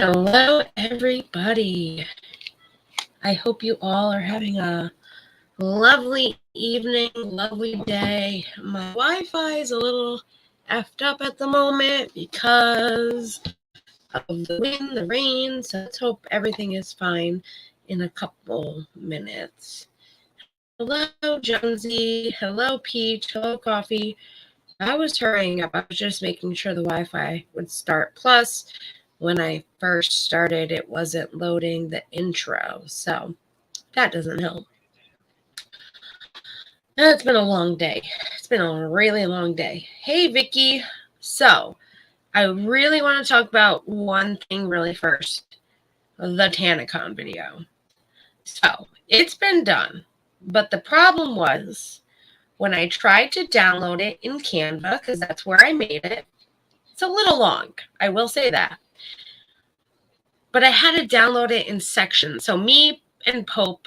Hello, everybody. I hope you all are having a lovely evening, lovely day. My Wi-Fi is a little effed up at the moment because of the wind, the rain, so let's hope everything is fine in a couple minutes. Hello, Jonesy. Hello, Peach. Hello, Coffee. I was hurrying up. I was just making sure the Wi-Fi would start. Plus, when I first started, it wasn't loading the intro, so that doesn't help. It's been a long day. It's been a really long day. Hey, Vicky. So, I really want to talk about one thing really first, the TanaCon video. So, it's been done, but the problem was when I tried to download it in Canva, because that's where I made it, it's a little long. I will say that. But I had to download it in sections. So me and Pope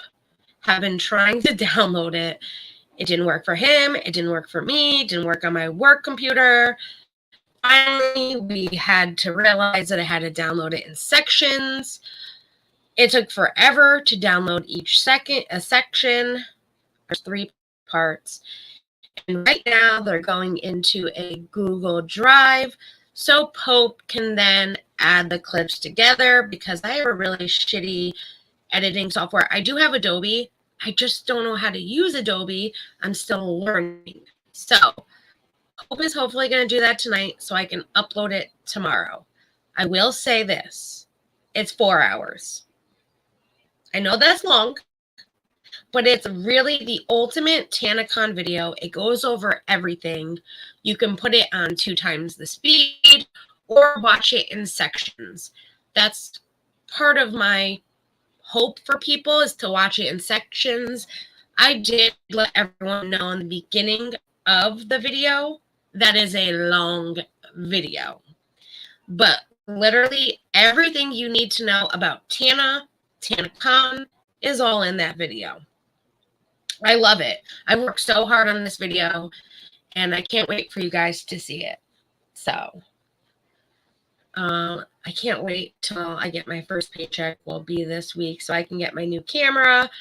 have been trying to download it. It didn't work for him. It didn't work for me. It didn't work on my work computer. Finally, we had to realize that I had to download it in sections. It took forever to download each section. There's 3 parts. And right now they're going into a Google Drive. So Pope can then add the clips together because I have a really shitty editing software. I do have Adobe. I just don't know how to use Adobe. I'm still learning. So Pope is hopefully going to do that tonight so I can upload it tomorrow. I will say this. It's 4 hours. I know that's long, but it's really the ultimate TanaCon video. It goes over everything. You can put it on 2 times the speed or watch it in sections. That's part of my hope for people is to watch it in sections. I did let everyone know in the beginning of the video that is a long video. But literally everything you need to know about TanaCon is all in that video. I love it. I worked so hard on this video, and I can't wait for you guys to see it. So, I can't wait till I get my first paycheck. Will be this week, so I can get my new camera,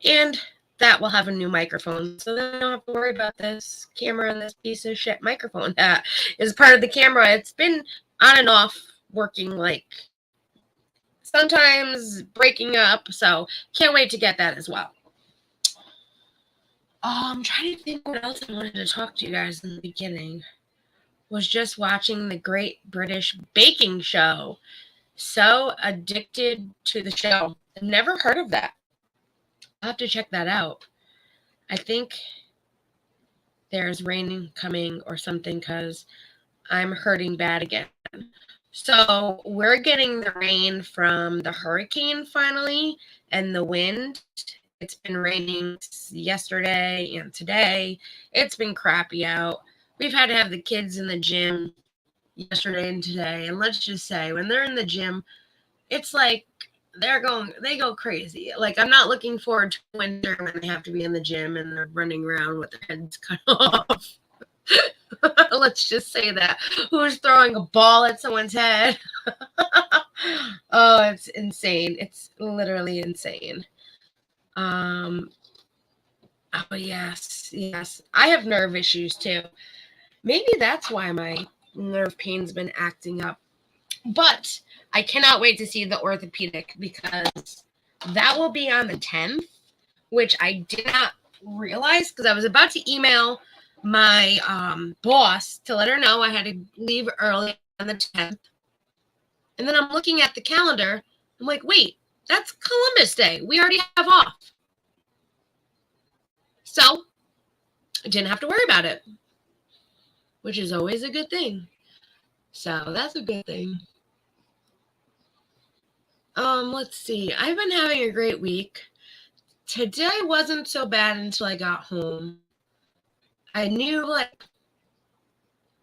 and that will have a new microphone. So then I don't have to worry about this camera and this piece of shit microphone that is part of the camera. It's been on and off working, like sometimes breaking up. So can't wait to get that as well. I'm trying to think what else I wanted to talk to you guys in the beginning. Was just watching the Great British Baking Show. So addicted to the show. I've never heard of that. I'll have to check that out. I think there's rain coming or something because I'm hurting bad again. So we're getting the rain from the hurricane finally and the wind. It's been raining yesterday and today. It's been crappy out. We've had to have the kids in the gym yesterday and today. And let's just say when they're in the gym, it's like they go crazy. Like I'm not looking forward to winter when they have to be in the gym and they're running around with their heads cut off. Let's just say that. Who's throwing a ball at someone's head? Oh, it's insane. It's literally insane. Oh, yes. I have nerve issues too. Maybe that's why my nerve pain's been acting up. But I cannot wait to see the orthopedic because that will be on the 10th, which I did not realize because I was about to email my boss to let her know I had to leave early on the 10th. And then I'm looking at the calendar. I'm like, wait, that's Columbus Day. We already have off. So I didn't have to worry about it, which is always a good thing. So that's a good thing. Let's see. I've been having a great week. Today wasn't so bad until I got home. I knew like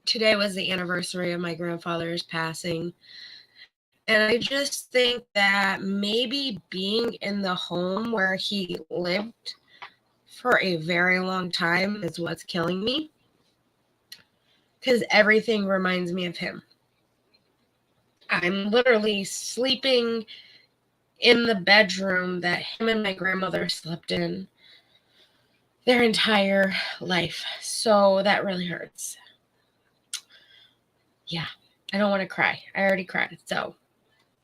today was the anniversary of my grandfather's passing. And I just think that maybe being in the home where he lived for a very long time is what's killing me. Because everything reminds me of him. I'm literally sleeping in the bedroom that him and my grandmother slept in their entire life. So that really hurts. Yeah, I don't want to cry. I already cried. So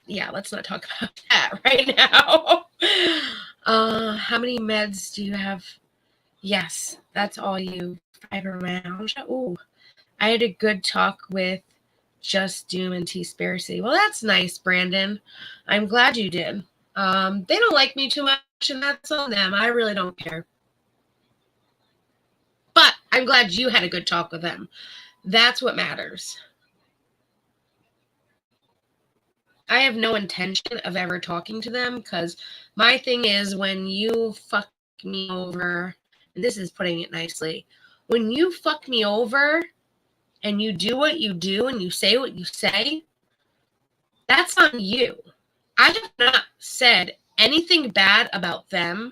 yeah, let's not talk about that right now. How many meds do you have? Yes, that's all you. Fibromyalgia. Ooh, I had a good talk with Just Doom and T-Spiracy. Well, that's nice, Brandon. I'm glad you did. They don't like me too much, and that's on them. I really don't care. But I'm glad you had a good talk with them. That's what matters. I have no intention of ever talking to them because my thing is when you fuck me over, and this is putting it nicely, when you fuck me over and you do what you do and you say what you say, that's on you. I have not said anything bad about them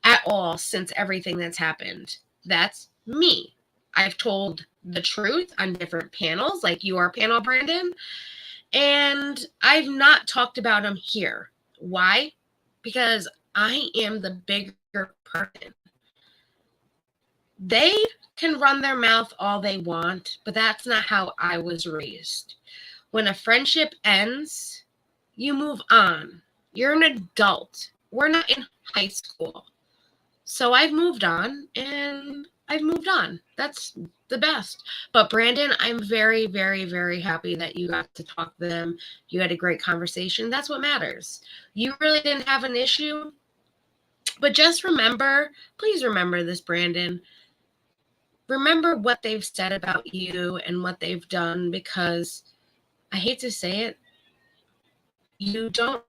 at all since everything that's happened. That's me. I've told the truth on different panels, like your panel, Brandon, and I've not talked about them here. Why? Because I am the bigger person. They can run their mouth all they want, but that's not how I was raised. When a friendship ends, you move on. You're an adult. We're not in high school. So I've moved on, and I've moved on. That's the best. But Brandon, I'm very, very, very happy that you got to talk to them. You had a great conversation. That's what matters. You really didn't have an issue. But just remember, please remember this, Brandon. Remember what they've said about you and what they've done, because I hate to say it, you don't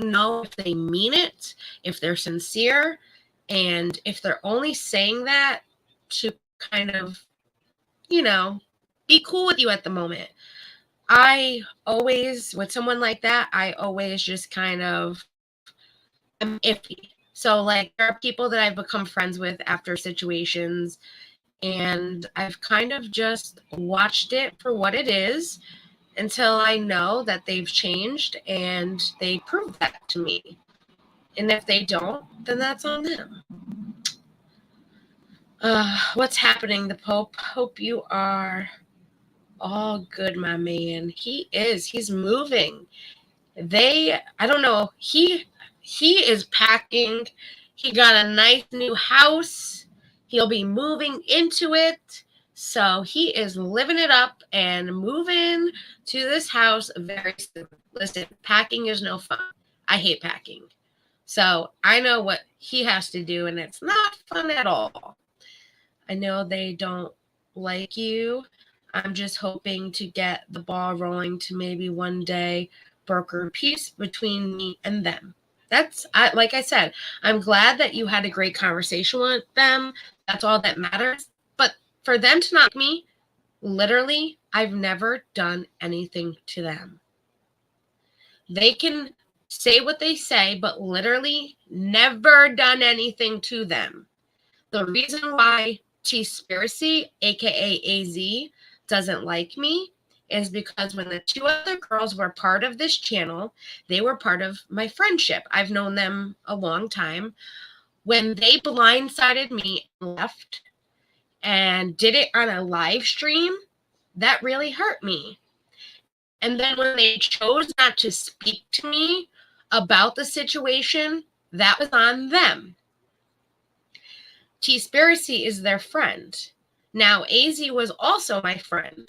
know if they mean it, if they're sincere, and if they're only saying that to kind of, be cool with you at the moment. I always, with someone like that, I always just kind of am iffy. So like there are people that I've become friends with after situations, and I've kind of just watched it for what it is until I know that they've changed and they prove that to me. And if they don't, then that's on them. What's happening, the Pope? Hope you are all good, my man. He is. He's moving. I don't know. He is packing. He got a nice new house. He'll be moving into it. So he is living it up and moving to this house very soon. Listen, packing is no fun. I hate packing. So I know what he has to do, and it's not fun at all. I know they don't like you. I'm just hoping to get the ball rolling to maybe one day broker peace between me and them. Like I said, I'm glad that you had a great conversation with them. That's all that matters. But for them to not like me, literally, I've never done anything to them. They can say what they say, but literally never done anything to them. The reason why T-Spiracy, aka AZ, doesn't like me is because when the two other girls were part of this channel, they were part of my friendship. I've known them a long time. When they blindsided me and left and did it on a live stream, that really hurt me. And then when they chose not to speak to me about the situation, that was on them. T-Spiracy is their friend. Now, AZ was also my friend.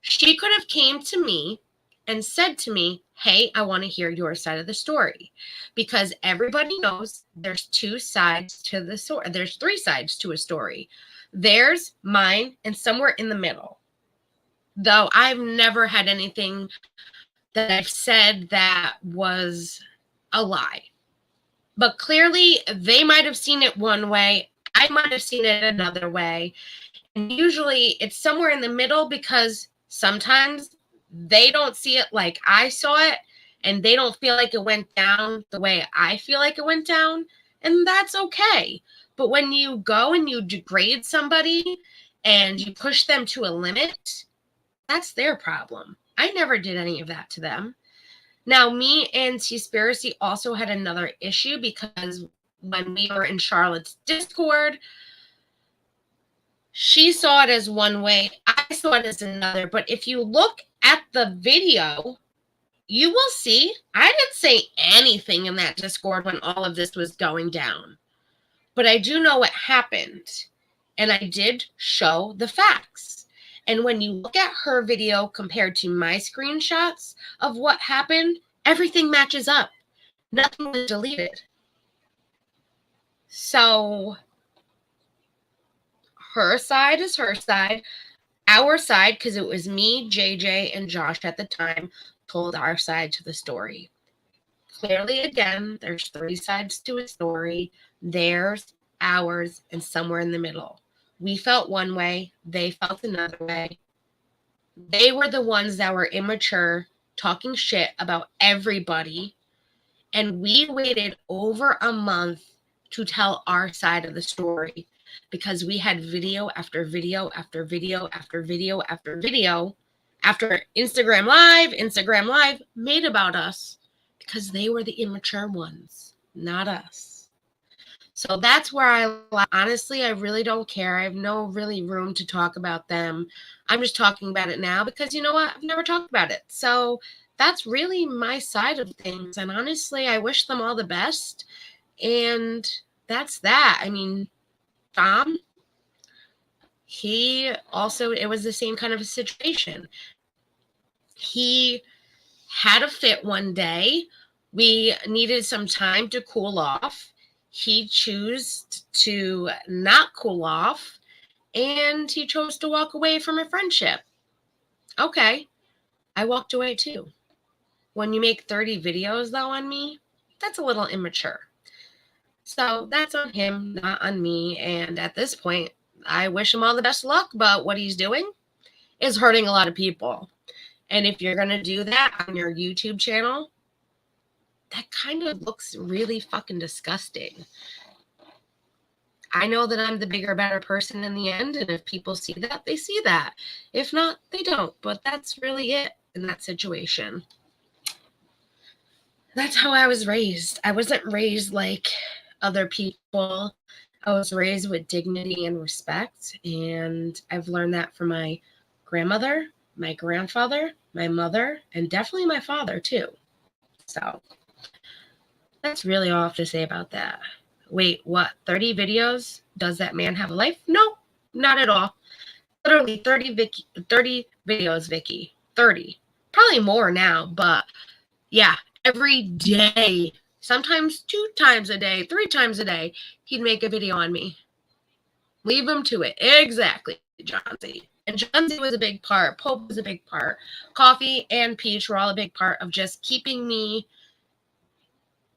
She could have came to me and said to me, hey, I want to hear your side of the story. Because everybody knows there's two sides to the story. There's three sides to a story. There's mine and somewhere in the middle. Though I've never had anything that I've said that was a lie. But clearly, they might have seen it one way. I might have seen it another way. And usually, it's somewhere in the middle because sometimes they don't see it like I saw it, and they don't feel like it went down the way I feel like it went down. And that's okay. But when you go and you degrade somebody and you push them to a limit, that's their problem. I never did any of that to them. Now, me and Seaspiracy also had another issue because when we were in Charlotte's Discord, she saw it as one way, I saw it as another. But if you look at the video, you will see I didn't say anything in that Discord when all of this was going down. But I do know what happened, and I did show the facts. And when you look at her video compared to my screenshots of what happened, everything matches up. Nothing was deleted. So her side is her side. Our side, because it was me, JJ, and Josh at the time, told our side to the story. Clearly, again, there's 3 sides to a story. Theirs, ours, and somewhere in the middle. We felt one way. They felt another way. They were the ones that were immature, talking shit about everybody. And we waited over a month to tell our side of the story because we had video after video after video after video after video after Instagram Live made about us because they were the immature ones, not us. So that's where honestly, I really don't care. I have no really room to talk about them. I'm just talking about it now because you know what? I've never talked about it. So that's really my side of things. And honestly, I wish them all the best. And that's that. I mean, Tom, he also, it was the same kind of a situation. He had a fit one day. We needed some time to cool off. He chose to not cool off, and he chose to walk away from a friendship. Okay, I walked away too. When you make 30 videos, though, on me, that's a little immature. So that's on him, not on me. And at this point, I wish him all the best luck, but what he's doing is hurting a lot of people. And if you're going to do that on your YouTube channel, that kind of looks really fucking disgusting. I know that I'm the bigger, better person in the end. And if people see that, they see that. If not, they don't. But that's really it in that situation. That's how I was raised. I wasn't raised like other people. I was raised with dignity and respect. And I've learned that from my grandmother, my grandfather, my mother, and definitely my father too. So that's really all I have to say about that. Wait, what? 30 videos? Does that man have a life? No, not at all. Literally 30 videos, Vicky. 30. Probably more now, but yeah, every day. Sometimes 2 times a day, 3 times a day, he'd make a video on me. Leave him to it. Exactly, John Z. And John Z was a big part. Pope was a big part. Coffee and Peach were all a big part of just keeping me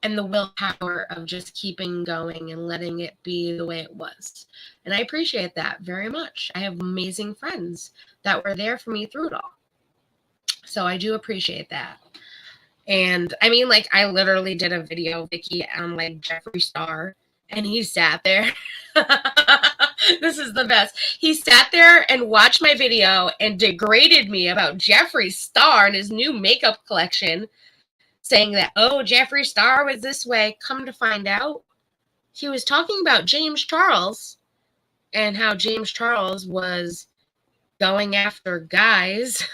and the willpower of just keeping going and letting it be the way it was. And I appreciate that very much. I have amazing friends that were there for me through it all. So I do appreciate that. And I mean, like, I literally did a video, Vicky, on like Jeffree Star, and he sat there. This is the best. He sat there and watched my video and degraded me about Jeffree Star and his new makeup collection, saying that, oh, Jeffree Star was this way. Come to find out, he was talking about James Charles and how James Charles was going after guys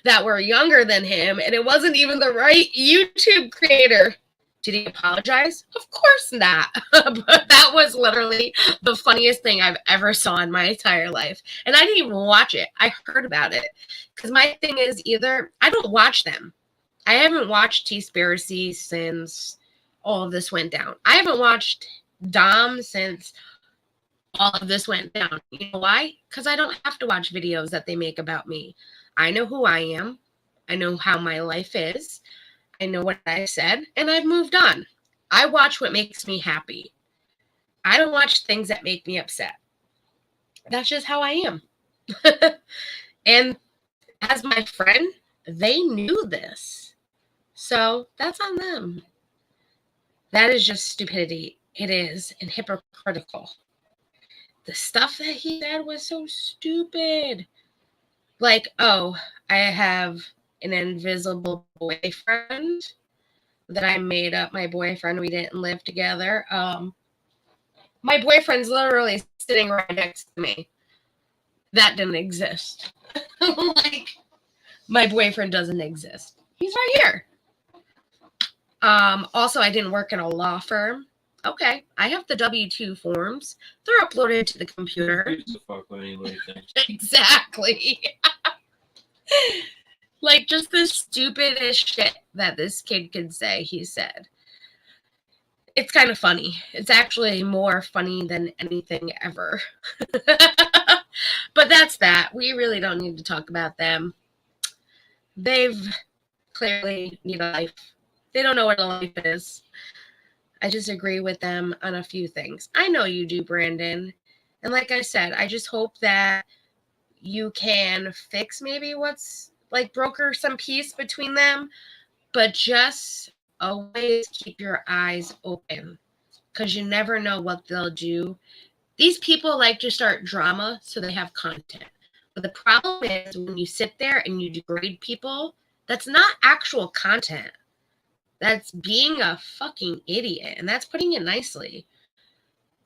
that were younger than him, and it wasn't even the right YouTube creator. Did he apologize? Of course not. But that was literally the funniest thing I've ever saw in my entire life. And I didn't even watch it. I heard about it. Because my thing is either, I don't watch them. I haven't watched Seaspiracy since all of this went down. I haven't watched Dom since all of this went down. You know why? Because I don't have to watch videos that they make about me. I know who I am. I know how my life is. I know what I said, and I've moved on. I watch what makes me happy. I don't watch things that make me upset. That's just how I am. And as my friend, they knew this. So that's on them. That is just stupidity. It is, and hypocritical. The stuff that he said was so stupid. Like, oh, I have an invisible boyfriend that I made up. My boyfriend, we didn't live together. My boyfriend's literally sitting right next to me. That didn't exist. Like, my boyfriend doesn't exist. He's right here. Also, I didn't work in a law firm. Okay, I have the W-2 forms. They're uploaded to the computer. Exactly. Like, just the stupidest shit that this kid could say, he said. It's kind of funny. It's actually more funny than anything ever. But that's that. We really don't need to talk about them. They've clearly need a life. They don't know what a life is. I disagree with them on a few things. I know you do, Brandon. And like I said, I just hope that you can fix maybe what's like broker some peace between them, but just always keep your eyes open because you never know what they'll do. These people like to start drama so they have content. But the problem is when you sit there and you degrade people, that's not actual content. That's being a fucking idiot. And that's putting it nicely.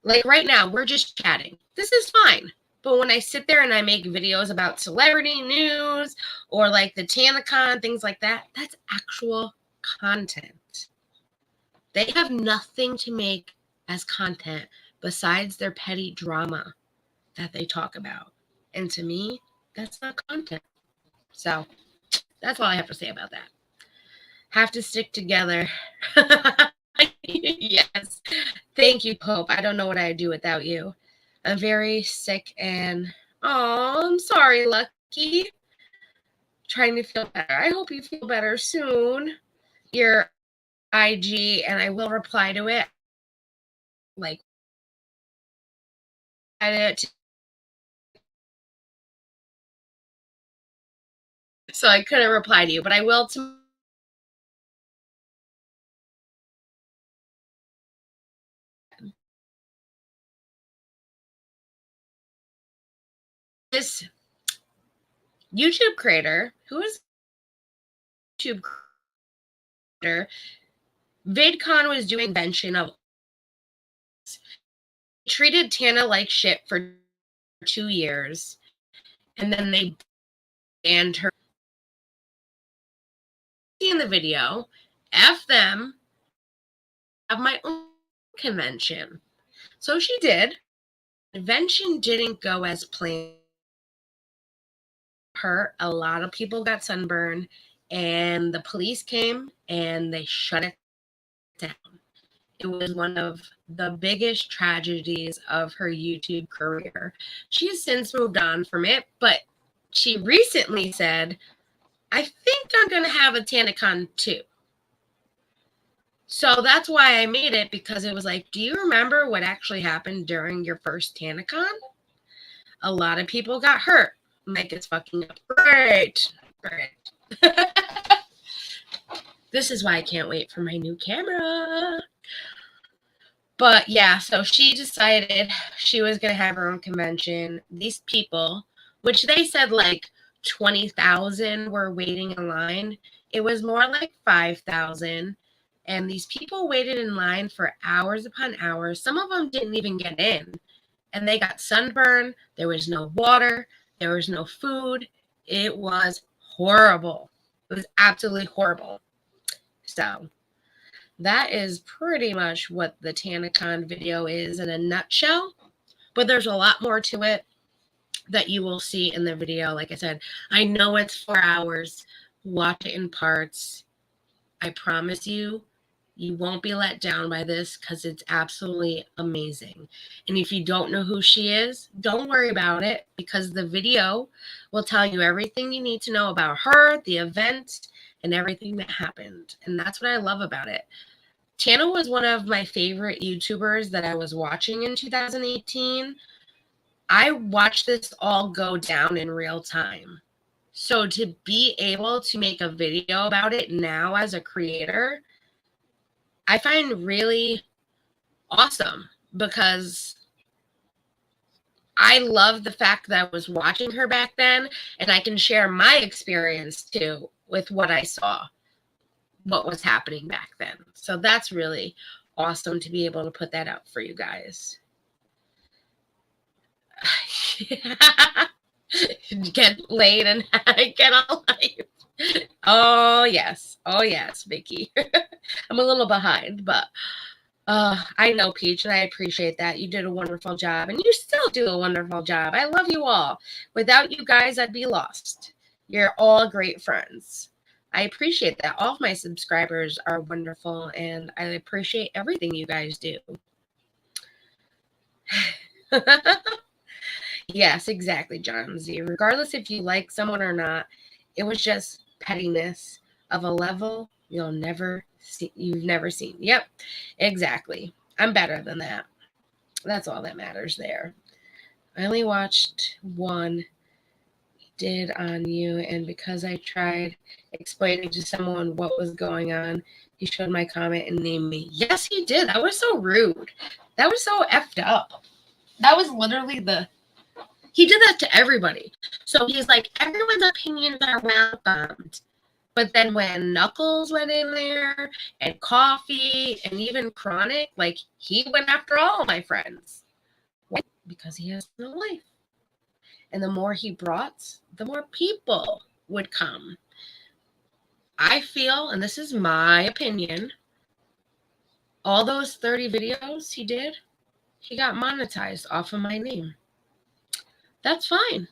Like right now, we're just chatting. This is fine. But when I sit there and I make videos about celebrity news or like the TanaCon, things like that, that's actual content. They have nothing to make as content besides their petty drama that they talk about. And to me, that's not content. So that's all I have to say about that. Have to stick together. Yes. Thank you, Pope. I don't know what I'd do without you. I'm very sick and, oh, I'm sorry, Lucky. Trying to feel better. I hope you feel better soon. Your IG, and I will reply to it. Like, edit. So I couldn't reply to you, but I will tomorrow. This YouTube creator, who is YouTube creator, VidCon was doing invention of treated Tana like shit for 2 years, and then they banned her. In the video, F them, have my own convention. So she did. Convention didn't go as planned. A lot of people got sunburned, and the police came and they shut it down. It was one of the biggest tragedies of her YouTube career. She's since moved on from it, but she recently said, I think I'm going to have a TanaCon too. So that's why I made it, because it was like, do you remember what actually happened during your first TanaCon? A lot of people got hurt. Mike is fucking up. Great. This is why I can't wait for my new camera. But yeah, so she decided she was going to have her own convention. These people, which they said like 20,000 were waiting in line. It was more like 5,000. And these people waited in line for hours upon hours. Some of them didn't even get in. And they got sunburned. There was no water. There was no food. It was horrible. It was absolutely horrible. So that is pretty much what the TanaCon video is in a nutshell. But there's a lot more to it that you will see in the video. Like I said, I know it's 4 hours. Watch it in parts. I promise you, you won't be let down by this because it's absolutely amazing. And if you don't know who she is, don't worry about it, because the video will tell you everything you need to know about her, the event, and everything that happened. And that's what I love about it. Tana was one of my favorite YouTubers that I was watching in 2018. I watched this all go down in real time. So to be able to make a video about it now as a creator, I find really awesome, because I love the fact that I was watching her back then, and I can share my experience too with what I saw, what was happening back then. So that's really awesome to be able to put that out for you guys. Get laid and get on life. Oh yes, Vicky. I'm a little behind, but I know, Peach, and I appreciate that. You did a wonderful job, and you still do a wonderful job. I love you all. Without you guys, I'd be lost. You're all great friends. I appreciate that. All of my subscribers are wonderful, and I appreciate everything you guys do. Yes, exactly, John Z. Regardless if you like someone or not, it was just pettiness of a level you've never seen. Yep, exactly. I'm better than that. That's all that matters there. I only watched one did on you, and because I tried explaining to someone what was going on, he showed my comment and named me. Yes, he did. That was so rude. That was so effed up. That was literally he did that to everybody. So he's like, everyone's opinions are welcomed. But then when Knuckles went in there, and Coffee, and even Chronic, like, he went after all my friends. Why? Because he has no life. And the more he brought, the more people would come. I feel, and this is my opinion, all those 30 videos he did, he got monetized off of my name. That's fine.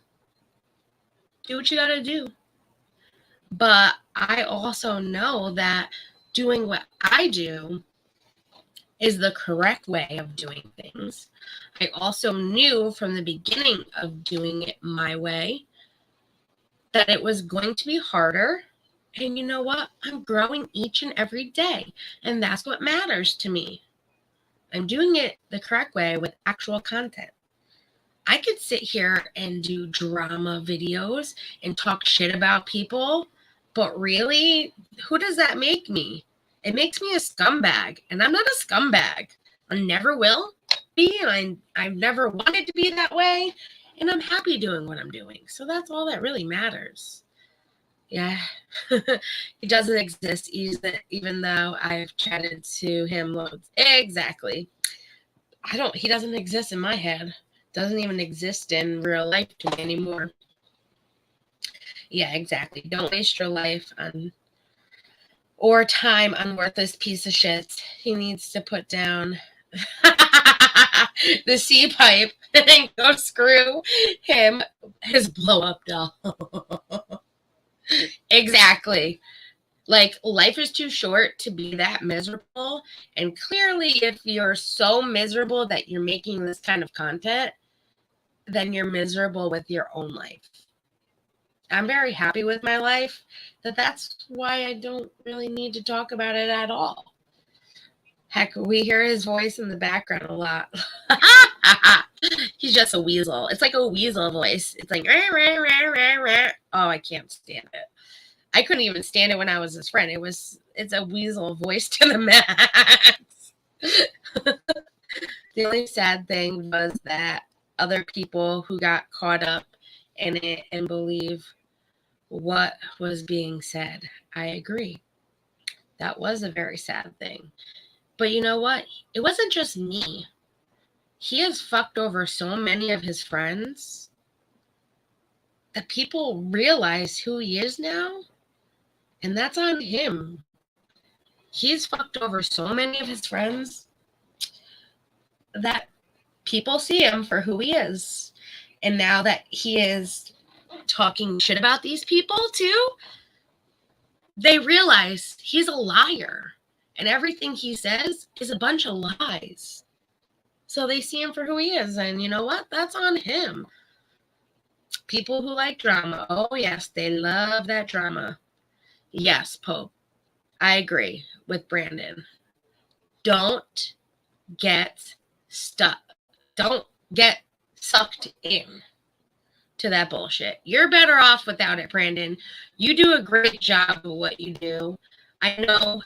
Do what you gotta do. But I also know that doing what I do is the correct way of doing things. I also knew from the beginning of doing it my way that it was going to be harder. And you know what? I'm growing each and every day. And that's what matters to me. I'm doing it the correct way with actual content. I could sit here and do drama videos and talk shit about people, but really, who does that make me? It makes me a scumbag, and I'm not a scumbag. I never will be, and I've never wanted to be that way, and I'm happy doing what I'm doing. So that's all that really matters. Yeah, he doesn't exist, even though I've chatted to him loads. Exactly. He doesn't exist in my head. Doesn't even exist in real life to me anymore. Yeah, exactly. Don't waste your life on or time on worthless piece of shit. He needs to put down the C pipe and go screw his blow up doll. Exactly. Like, life is too short to be that miserable. And clearly, if you're so miserable that you're making this kind of content, then you're miserable with your own life. I'm very happy with my life. That's why I don't really need to talk about it at all. Heck, we hear his voice in the background a lot. He's just a weasel. It's like a weasel voice. It's like, rah, rah, rah, rah, rah. Oh, I can't stand it. I couldn't even stand it when I was his friend. It's a weasel voice to the max. The only sad thing was that other people who got caught up in it and believe what was being said. I agree. That was a very sad thing. But you know what? It wasn't just me. He has fucked over so many of his friends that people realize who he is now, and that's on him. He's fucked over so many of his friends that people see him for who he is. And now that he is talking shit about these people too, they realize he's a liar. And everything he says is a bunch of lies. So they see him for who he is. And you know what? That's on him. People who like drama. Oh, yes, they love that drama. Yes, Pope. I agree with Brandon. Don't get stuck. Don't get sucked in to that bullshit. You're better off without it, Brandon. You do a great job of what you do. I know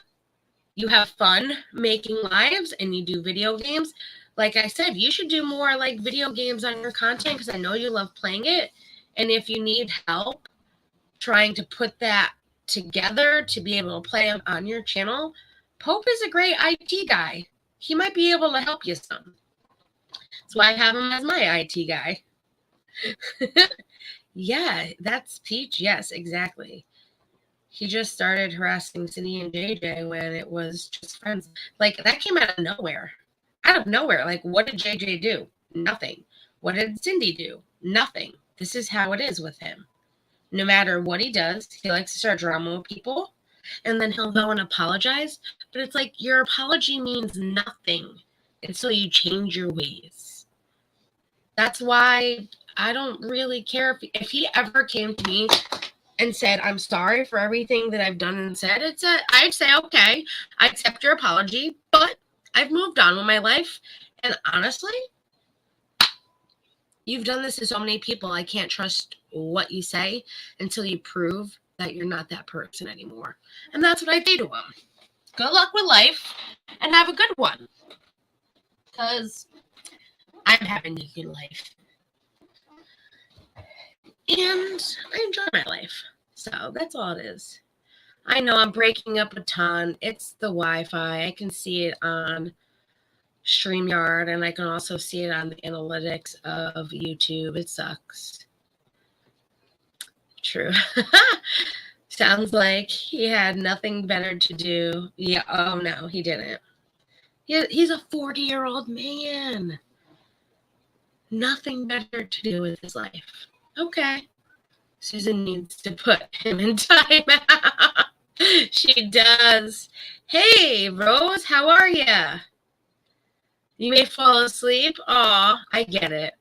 you have fun making lives and you do video games. Like I said, you should do more like video games on your content because I know you love playing it. And if you need help trying to put that together to be able to play them on your channel, Pope is a great IT guy. He might be able to help you some. That's why I have him as my IT guy. Yeah, that's Peach. Yes, exactly. He just started harassing Cindy and JJ when it was just friends. Like, that came out of nowhere. Out of nowhere. Like, what did JJ do? Nothing. What did Cindy do? Nothing. This is how it is with him. No matter what he does, he likes to start drama with people, and then he'll go and apologize. But it's like, your apology means nothing until you change your ways. That's why I don't really care if he ever came to me and said, I'm sorry for everything that I've done and said. I'd say, okay, I accept your apology, but I've moved on with my life. And honestly, you've done this to so many people. I can't trust what you say until you prove that you're not that person anymore. And that's what I say to him. Good luck with life and have a good one. Because I'm having a good life. And I enjoy my life. So that's all it is. I know I'm breaking up a ton. It's the Wi-Fi. I can see it on StreamYard, and I can also see it on the analytics of YouTube. It sucks. True. Sounds like he had nothing better to do. Yeah. Oh, no, he didn't. He's a 40-year-old man. Nothing better to do with his life. Okay. Susan needs to put him in timeout. She does. Hey, Rose, how are ya? You may fall asleep. Aw, I get it.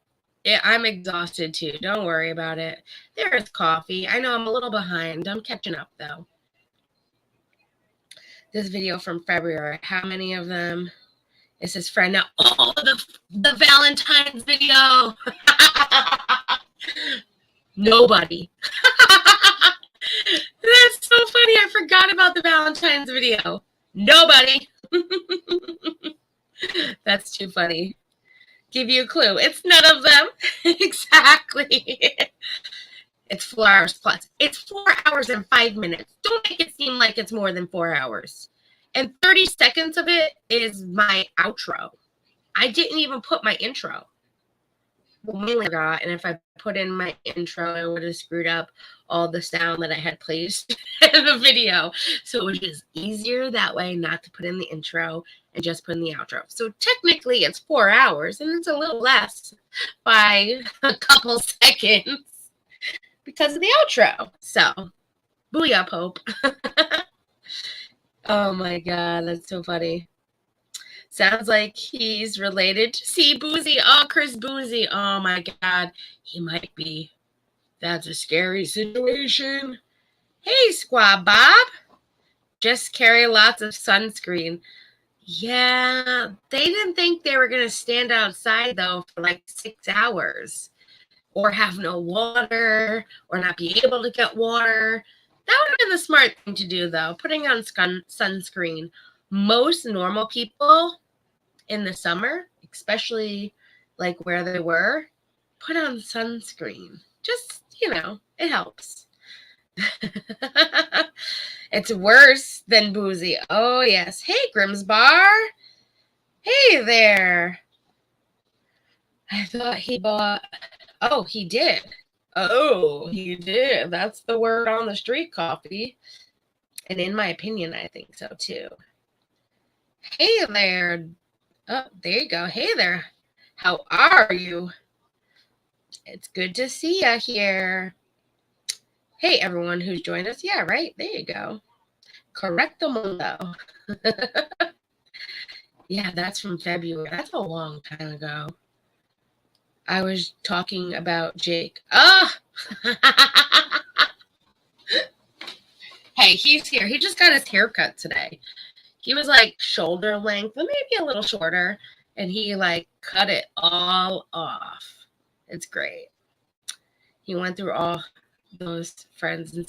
I'm exhausted too. Don't worry about it. There's coffee. I know I'm a little behind. I'm catching up though. This video from February. How many of them is his friend now? Oh, the Valentine's video. Nobody. That's so funny. I forgot about the Valentine's video. Nobody. That's too funny. Give you a clue. It's none of them. Exactly. It's 4 hours plus. It's 4 hours and 5 minutes. Don't make it seem like it's more than 4 hours. And 30 seconds of it is my outro. I didn't even put my intro. Well, mainly forgot, and if I put in my intro, I would have screwed up all the sound that I had placed in the video. So it was just easier that way not to put in the intro and just put in the outro. So technically it's 4 hours, and it's a little less by a couple seconds because of the outro. So, booyah, Pope. Oh my God, that's so funny. Sounds like he's related to C. Boozy. Oh, Chris Boozy. Oh, my God. He might be. That's a scary situation. Hey, Squad Bob. Just carry lots of sunscreen. Yeah, they didn't think they were going to stand outside, though, for like 6 hours. Or have no water. Or not be able to get water. That would have been the smart thing to do, though. Putting on sunscreen. Most normal people in the summer, especially like where they were, put on sunscreen. Just, it helps. It's worse than Boozy. Oh, yes. Hey, Grimsbar. Hey there. I thought he bought. Oh, he did. Oh, he did. That's the word on the street, coffee. And in my opinion, I think so, too. Hey there. Oh, there you go. Hey there. How are you? It's good to see you here. Hey, everyone who's joined us. Yeah, right. There you go. Correcto mundo. Yeah, that's from February. That's a long time ago. I was talking about Jake. Oh! Hey, he's here. He just got his haircut today. He was like shoulder length, but maybe a little shorter. And he like cut it all off. It's great. He went through all those friends and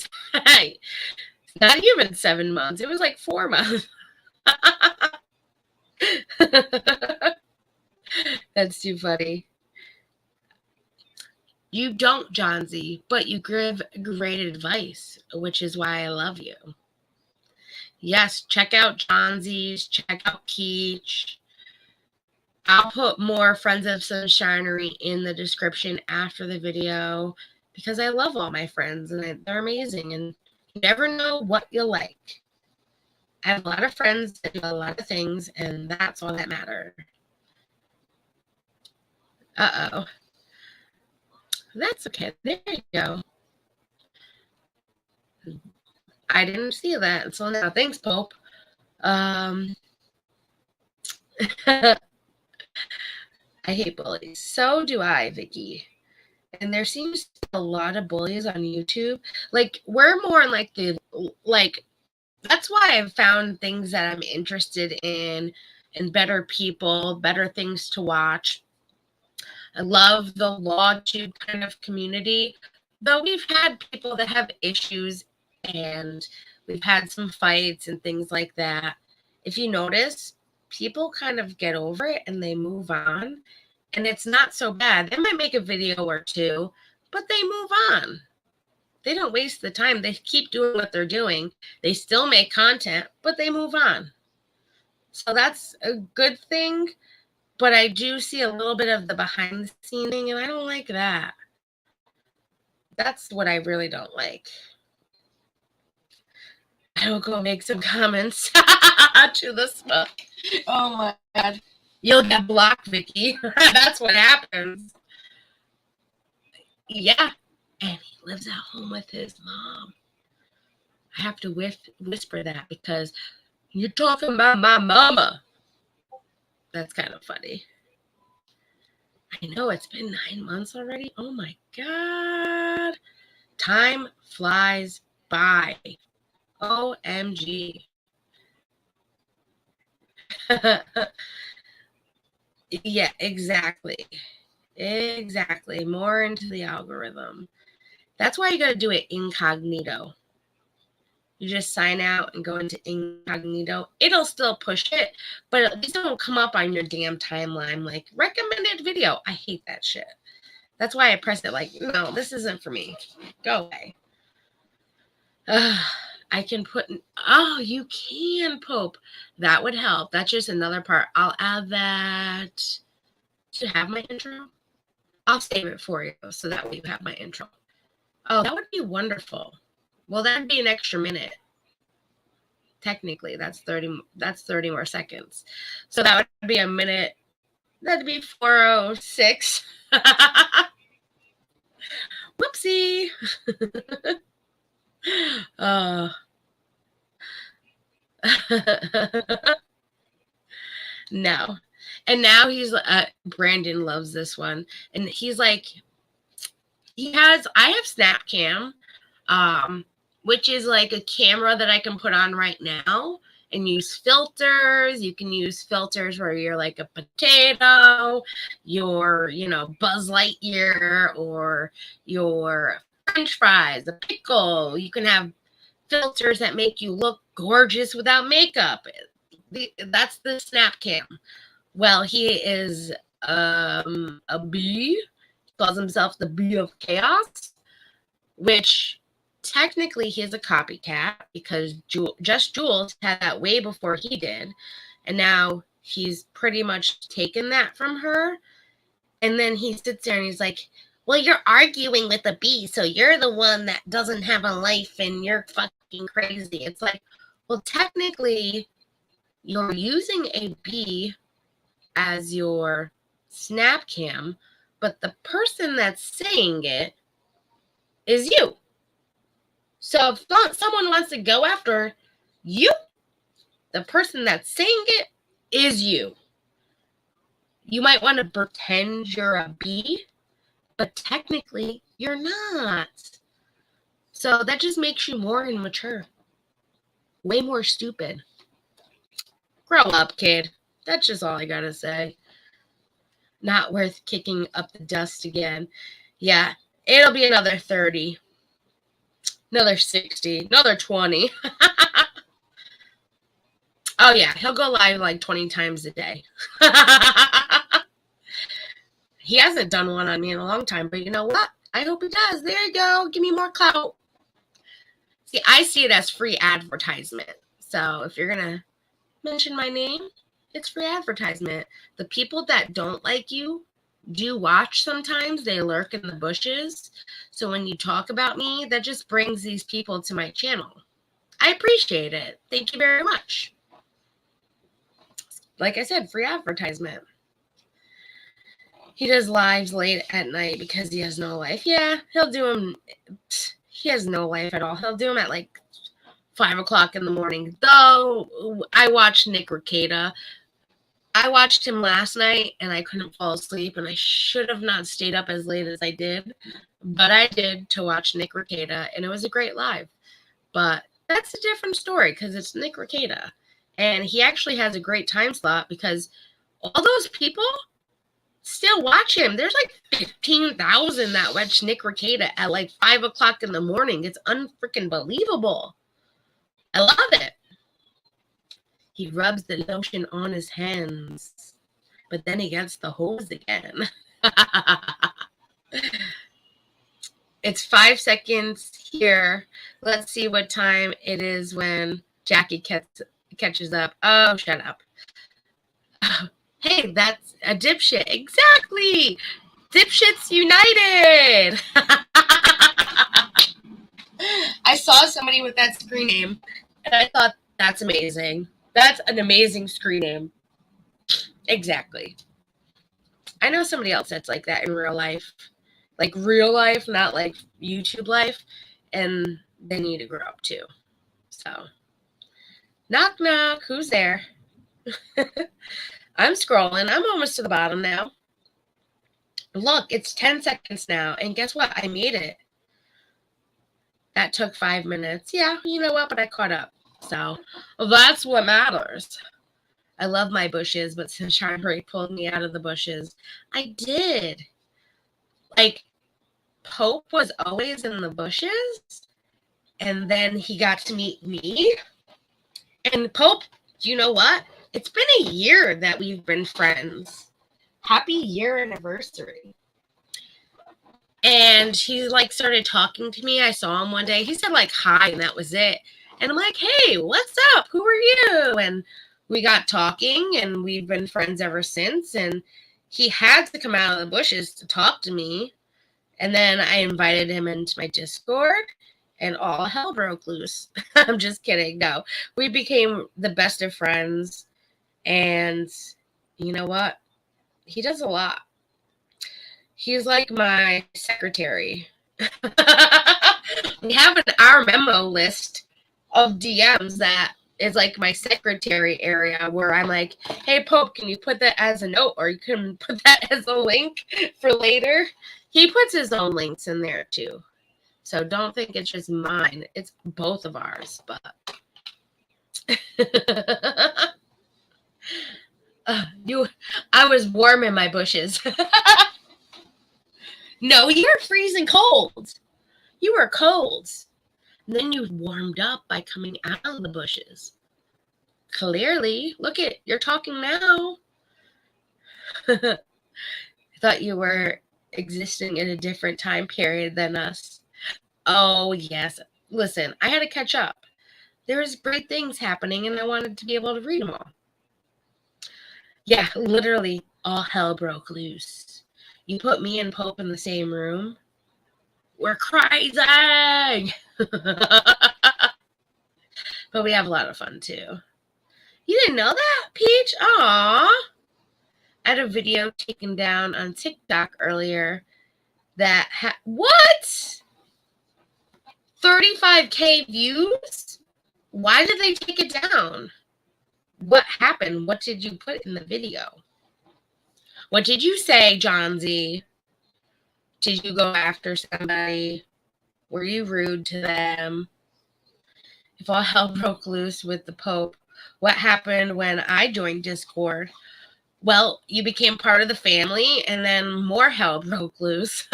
not even 7 months. It was like 4 months. That's too funny. You don't, John Z, but you give great advice, which is why I love you. Yes, check out John Z's, check out Keech. I'll put more Friends of Sunshinery in the description after the video because I love all my friends and they're amazing and you never know what you'll like. I have a lot of friends that do a lot of things and that's all that matters. Uh-oh. That's okay. There you go. I didn't see that until now. Thanks, Pope. I hate bullies. So do I, Vicky. And there seems to be a lot of bullies on YouTube. Like, we're more like that's why I've found things that I'm interested in and better people, better things to watch. I love the LawTube kind of community, though we've had people that have issues and we've had some fights and things like that. If you notice, people kind of get over it and they move on, and it's not so bad. They might make a video or two, but they move on. They don't waste the time. They keep doing what they're doing. They still make content, but they move on. So that's a good thing. But I do see a little bit of the behind the scenes thing, and I don't like that. That's what I really don't like. I will go make some comments to this book. Oh my God. You'll get blocked, Vicky. That's what happens. Yeah. And he lives at home with his mom. I have to whisper that because you're talking about my mama. That's kind of funny. I know it's been 9 months already. Oh my God. Time flies by. OMG. Yeah, exactly. Exactly. More into the algorithm. That's why you got to do it incognito. You just sign out and go into incognito. It'll still push it, but at least it won't come up on your damn timeline like recommended video. I hate that shit. That's why I press it like, no, this isn't for me. Go away. I can put, oh, you can, Pope. That would help. That's just another part. I'll add that to have my intro. I'll save it for you so that way you have my intro. Oh, that would be wonderful. Well, that'd be an extra minute. Technically, that's 30 more seconds. So that would be a minute. That'd be 4:06. Whoopsie. No. And now he's Brandon loves this one. And he's like, I have SnapCam, which is like a camera that I can put on right now and use filters. You can use filters where you're like a potato, your, Buzz Lightyear, or your French fries, a pickle. You can have filters that make you look gorgeous without makeup. That's the SnapCam. Well, he is a bee. He calls himself the Bee of Chaos, which technically he's a copycat because Just Jules had that way before he did. And now he's pretty much taken that from her. And then he sits there and he's like, well, you're arguing with a bee, so you're the one that doesn't have a life and you're fucking crazy. It's like, well, technically, you're using a bee as your SnapCam, but the person that's saying it is you. So if someone wants to go after you, the person that's saying it is you. You might want to pretend you're a bee, but technically you're not. So that just makes you more immature. Way more stupid. Grow up, kid. That's just all I gotta say. Not worth kicking up the dust again. Yeah, it'll be another 30. Another 60. Another 20. Oh, yeah. He'll go live like 20 times a day. He hasn't done one on me in a long time, but you know what? I hope he does. There you go. Give me more clout. See, I see it as free advertisement. So if you're going to mention my name, it's free advertisement. The people that don't like you do watch sometimes. They lurk in the bushes. So when you talk about me, that just brings these people to my channel. I appreciate it. Thank you very much. Like I said, free advertisement. He does lives late at night because he has no life. Yeah, he'll do them. He has no life at all. He'll do them at like 5 o'clock in the morning. Though I watched Nick Rekieta. I watched him last night and I couldn't fall asleep, and I should have not stayed up as late as I did, but I did to watch Nick Rekieta, and it was a great live. But that's a different story because it's Nick Rekieta, and he actually has a great time slot because all those people still watch him. There's like 15,000 that watch Nick Rekieta at like 5 o'clock in the morning. It's unfreaking believable. I love it. He rubs the lotion on his hands, but then he gets the hose again. It's 5 seconds here. Let's see what time it is when Jackie catches up. Oh, shut up. Hey, that's a dipshit. Exactly. Dipshits United. I saw somebody with that screen name, and I thought, that's amazing. That's an amazing screen name. Exactly. I know somebody else that's like that in real life. Like real life, not like YouTube life. And they need to grow up too. So, knock, knock. Who's there? I'm scrolling. I'm almost to the bottom now. Look, it's 10 seconds now. And guess what? I made it. That took 5 minutes. Yeah, you know what? But I caught up. So that's what matters. I love my bushes, but Sunshinery pulled me out of the bushes. I did. Like, Pope was always in the bushes, and then he got to meet me. And Pope, you know what? It's been a year that we've been friends. Happy year anniversary. And he like started talking to me. I saw him one day. He said like hi, and that was it. And I'm like, hey, what's up? Who are you? And we got talking, and we've been friends ever since. And he had to come out of the bushes to talk to me. And then I invited him into my Discord, and all hell broke loose. I'm just kidding. No, we became the best of friends. And you know what? He does a lot. He's like my secretary. We have our memo list of DMs that is like my secretary area where I'm like, hey, Pope, can you put that as a note, or you can put that as a link for later? He puts his own links in there too. So don't think it's just mine. It's both of ours. But I was warm in my bushes. No, you're freezing cold. You were cold. And then you warmed up by coming out of the bushes. Clearly. Look it, you're talking now. I thought you were existing in a different time period than us. Oh, yes. Listen, I had to catch up. There was great things happening, and I wanted to be able to read them all. Yeah, literally, all hell broke loose. You put me and Pope in the same room. We're crazy. But we have a lot of fun, too. You didn't know that, Peach? Aww. I had a video taken down on TikTok earlier that what? 35K views? Why did they take it down? What happened? What did you put in the video? What did you say, John Z? Did you go after somebody? Were you rude to them? If all hell broke loose with the Pope, what happened when I joined Discord? Well, you became part of the family, and then more hell broke loose.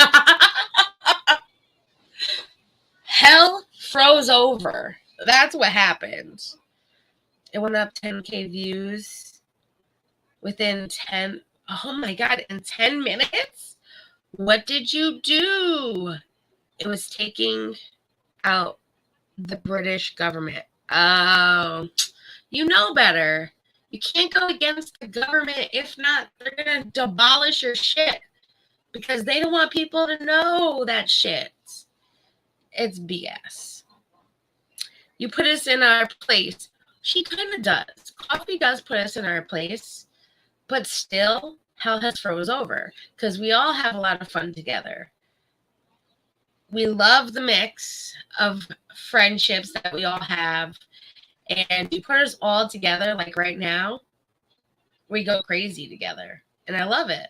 Hell froze over. That's what happened. It went up 10K views within 10. Oh my God, in 10 minutes? What did you do? It was taking out the British government. Oh, you know better. You can't go against the government. If not, they're going to demolish your shit because they don't want people to know that shit. It's BS. You put us in our place. She kind of does. Coffee does put us in our place, but still, hell has froze over because we all have a lot of fun together. We love the mix of friendships that we all have, and you put us all together like right now, we go crazy together, and I love it.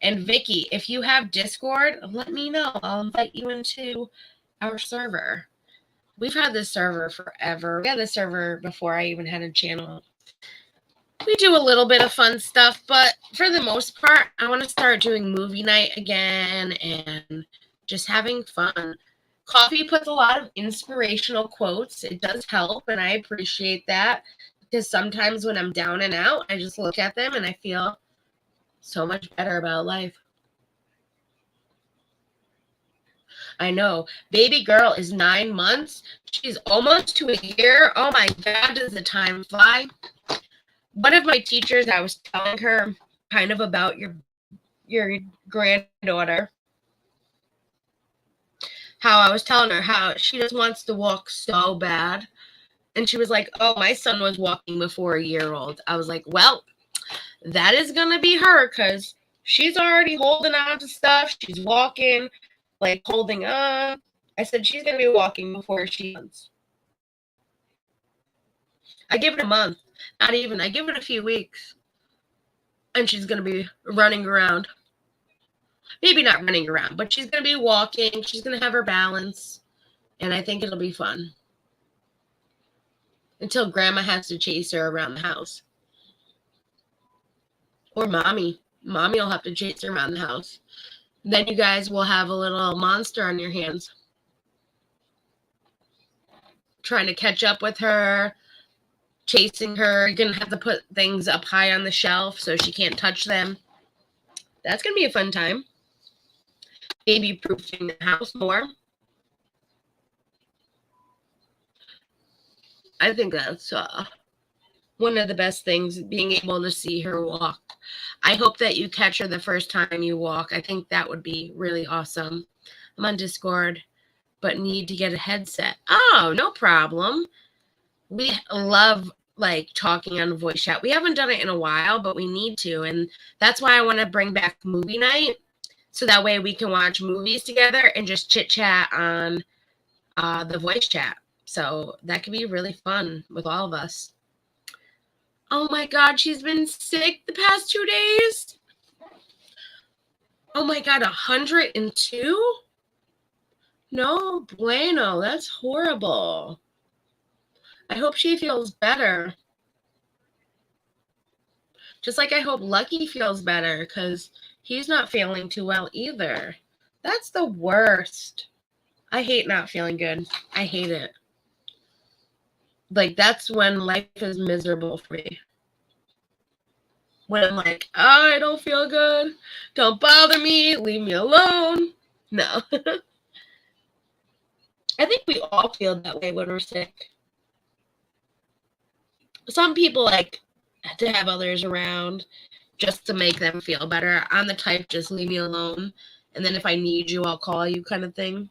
And Vicky, if you have Discord, let me know. I'll invite you into our server. We've had this server forever. We had this server before I even had a channel. We do a little bit of fun stuff, but for the most part, I want to start doing movie night again and just having fun. Coffee puts a lot of inspirational quotes. It does help, and I appreciate that because sometimes when I'm down and out, I just look at them and I feel so much better about life. I know. Baby girl is 9 months. She's almost to a year. Oh my God, does the time fly? One of my teachers, I was telling her kind of about your granddaughter. How I was telling her how she just wants to walk so bad. And she was like, oh, my son was walking before a year old. I was like, well, that is going to be her because she's already holding on to stuff. She's walking, like holding on. I said she's going to be walking before she runs. I give it a month. Not even. I give it a few weeks. And she's going to be running around. Maybe not running around, but she's going to be walking. She's going to have her balance. And I think it'll be fun. Until Grandma has to chase her around the house. Or Mommy. Mommy will have to chase her around the house. Then you guys will have a little monster on your hands. Trying to catch up with her. Chasing her. You're going to have to put things up high on the shelf so she can't touch them. That's going to be a fun time. Baby-proofing the house more. I think that's one of the best things, being able to see her walk. I hope that you catch her the first time you walk. I think that would be really awesome. I'm on Discord, but need to get a headset. Oh, no problem. We love like talking on voice chat. We haven't done it in a while, but we need to. And that's why I want to bring back movie night. So that way we can watch movies together and just chit chat on the voice chat. So that could be really fun with all of us. Oh my God, she's been sick the past 2 days. Oh my God, 102? No bueno, that's horrible. I hope she feels better. Just like I hope Lucky feels better because he's not feeling too well either. That's the worst. I hate not feeling good. I hate it. Like, that's when life is miserable for me. When I'm like, oh, I don't feel good. Don't bother me. Leave me alone. No. I think we all feel that way when we're sick. Some people like to have others around just to make them feel better. I'm the type, just leave me alone. And then if I need you, I'll call you kind of thing.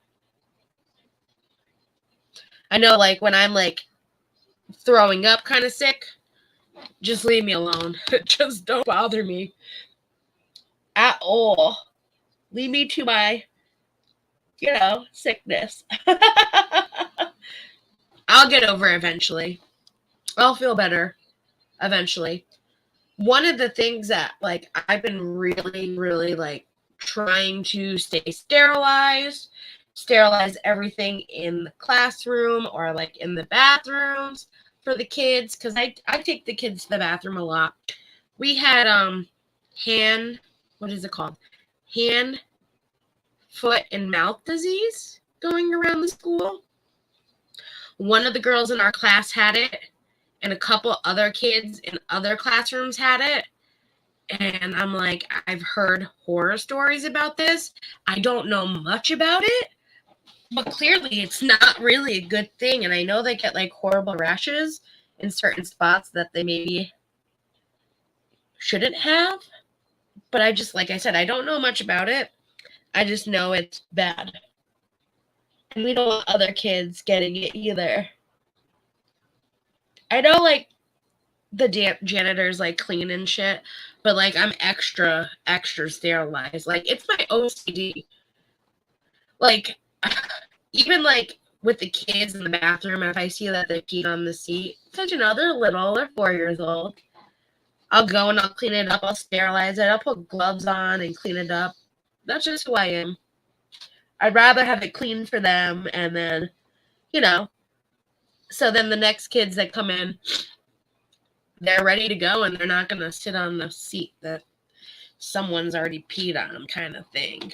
I know, like, when I'm, like, throwing up kind of sick, just leave me alone. Just don't bother me at all. Leave me to my, sickness. I'll get over it eventually. I'll feel better eventually. One of the things that, like, I've been really, really, like, trying to stay sterilize everything in the classroom or, like, in the bathrooms for the kids, because I take the kids to the bathroom a lot. We had what is it called? Hand, foot, and mouth disease going around the school. One of the girls in our class had it, and a couple other kids in other classrooms had it. And I'm like, I've heard horror stories about this. I don't know much about it, but clearly it's not really a good thing. And I know they get like horrible rashes in certain spots that they maybe shouldn't have. But I just, like I said, I don't know much about it. I just know it's bad. And we don't want other kids getting it either. I know, like, the janitors, like, clean and shit, but, like, I'm extra sterilized. Like, it's my OCD. Like, even, like, with the kids in the bathroom, if I see that they peed on the seat, because, you know, they're little, they're 4 years old, I'll go and I'll clean it up, I'll sterilize it, I'll put gloves on and clean it up. That's just who I am. I'd rather have it clean for them, and then, you know, so then the next kids that come in, they're ready to go, and they're not going to sit on the seat that someone's already peed on, kind of thing.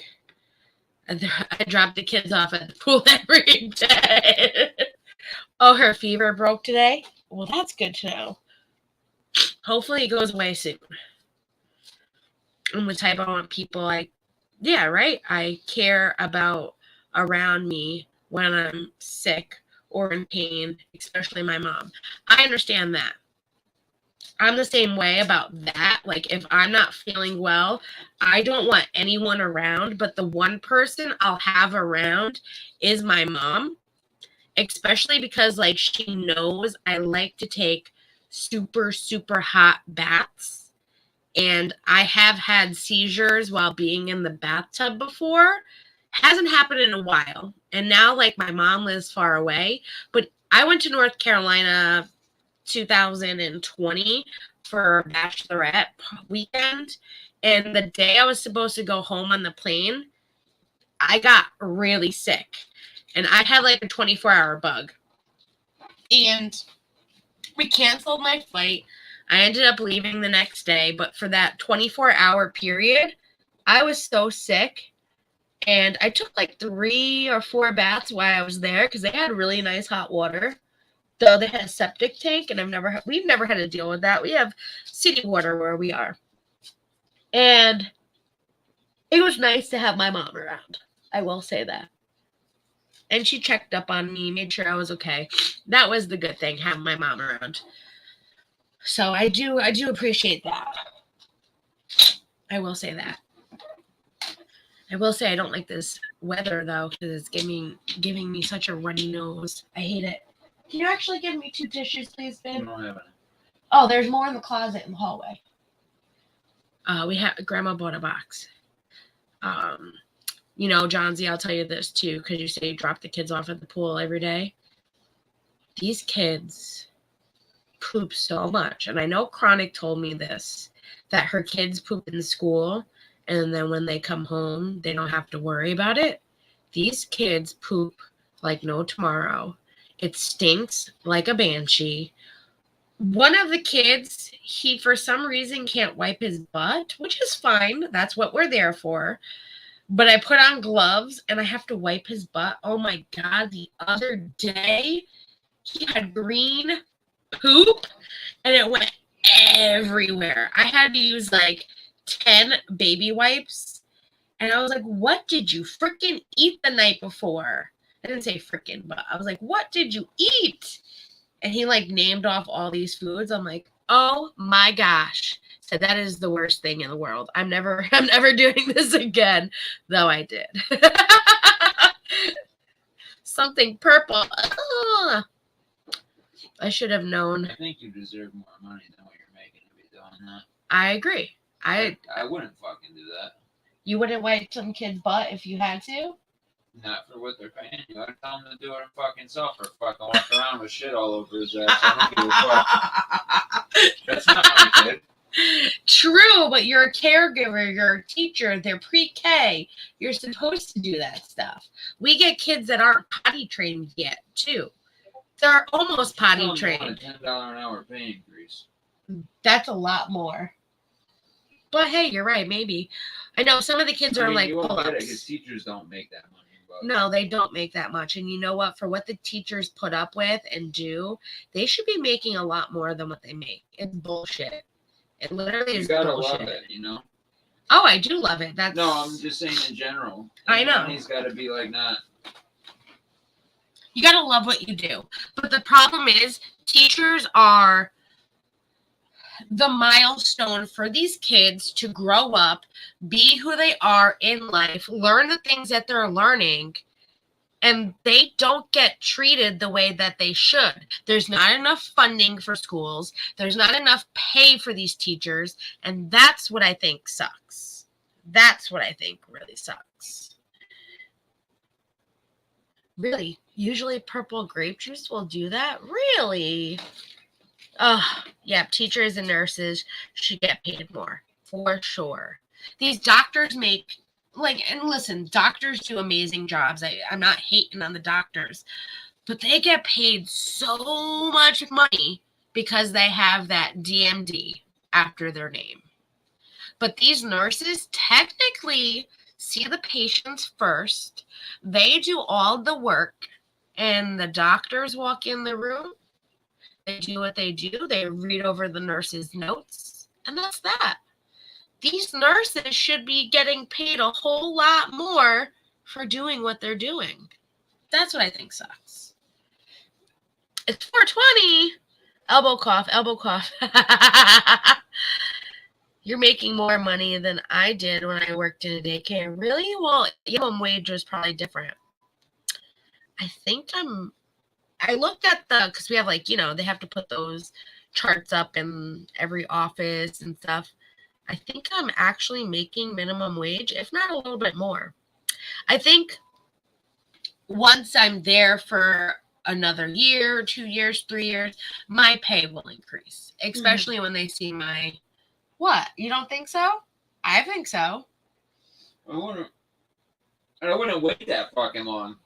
I drop the kids off at the pool every day. Oh, her fever broke today? Well, that's good to know. Hopefully it goes away soon. I'm the type I want people I care about around me when I'm sick or in pain, especially my mom. I understand that. I'm the same way about that. Like, if I'm not feeling well, I don't want anyone around, but the one person I'll have around is my mom, especially because, like, she knows I like to take super, super hot baths, and I have had seizures while being in the bathtub before. Hasn't happened in a while, and now, like, my mom lives far away, but I went to North Carolina 2020 for a bachelorette weekend, and the day I was supposed to go home on the plane, I got really sick, and I had like a 24-hour bug, and we canceled my flight. I ended up leaving the next day, but for that 24-hour period, I was so sick, and I took like 3 or 4 baths while I was there because they had really nice hot water. Though they had a septic tank, and we've never had to deal with that. We have city water where we are. And it was nice to have my mom around. I will say that. And she checked up on me, made sure I was okay. That was the good thing, having my mom around. So I do appreciate that. I will say that. I will say I don't like this weather, though, because it's giving me such a runny nose. I hate it. Can you actually give me 2 tissues, please, babe? I don't have any. Oh, there's more in the closet in the hallway. Grandma bought a box. You know, Johnsy, I'll tell you this too, because you say you drop the kids off at the pool every day. These kids poop so much. And I know Chronic told me this, that her kids poop in school, and then when they come home, they don't have to worry about it. These kids poop like no tomorrow. It stinks like a banshee. One of the kids, he for some reason can't wipe his butt, which is fine. That's what we're there for. But I put on gloves and I have to wipe his butt. Oh my God, the other day he had green poop and it went everywhere. I had to use like 10 baby wipes. And I was like, what did you freaking eat the night before? I didn't say freaking, but I was like, what did you eat? And he like named off all these foods. I'm like, oh my gosh. So that is the worst thing in the world. I'm never doing this again, though I did. Something purple. Ugh. I should have known. I think you deserve more money than what you're making to be doing that. I agree. I wouldn't fucking do that. You wouldn't wipe some kid's butt if you had to? Not for what they're paying you. I'd tell him to do it fucking self or fucking walk around with shit all over his ass. I don't give a fuck. That's not my kid. True, but you're a caregiver, you're a teacher, they're pre-K. You're supposed to do that stuff. We get kids that aren't potty trained yet, too. They're almost potty trained. $10 an hour pay increase. That's a lot more. But hey, you're right, maybe. I know some of the kids are like pull-ups. Because teachers don't make that money. But... No, they don't make that much. And you know what? For what the teachers put up with and do, they should be making a lot more than what they make. It's bullshit. It literally You is gotta bullshit. love it, you know? Oh, I do love it. That's No, I'm just saying in general. I know. Money's gotta be like not. You gotta love what you do. But the problem is, teachers are the milestone for these kids to grow up, be who they are in life, learn the things that they're learning, and they don't get treated the way that they should. There's not enough funding for schools. There's not enough pay for these teachers, and that's what I think sucks. That's what I think really sucks. Really? Usually purple grape juice will do that? Really? Yeah, teachers and nurses should get paid more, for sure. These doctors make, and listen, doctors do amazing jobs. I'm not hating on the doctors, but they get paid so much money because they have that DMD after their name. But these nurses technically see the patients first. They do all the work, and the doctors walk in the room. They do what they do. They read over the nurse's notes, and that's that. These nurses should be getting paid a whole lot more for doing what they're doing. That's what I think sucks. It's 420. Elbow cough, elbow cough. You're making more money than I did when I worked in a daycare. Really? Well, minimum wage was probably different. I looked at because we have they have to put those charts up in every office and stuff. I think I'm actually making minimum wage, if not a little bit more. I think once I'm there for another year, 2 years, 3 years, my pay will increase, especially when they see my, what? You don't think so? I think so. I wouldn't wait that fucking long.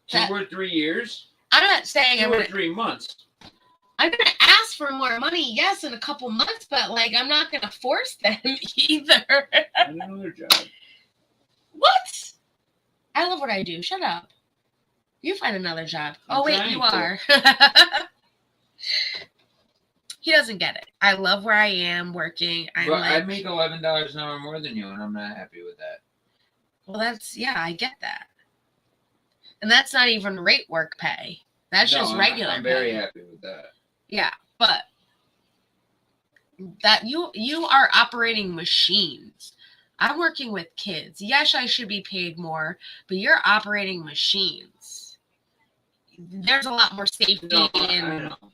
2 or 3 years? I'm not saying 2 or 3 months. I'm going to ask for more money, yes, in a couple months, but I'm not going to force them either. Find another job. What? I love what I do. Shut up. You find another job. Oh, wait, you are. He doesn't get it. I love where I am working. I make $11 an hour more than you, and I'm not happy with that. Well, I get that. And that's not even rate work pay. That's just regular pay. I'm very happy with that. Yeah, but that you are operating machines. I'm working with kids. Yes, I should be paid more, but you're operating machines. There's a lot more safety I know.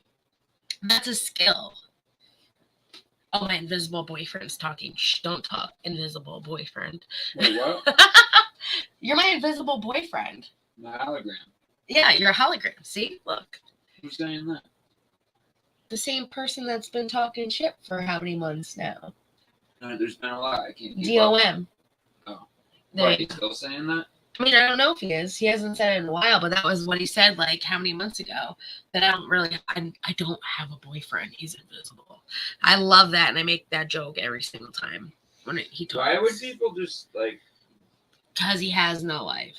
That's a skill. Oh, my invisible boyfriend's talking. Shh, don't talk, invisible boyfriend. Wait, what? You're my invisible boyfriend. My hologram. Yeah, you're a hologram. See? Look. Who's saying that? The same person that's been talking shit for how many months now? No, there's been a lot. I can't keep DOM. up. Oh. Why, he's still saying that? I mean, I don't know if he is. He hasn't said it in a while, but that was what he said how many months ago. That I don't have a boyfriend. He's invisible. I love that, and I make that joke every single time when he talks. Why would people just Because he has no life.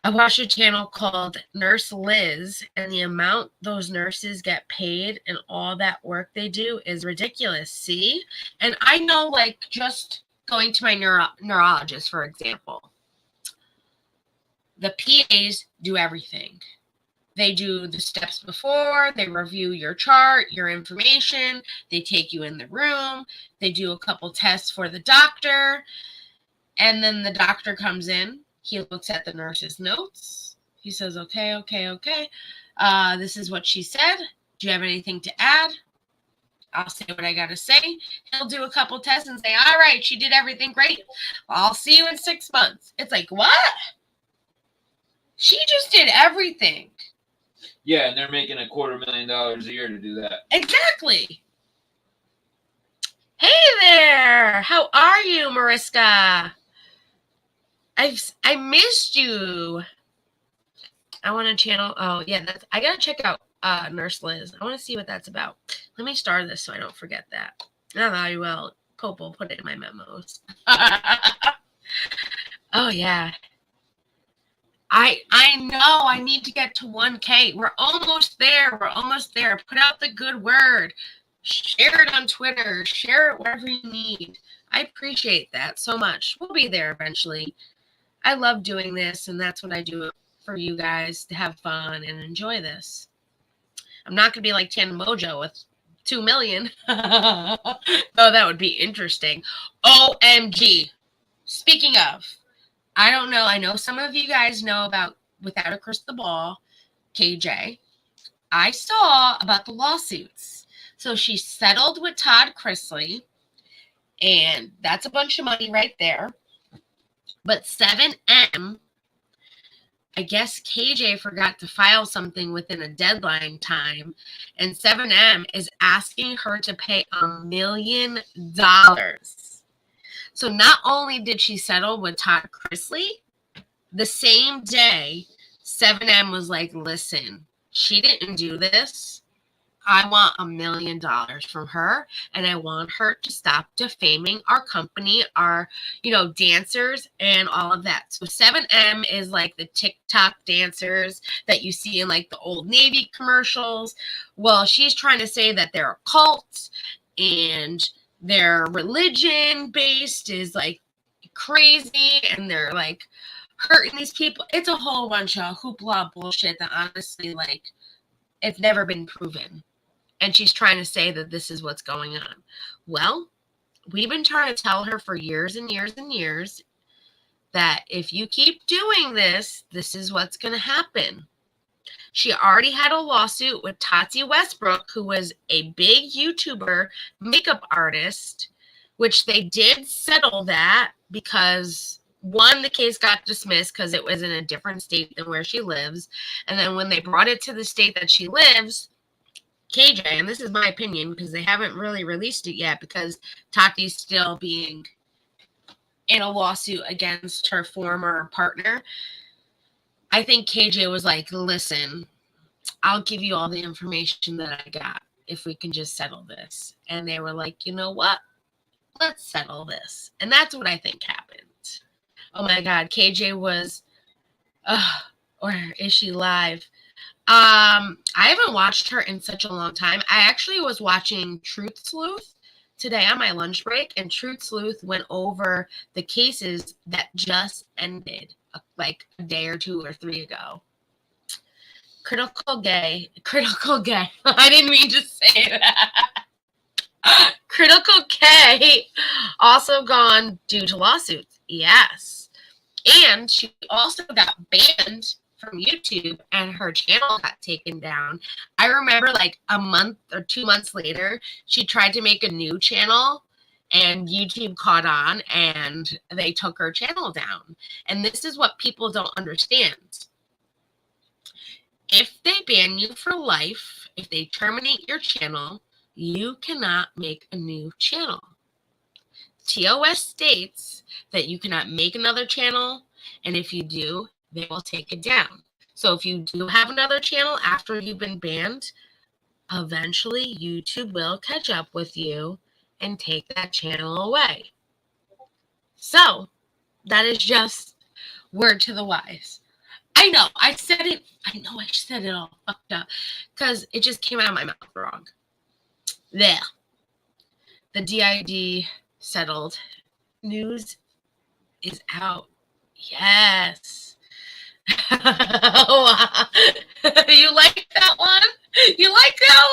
I watched a channel called Nurse Liz, and the amount those nurses get paid and all that work they do is ridiculous. See? And I know, just going to my neurologist, for example, the PAs do everything. They do the steps before, they review your chart, your information, they take you in the room, they do a couple tests for the doctor, and then the doctor comes in. He looks at the nurse's notes. He says, okay. This is what she said. Do you have anything to add? I'll say what I got to say. He'll do a couple tests and say, all right, she did everything great. I'll see you in 6 months. It's what? She just did everything. Yeah, and they're making $250,000 a year to do that. Exactly. Hey there. How are you, Mariska? I missed you. I want to channel. Oh, yeah. I got to check out Nurse Liz. I want to see what that's about. Let me star this so I don't forget that. Now that I will. Pope will put it in my memos. Oh, yeah. I know. I need to get to 1K. We're almost there. Put out the good word. Share it on Twitter. Share it wherever you need. I appreciate that so much. We'll be there eventually. I love doing this, and that's what I do for you guys, to have fun and enjoy this. I'm not going to be like Tana Mojo with 2 million. Oh, that would be interesting. OMG. Speaking of, I don't know. I know some of you guys know about Without a Crystal Ball, KJ. I saw about the lawsuits. So she settled with Todd Chrisley, and that's a bunch of money right there. But 7M, I guess KJ forgot to file something within a deadline time, and 7M is asking her to pay $1 million. So not only did she settle with Todd Chrisley, the same day, 7M was like, listen, she didn't do this. I want $1 million from her, and I want her to stop defaming our company, our, dancers and all of that. So 7M is like the TikTok dancers that you see in like the Old Navy commercials. Well, she's trying to say that they're a cult and their religion based is like crazy, and they're like hurting these people. It's a whole bunch of hoopla bullshit that honestly, like, it's never been proven. And she's trying to say that this is what's going on. Well, we've been trying to tell her for years and years and years that if you keep doing this, this is what's going to happen. She already had a lawsuit with Tati Westbrook, who was a big YouTuber makeup artist, which they did settle that because, one, the case got dismissed because it was in a different state than where she lives. And then when they brought it to the state that she lives, KJ, and this is my opinion because they haven't really released it yet because Tati's still being in a lawsuit against her former partner. I think KJ was like, listen, I'll give you all the information that I got if we can just settle this. And they were like, you know what? Let's settle this. And that's what I think happened. Oh my God, KJ was, or is she live? I haven't watched her in such a long time. I actually was watching Truth Sleuth today on my lunch break, and Truth Sleuth went over the cases that just ended like a day or 2 or 3 ago. Critical gay. I didn't mean to say that. Critical K also gone due to lawsuits. Yes. And she also got banned from YouTube, and her channel got taken down. I remember like a month or 2 months later, she tried to make a new channel, and YouTube caught on, and they took her channel down. And this is what people don't understand. If they ban you for life, if they terminate your channel, you cannot make a new channel. TOS states that you cannot make another channel, and if you do, they will take it down. So if you do have another channel after you've been banned, eventually YouTube will catch up with you and take that channel away. So that is just word to the wise. I know I said it all fucked up because it just came out of my mouth wrong. There. The DID settled. News is out. Yes. You like that one? You like that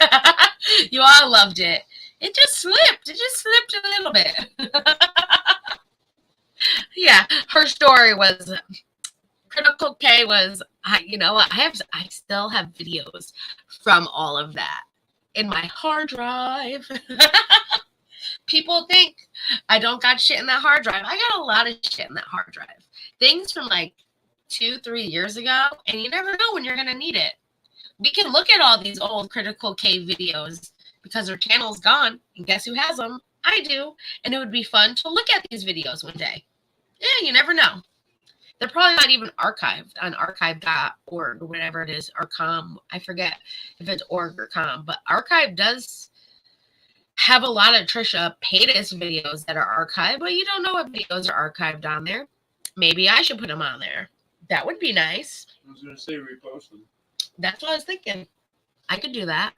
one? You all loved it. It just slipped. A little bit. Yeah, her story was Critical K was, you know what? I still have videos from all of that in my hard drive. People think I don't got shit in that hard drive. I got a lot of shit in that hard drive. Things from like 2-3 years ago, and you never know when you're going to need it. We can look at all these old Critical K videos because her channel's gone, and guess who has them? I do, and it would be fun to look at these videos one day. Yeah, you never know. They're probably not even archived on archive.org or whatever it is, or com. I forget if it's org or com, but archive does have a lot of Trisha Paytas videos that are archived, but you don't know what videos are archived on there. Maybe I should put them on there. That would be nice. I was going to say repost them. That's what I was thinking. I could do that.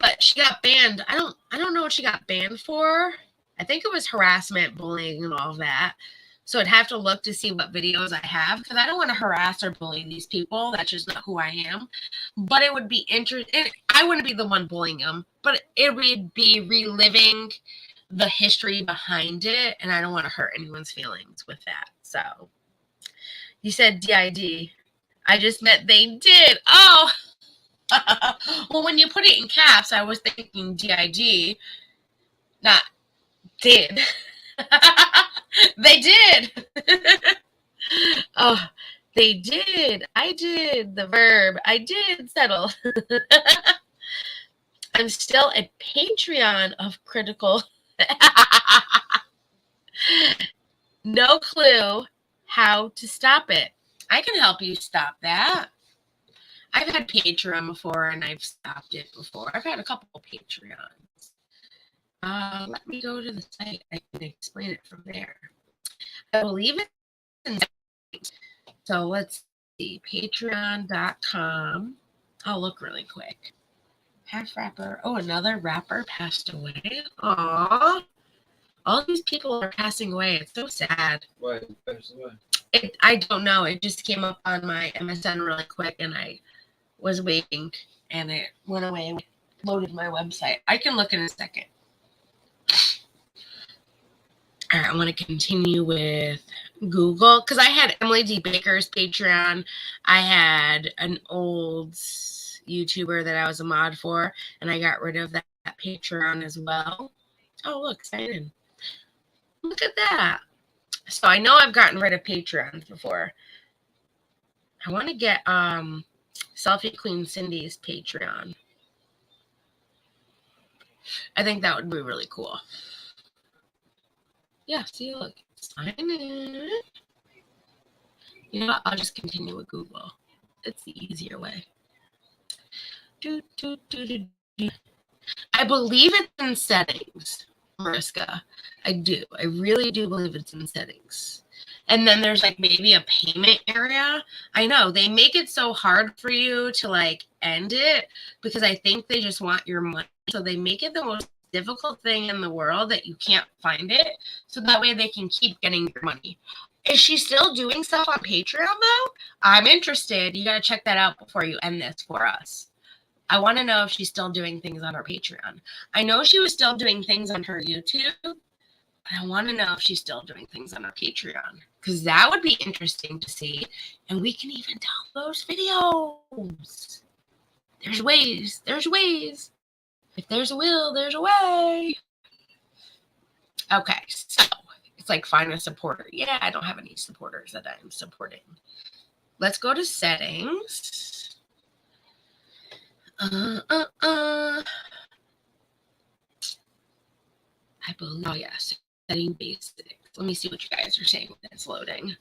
But she got banned. I don't know what she got banned for. I think it was harassment, bullying, and all that. So I'd have to look to see what videos I have because I don't want to harass or bully these people. That's just not who I am. But it would be interesting. I wouldn't be the one bullying them, but it would be reliving the history behind it, and I don't want to hurt anyone's feelings with that. So you said DID. I just meant they did. Oh, well, when you put it in caps, I was thinking DID, not did. They did. Oh, they did. I did the verb. I did settle. I'm still a Patreon of critical. No clue how to stop it. I can help you stop that. I've had Patreon before and I've stopped it before. I've had a couple of Patreons. Let me go to the site. I can explain it from there. I believe it's in the site. So let's see. Patreon.com. I'll look really quick. Half rapper. Oh, another rapper passed away. Aww. All these people are passing away. It's so sad. Why did it pass away? I don't know. It just came up on my MSN really quick, and I was waiting, and it went away and loaded my website. I can look in a second. All right, I want to continue with Google because I had Emily D. Baker's Patreon. I had an old YouTuber that I was a mod for, and I got rid of that Patreon as well. Oh, look, sign in. Look at that. So I know I've gotten rid of Patreons before. I want to get Selfie Queen Cindy's Patreon. I think that would be really cool. Yeah, see, look. Sign in. You know what? I'll just continue with Google. It's the easier way. I believe it's in settings, Mariska. I do. I really do believe it's in settings. And then there's like maybe a payment area. I know they make it so hard for you to like end it because I think they just want your money. So they make it the most difficult thing in the world that you can't find it. So that way they can keep getting your money. Is she still doing stuff on Patreon though? I'm interested. You got to check that out before you end this for us. I want to know if she's still doing things on her Patreon. I know she was still doing things on her YouTube, but I want to know if she's still doing things on her Patreon because that would be interesting to see. And we can even tell those videos. There's ways. There's ways. If there's a will, there's a way. Okay, so it's like find a supporter. Yeah, I don't have any supporters that I'm supporting. Let's go to settings. I believe, oh yes, setting basics. Let me see what you guys are saying when it's loading.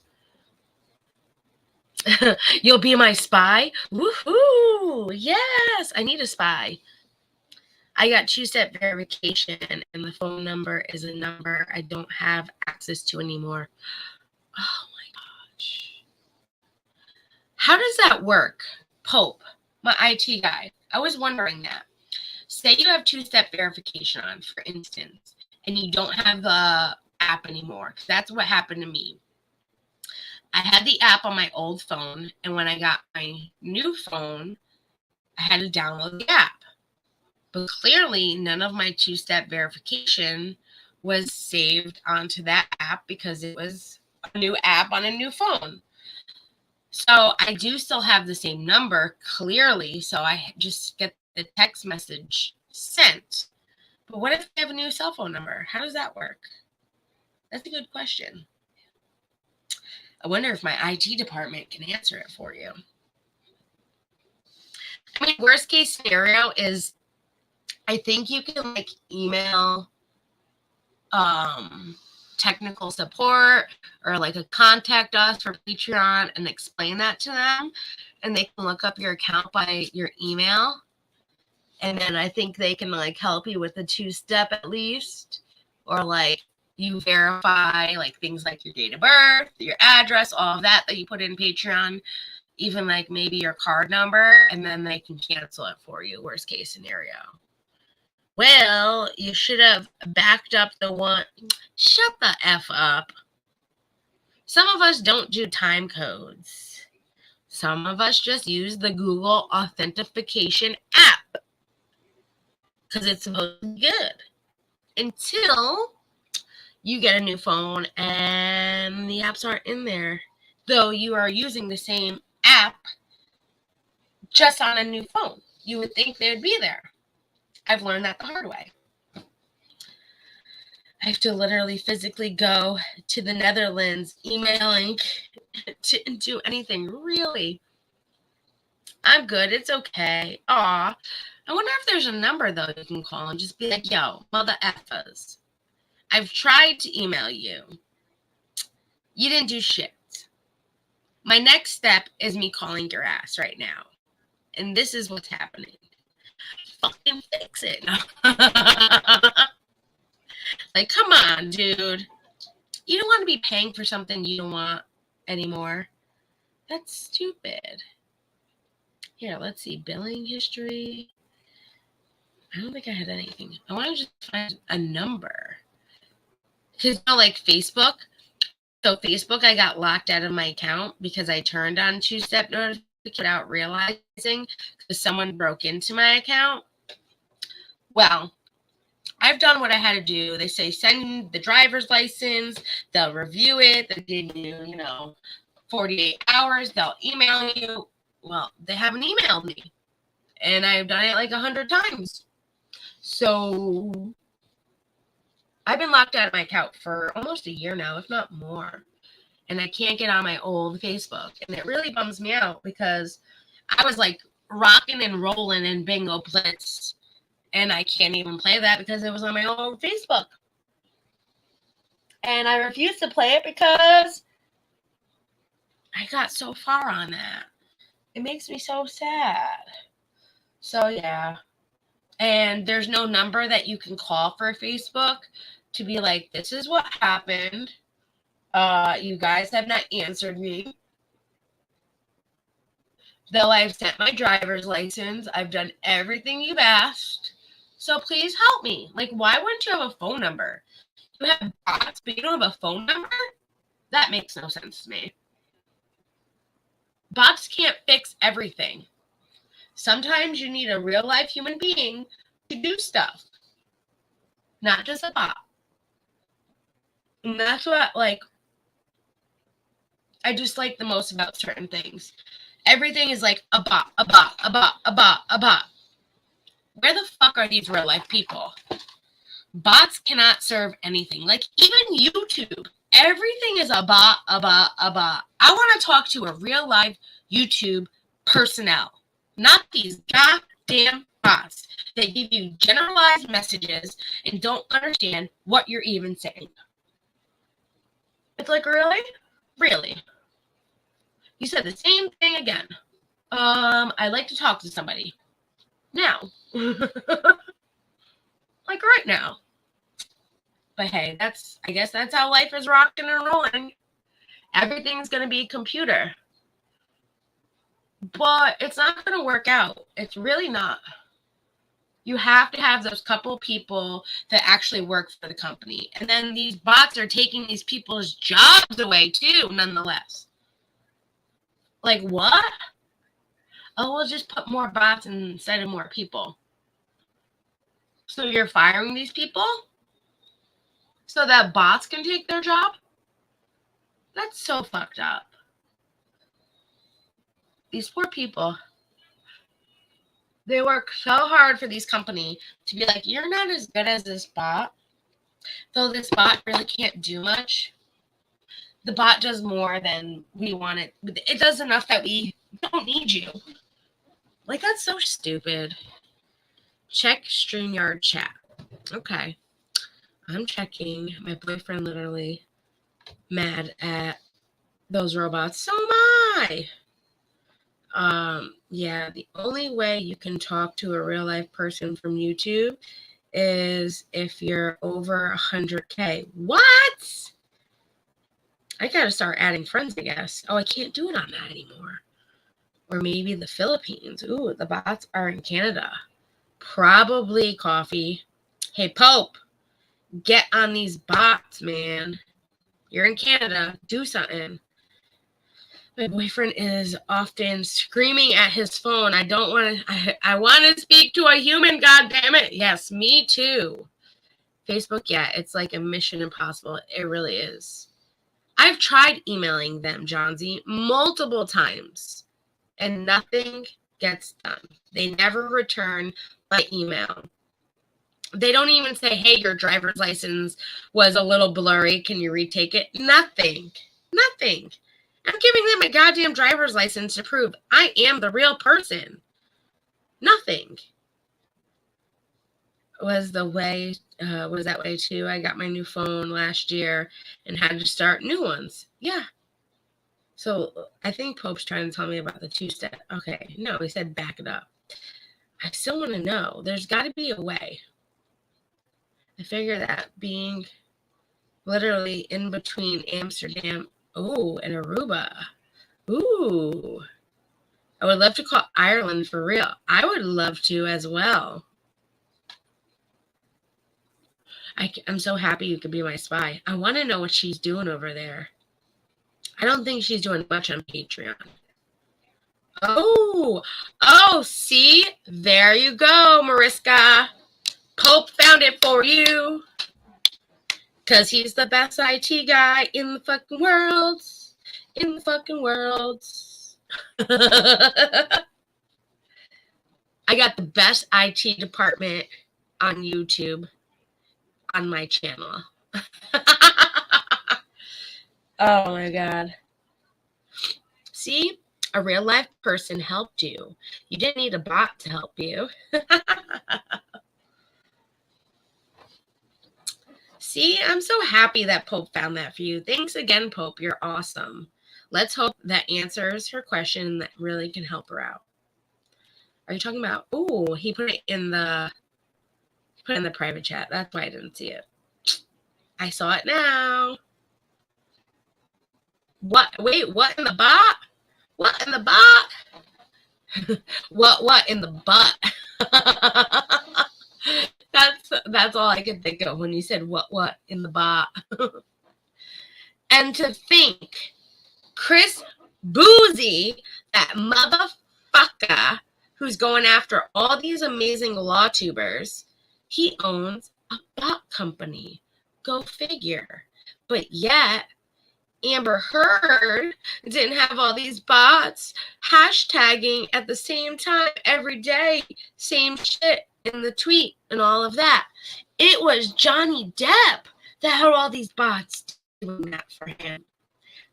You'll be my spy? Woohoo! Yes, I need a spy. I got two-step verification, and the phone number is a number I don't have access to anymore. Oh my gosh. How does that work? Pope, my IT guy. I was wondering that. Say you have two-step verification on, for instance, and you don't have the app anymore, because that's what happened to me. I had the app on my old phone, and when I got my new phone, I had to download the app. But clearly, none of my two-step verification was saved onto that app because it was a new app on a new phone. So I do still have the same number, clearly, so I just get the text message sent. But what if I have a new cell phone number? How does that work? That's a good question. I wonder if my IT department can answer it for you. I mean, worst case scenario is I think you can like email technical support or like a contact us for Patreon and explain that to them, and they can look up your account by your email, and then I think they can like help you with the two-step at least, or like you verify like things like your date of birth, your address, all of that you put in Patreon, even like maybe your card number, and then they can cancel it for you, worst case scenario. Well, you should have backed up the one. Shut the F up. Some of us don't do time codes. Some of us just use the Google authentication app because it's supposed to be good. Until you get a new phone and the apps aren't in there, though you are using the same app just on a new phone. You would think they would be there. I've learned that the hard way. I have to literally physically go to the Netherlands emailing to do anything. Really. I'm good. It's okay. Aw. I wonder if there's a number, though, you can call and just be like, yo, mother effers. I've tried to email you. You didn't do shit. My next step is me calling your ass right now. And this is what's happening. Fucking fix it. Like, come on, dude. You don't want to be paying for something you don't want anymore. That's stupid. Here, let's see. Billing history. I don't think I had anything. I want to just find a number. Because, you know, like Facebook. So Facebook, I got locked out of my account because I turned on two-step notification without realizing because someone broke into my account. Well, I've done what I had to do. They say send the driver's license. They'll review it. They'll give you, 48 hours. They'll email you. Well, they haven't emailed me. And I've done it like 100 times. So I've been locked out of my account for almost a year now, if not more. And I can't get on my old Facebook. And it really bums me out because I was like rocking and rolling in Bingo Blitz. And I can't even play that because it was on my old Facebook. And I refuse to play it because I got so far on that. It makes me so sad. So, yeah. And there's no number that you can call for Facebook to be like, this is what happened. You guys have not answered me. Though I've sent my driver's license, I've done everything you've asked. So please help me. Like, why wouldn't you have a phone number? You have bots, but you don't have a phone number? That makes no sense to me. Bots can't fix everything. Sometimes you need a real life human being to do stuff. Not just a bot. And that's what, I just like the most about certain things. Everything is like a bot, a bot, a bot, a bot, a bot. Where the fuck are these real life people? Bots cannot serve anything. Like, even YouTube. Everything is a bot, a bot, a bot. I want to talk to a real life YouTube personnel. Not these goddamn bots that give you generalized messages and don't understand what you're even saying. It's like, really? Really? You said the same thing again. I'd like to talk to somebody. Now. Like right now. But hey, I guess that's how life is rocking and rolling. Everything's going to be computer. But it's not going to work out. It's really not. You have to have those couple people that actually work for the company. And then these bots are taking these people's jobs away too, nonetheless. Like, what? Oh, we'll just put more bots instead of more people. So you're firing these people so that bots can take their job? That's so fucked up. These poor people. They work so hard for these companies to be like, you're not as good as this bot. Though this bot really can't do much. The bot does more than we want it. It does enough that we don't need you. Like, that's so stupid. Check StreamYard chat. Okay. I'm checking. My boyfriend literally mad at those robots. So am I. Yeah, the only way you can talk to a real life person from YouTube is if you're over 100K. What? I gotta start adding friends, I guess. Oh, I can't do it on that anymore. Or maybe the Philippines. Ooh, the bots are in Canada. Probably coffee. Hey, Pope, get on these bots, man. You're in Canada. Do something. My boyfriend is often screaming at his phone. I don't want to. I want to speak to a human. God damn it! Yes, me too. Facebook, yeah, it's like a mission impossible. It really is. I've tried emailing them, Johnsy, multiple times, and nothing gets done. They never return my email. They don't even say, hey, your driver's license was a little blurry. Can you retake it? Nothing. Nothing. I'm giving them a goddamn driver's license to prove I am the real person. Nothing. Was that way too. I got my new phone last year and had to start new ones. Yeah. So I think Pope's trying to tell me about the two-step. Okay. No, he said back it up. I still want to know. There's got to be a way. I figure that being literally in between Amsterdam, and Aruba. Ooh. I would love to call Ireland for real. I would love to as well. I'm so happy you could be my spy. I want to know what she's doing over there. I don't think she's doing much on Patreon. Oh, see? There you go, Mariska. Pope found it for you. Because he's the best IT guy in the fucking world. In the fucking world. I got the best IT department on YouTube on my channel. Oh my God. See, a real life person helped you. You didn't need a bot to help you. See, I'm so happy that Pope found that for you. Thanks again, Pope. You're awesome. Let's hope that answers her question and that really can help her out. Are you talking about? Oh, he put it in the private chat. That's why I didn't see it. I saw it now. What? Wait, what in the bot? What in the bot? what in the butt? That's all I could think of when you said what in the bot. And to think, Chris Boozy, that motherfucker who's going after all these amazing law tubers, he owns a bot company. Go figure. But yet, Amber Heard didn't have all these bots hashtagging at the same time every day, same shit in the tweet and all of that. It was Johnny Depp that had all these bots doing that for him.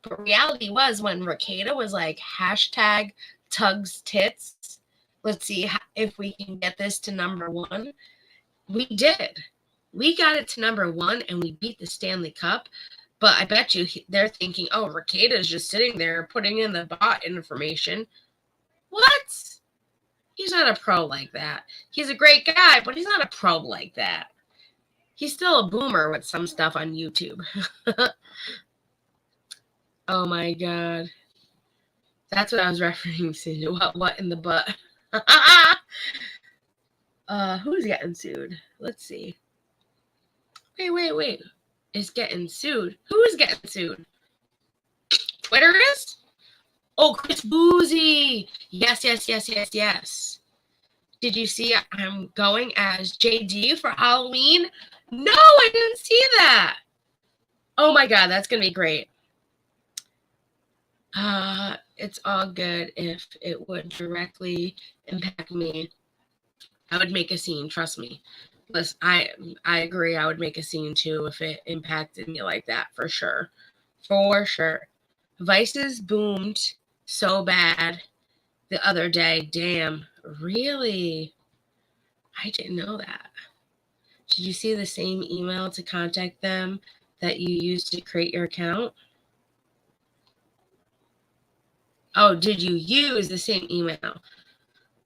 But reality was when Rakeda was like hashtag Tugs Tits, let's see if we can get this to #1. We did. We got it to #1 and we beat the Stanley Cup. But I bet you they're thinking, oh, Rakeda's just sitting there putting in the bot information. What? He's not a pro like that. He's a great guy, but he's not a pro like that. He's still a boomer with some stuff on YouTube. Oh, my God. That's what I was referring to. What in the butt? Who's getting sued? Let's see. Wait. Is getting sued. Who is getting sued? Twitter is? Oh, Chris Boozy. Yes. Did you see I'm going as JD for Halloween? No, I didn't see that. Oh my God, that's going to be great. It's all good if it would directly impact me. I would make a scene, trust me. Listen, I agree. I would make a scene too if it impacted me like that, for sure. For sure. Vices boomed so bad the other day. Damn, really? I didn't know that. Did you see the same email to contact them that you used to create your account? Oh, did you use the same email?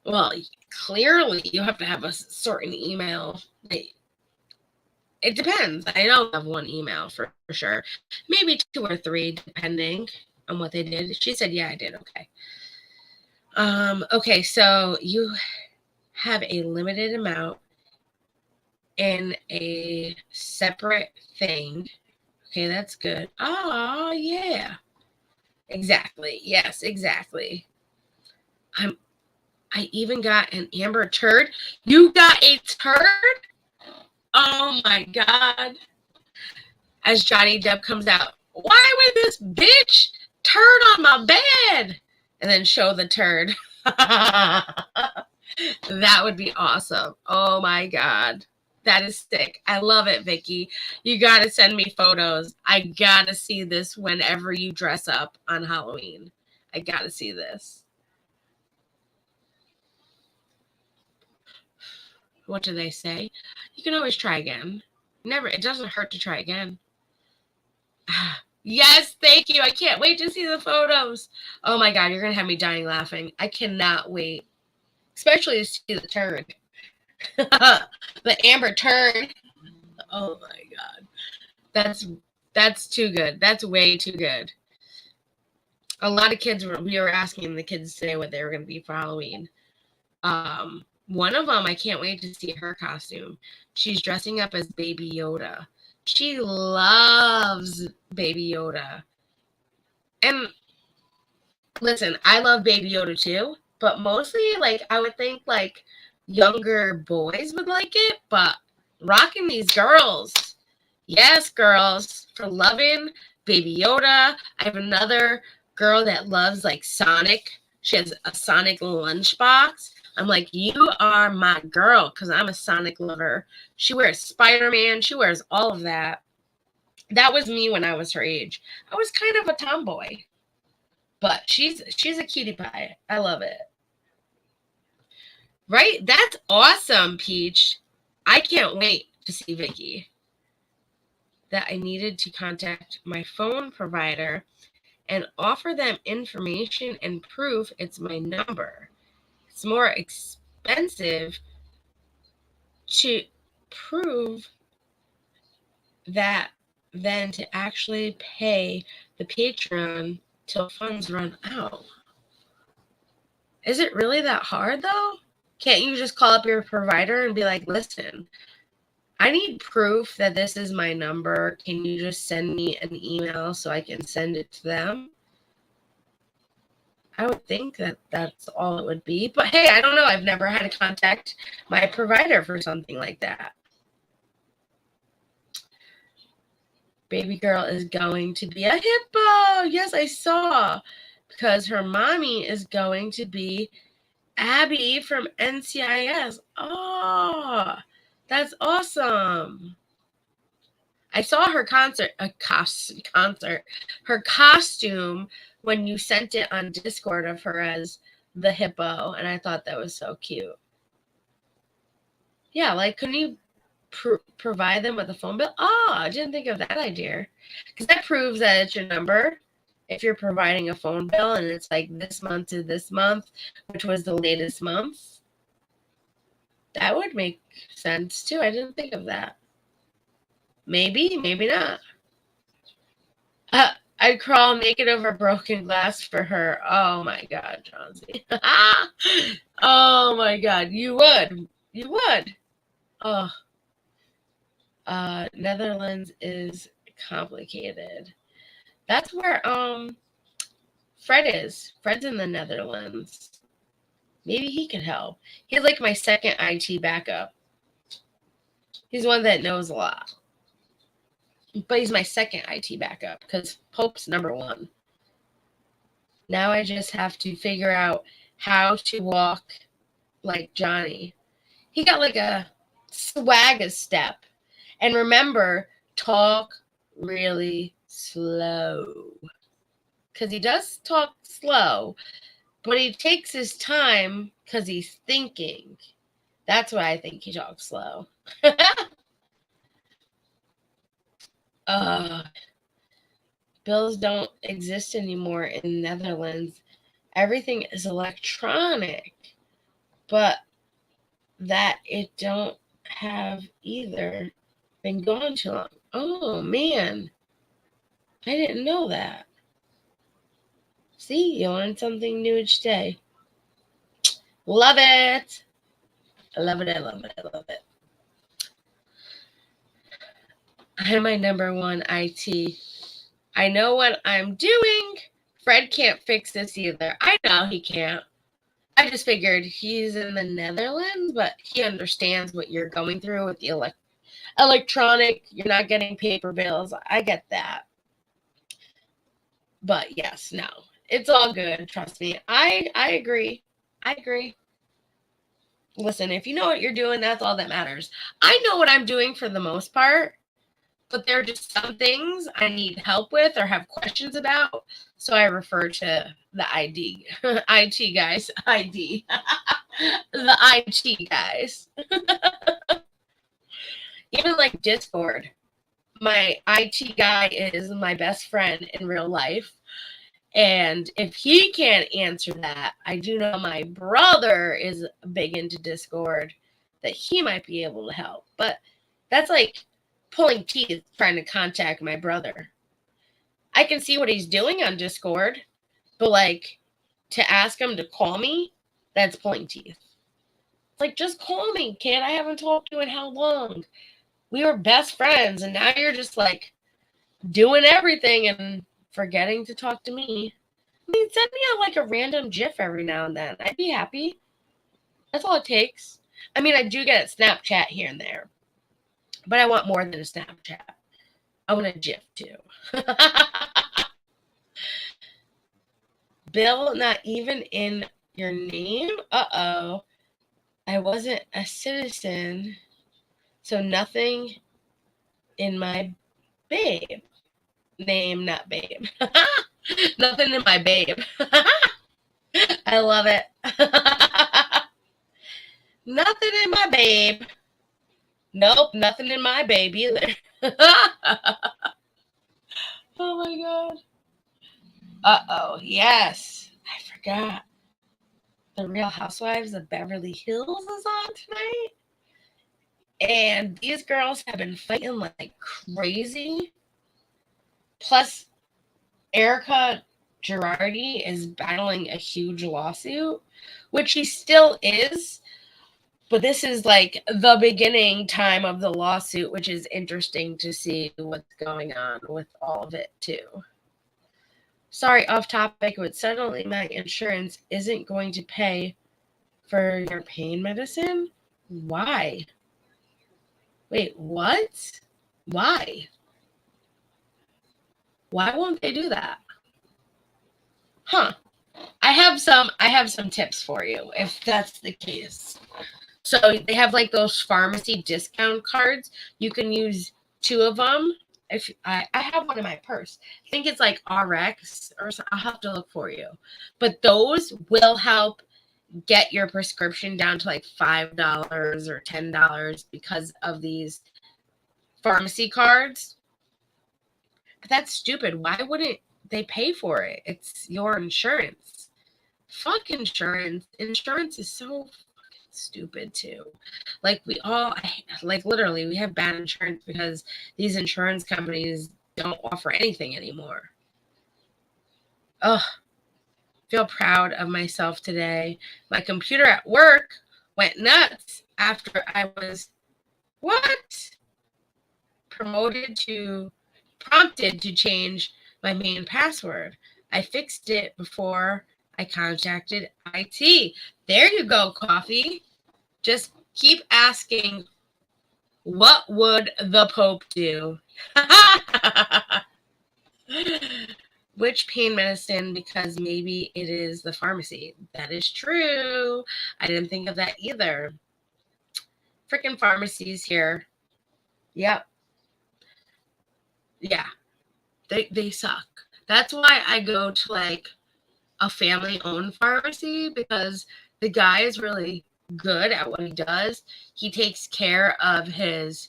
Well, clearly you have to have a certain email. It depends. I don't have one email for sure. Maybe 2 or 3, depending on what they did. She said, yeah, I did. Okay. Okay, so you have a limited amount in a separate thing. Okay, that's good. Oh, yeah. Exactly. Yes, exactly. I even got an amber turd. You got a turd? Oh my God. As Johnny Depp comes out, why would this bitch turd on my bed? And then show the turd. That would be awesome. Oh my God. That is sick. I love it, Vicky. You got to send me photos. I got to see this whenever you dress up on Halloween. I got to see this. What do they say? You can always try again. Never. It doesn't hurt to try again. Yes, thank you. I can't wait to see the photos. Oh my God, you're going to have me dying laughing. I cannot wait. Especially to see the turd. The amber turd. Oh my God. That's too good. That's way too good. A lot of kids we were asking the kids today what they were going to be for Halloween. One of them, I can't wait to see her costume. She's dressing up as Baby Yoda. She loves Baby Yoda. And listen, I love Baby Yoda too, but mostly, like, I would think, like, younger boys would like it, but rocking these girls. Yes, girls, for loving Baby Yoda. I have another girl that loves, like, Sonic. She has a Sonic lunchbox. I'm like, you are my girl, because I'm a Sonic lover. She wears Spider-Man. She wears all of that. That was me when I was her age. I was kind of a tomboy. But she's a cutie pie. I love it. Right? That's awesome, Peach. I can't wait to see Vicky. That I needed to contact my phone provider and offer them information and proof it's my number. It's more expensive to prove that than to actually pay the Patreon till funds run out. Is it really that hard, though? Can't you just call up your provider and be like, listen, I need proof that this is my number. Can you just send me an email so I can send it to them? I would think that that's all it would be. But hey, I don't know. I've never had to contact my provider for something like that. Baby girl is going to be a hippo. Yes, I saw. Because her mommy is going to be Abby from NCIS. Oh, that's awesome. I saw her her costume when you sent it on Discord of her as the hippo, and I thought that was so cute. Yeah, like, couldn't you provide them with a phone bill? Oh, I didn't think of that idea. Because that proves that it's your number. If you're providing a phone bill and it's like this month to this month, which was the latest month, that would make sense too. I didn't think of that. Maybe, maybe not. I'd crawl naked over broken glass for her. Oh my God, Chauncey. Oh my God, you would. You would. Oh. Netherlands is complicated. That's where Fred is. Fred's in the Netherlands. Maybe he could help. He's like my second IT backup. He's one that knows a lot. But he's my second IT backup because Pope's number one. Now I just have to figure out how to walk like Johnny. He got like a swagger step. And remember, talk really slow. Because he does talk slow, but he takes his time because he's thinking. That's why I think he talks slow. Bills don't exist anymore in the Netherlands. Everything is electronic, but that it don't have either. Been gone too long. Oh man, I didn't know that. See, you learn something new each day. Love it. I love it. I love it. I love it. I'm my number one IT. I know what I'm doing. Fred can't fix this either. I know he can't. I just figured he's in the Netherlands, but he understands what you're going through with the electronic. You're not getting paper bills. I get that. But yes, no. It's all good. Trust me. I agree. I agree. Listen, if you know what you're doing, that's all that matters. I know what I'm doing for the most part, but there are just some things I need help with or have questions about. So I refer to the IT guys, ID, the IT guys. Even like Discord. My IT guy is my best friend in real life. And if he can't answer that, I do know my brother is big into Discord, that he might be able to help. But that's like pulling teeth trying to contact my brother. I can see what he's doing on Discord, but like to ask him to call me, that's pulling teeth. Like, just call me, kid. I haven't talked to you in how long? We were best friends, and now you're just like doing everything and forgetting to talk to me. I mean, send me out like a random GIF every now and then. I'd be happy. That's all it takes. I mean, I do get a Snapchat here and there, but I want more than a Snapchat. I want a GIF too. Bill, not even in your name? Uh-oh. I wasn't a citizen, so nothing in my babe. Name, not babe. Nothing in my babe. I love it. Nothing in my babe. Nope, nothing in my babe either. Oh my god. Uh-oh, yes. I forgot. The Real Housewives of Beverly Hills is on tonight. And these girls have been fighting like crazy. Plus, Erica Girardi is battling a huge lawsuit, which he still is. But this is like the beginning time of the lawsuit, which is interesting to see what's going on with all of it, too. Sorry, off topic, but suddenly my insurance isn't going to pay for your pain medicine? Why? Wait, what? Why? Why won't they do that? Huh. I have some tips for you if that's the case. So they have like those pharmacy discount cards. You can use 2 of them. If I have one in my purse. I think it's like RX or something. I'll have to look for you. But those will help get your prescription down to like $5 or $10 because of these pharmacy cards. But that's stupid. Why wouldn't they pay for it? It's your insurance. Fuck insurance. Insurance is so fucking stupid too. Like literally we have bad insurance because these insurance companies don't offer anything anymore. Ugh. Feel proud of myself today. My computer at work went nuts after I was prompted to change my main password. I fixed it before I contacted IT. There you go, Coffee. Just keep asking, what would the Pope do? Which pain medicine? Because maybe it is the pharmacy. That is true. I didn't think of that either. Freaking pharmacies here. Yep. Yeah. They suck. That's why I go to like a family-owned pharmacy, because the guy is really good at what he does. He takes care of his,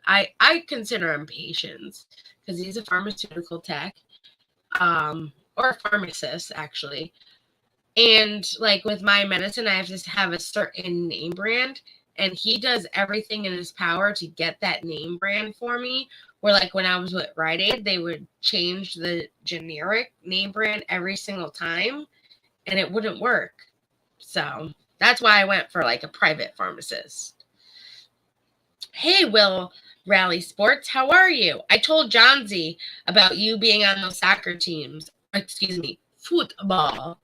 I consider him patients, because he's a pharmaceutical tech, or a pharmacist actually. And like with my medicine, I have to have a certain name brand, and he does everything in his power to get that name brand for me. Where like when I was with Rite Aid, they would change the generic name brand every single time, and it wouldn't work. So that's why I went for like a private pharmacist. Hey, Will Rally Sports, how are you? I told Johnsy about you being on those soccer teams. Excuse me, football.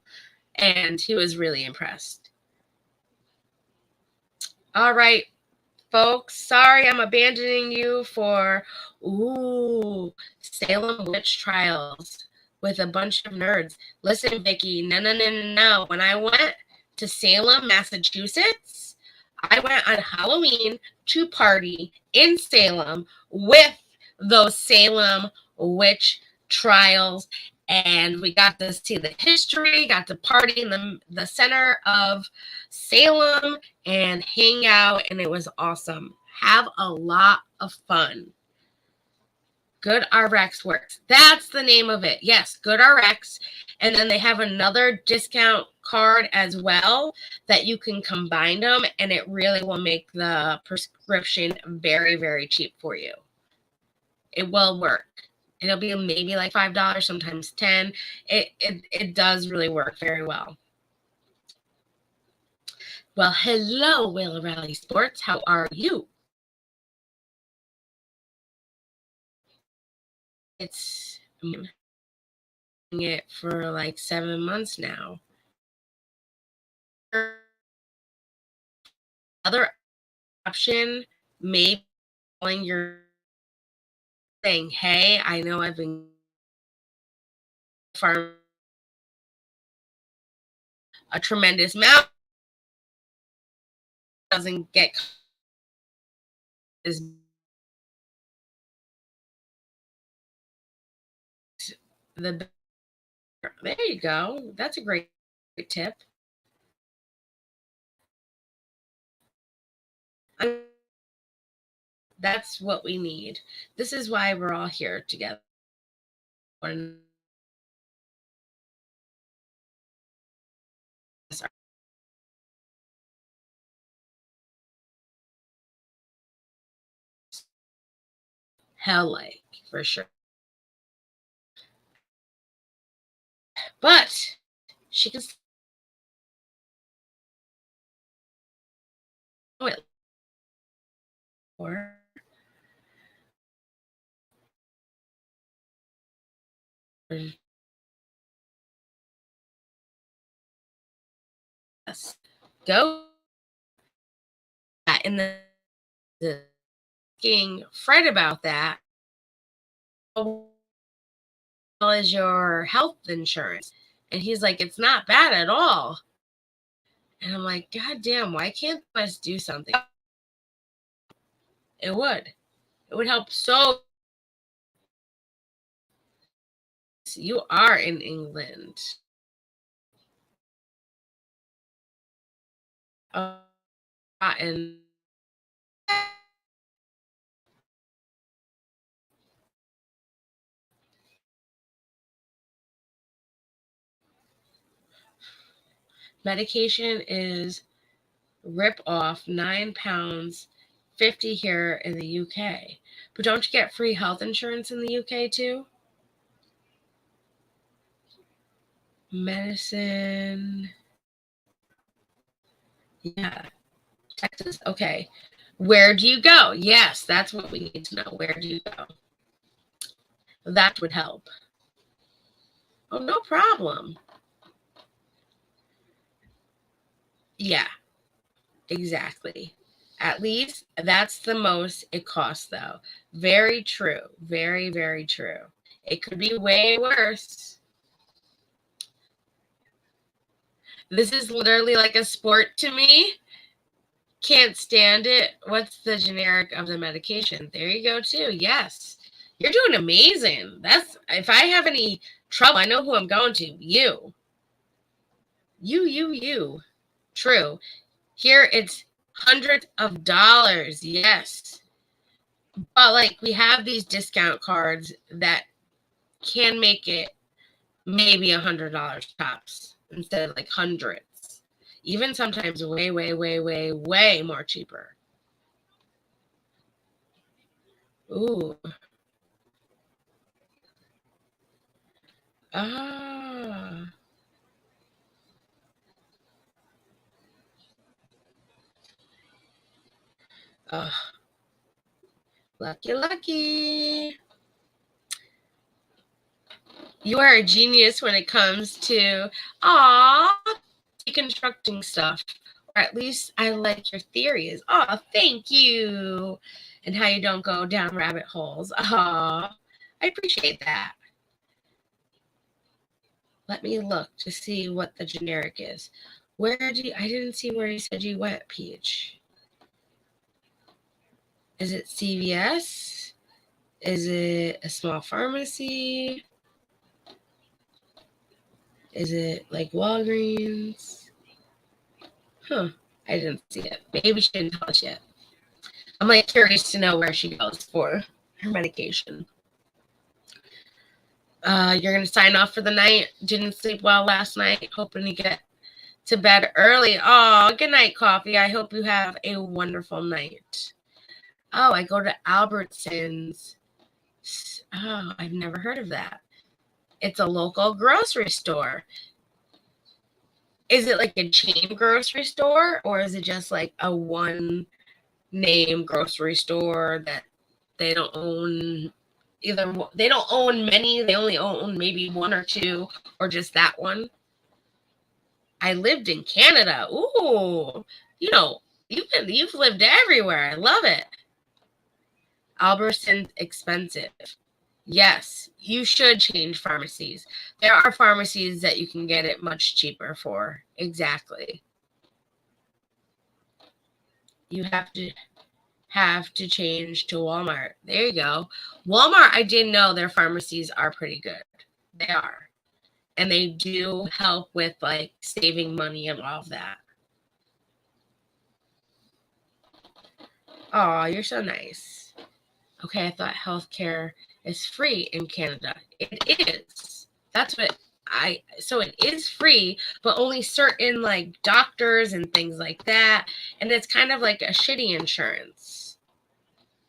And he was really impressed. All right, folks. Sorry I'm abandoning you for, Salem witch trials with a bunch of nerds. Listen, Vicky, no. When I went to Salem, Massachusetts, I went on Halloween to party in Salem with those Salem witch trials. And we got to see the history, got to party in the center of Salem and hang out, and it was awesome. Have a lot of fun. Goodrx works. That's the name of it. Yes, Goodrx. And then they have another discount card as well that you can combine them, and it really will make the prescription very, very cheap for you. It will work. It'll be maybe like $5, sometimes $10. It does really work very well. Well, hello, Will Rally Sports. How are you? It's it for like 7 months now. Other option, maybe calling your saying, hey, I know I've been farming a tremendous amount, doesn't get as the there you go. That's a great tip. That's what we need. This is why we're all here together. Hell like, for sure. But she can it or yes. Go in the asking Fred about that. Well, is your health insurance? And he's like, it's not bad at all. And I'm like, God damn, why can't I just do something? It would. It would help so. You are in England. And medication is rip off £9, 50 here in the UK. But don't you get free health insurance in the UK too? Medicine. Yeah. Texas. Okay. Where do you go? Yes, that's what we need to know. Where do you go? That would help. Oh, no problem. Yeah, exactly. At least that's the most it costs, though. Very true. Very, very true. It could be way worse. This is literally like a sport to me. Can't stand it. What's the generic of the medication? There you go, too. Yes. You're doing amazing. That's if I have any trouble, I know who I'm going to. You. You. True. Here it's hundreds of dollars. Yes. But like we have these discount cards that can make it maybe $100 tops instead of like hundreds. Even sometimes way more cheaper. Ooh. Ah. Lucky, lucky. You are a genius when it comes to, deconstructing stuff. Or at least I like your theories. Oh, thank you. And how you don't go down rabbit holes. I appreciate that. Let me look to see what the generic is. I didn't see where you said you went, Peach. Is it CVS? Is it a small pharmacy? Is it like Walgreens? Huh. I didn't see it. Maybe she didn't tell us yet. I'm like curious to know where she goes for her medication. You're going to sign off for the night. Didn't sleep well last night. Hoping to get to bed early. Oh, good night, Coffee. I hope you have a wonderful night. Oh, I go to Albertsons. Oh, I've never heard of that. It's a local grocery store. Is it like a chain grocery store, or is it just like a one-name grocery store that they don't own? Either they don't own many, they only own maybe one or two, or just that one. I lived in Canada. Ooh, you've lived everywhere. I love it. Albertsons expensive. Yes, you should change pharmacies. There are pharmacies that you can get it much cheaper for. Exactly. You have to change to Walmart. There you go. Walmart, I didn't know their pharmacies are pretty good. They are. And they do help with like saving money and all of that. Oh, you're so nice. Okay, I thought healthcare is free in Canada. It is. So it is free, but only certain like doctors and things like that. And it's kind of like a shitty insurance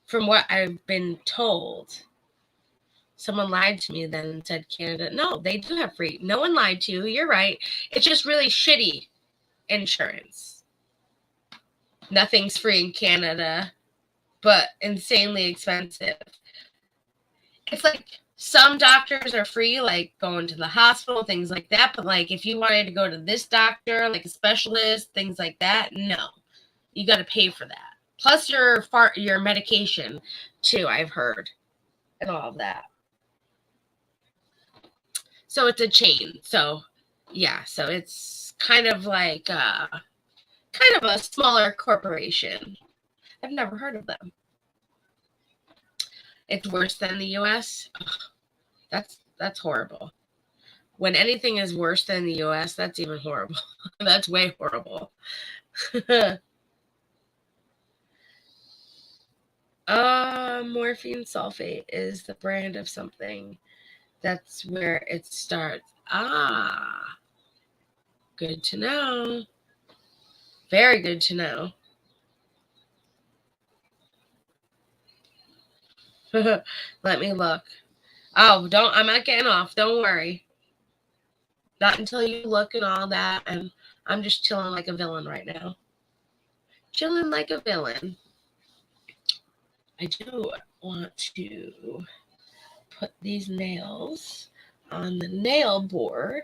from what I've been told. Someone lied to me then and said Canada. No, they do have free. No one lied to you. You're right. It's just really shitty insurance. Nothing's free in Canada, but insanely expensive. It's like some doctors are free, like going to the hospital, things like that. But like if you wanted to go to this doctor, like a specialist, things like that, no. You got to pay for that. Plus your medication too, I've heard. And all of that. So it's a chain. So yeah, so it's kind of like a smaller corporation. I've never heard of them. It's worse than the US. Ugh, that's horrible. When anything is worse than the US, that's even horrible. That's way horrible. Morphine sulfate is the brand of something. That's where it starts. Good to know. Very good to know. Let me look. Oh, I'm not getting off. Don't worry. Not until you look and all that. And I'm just chilling like a villain right now. Chilling like a villain. I do want to put these nails on the nail board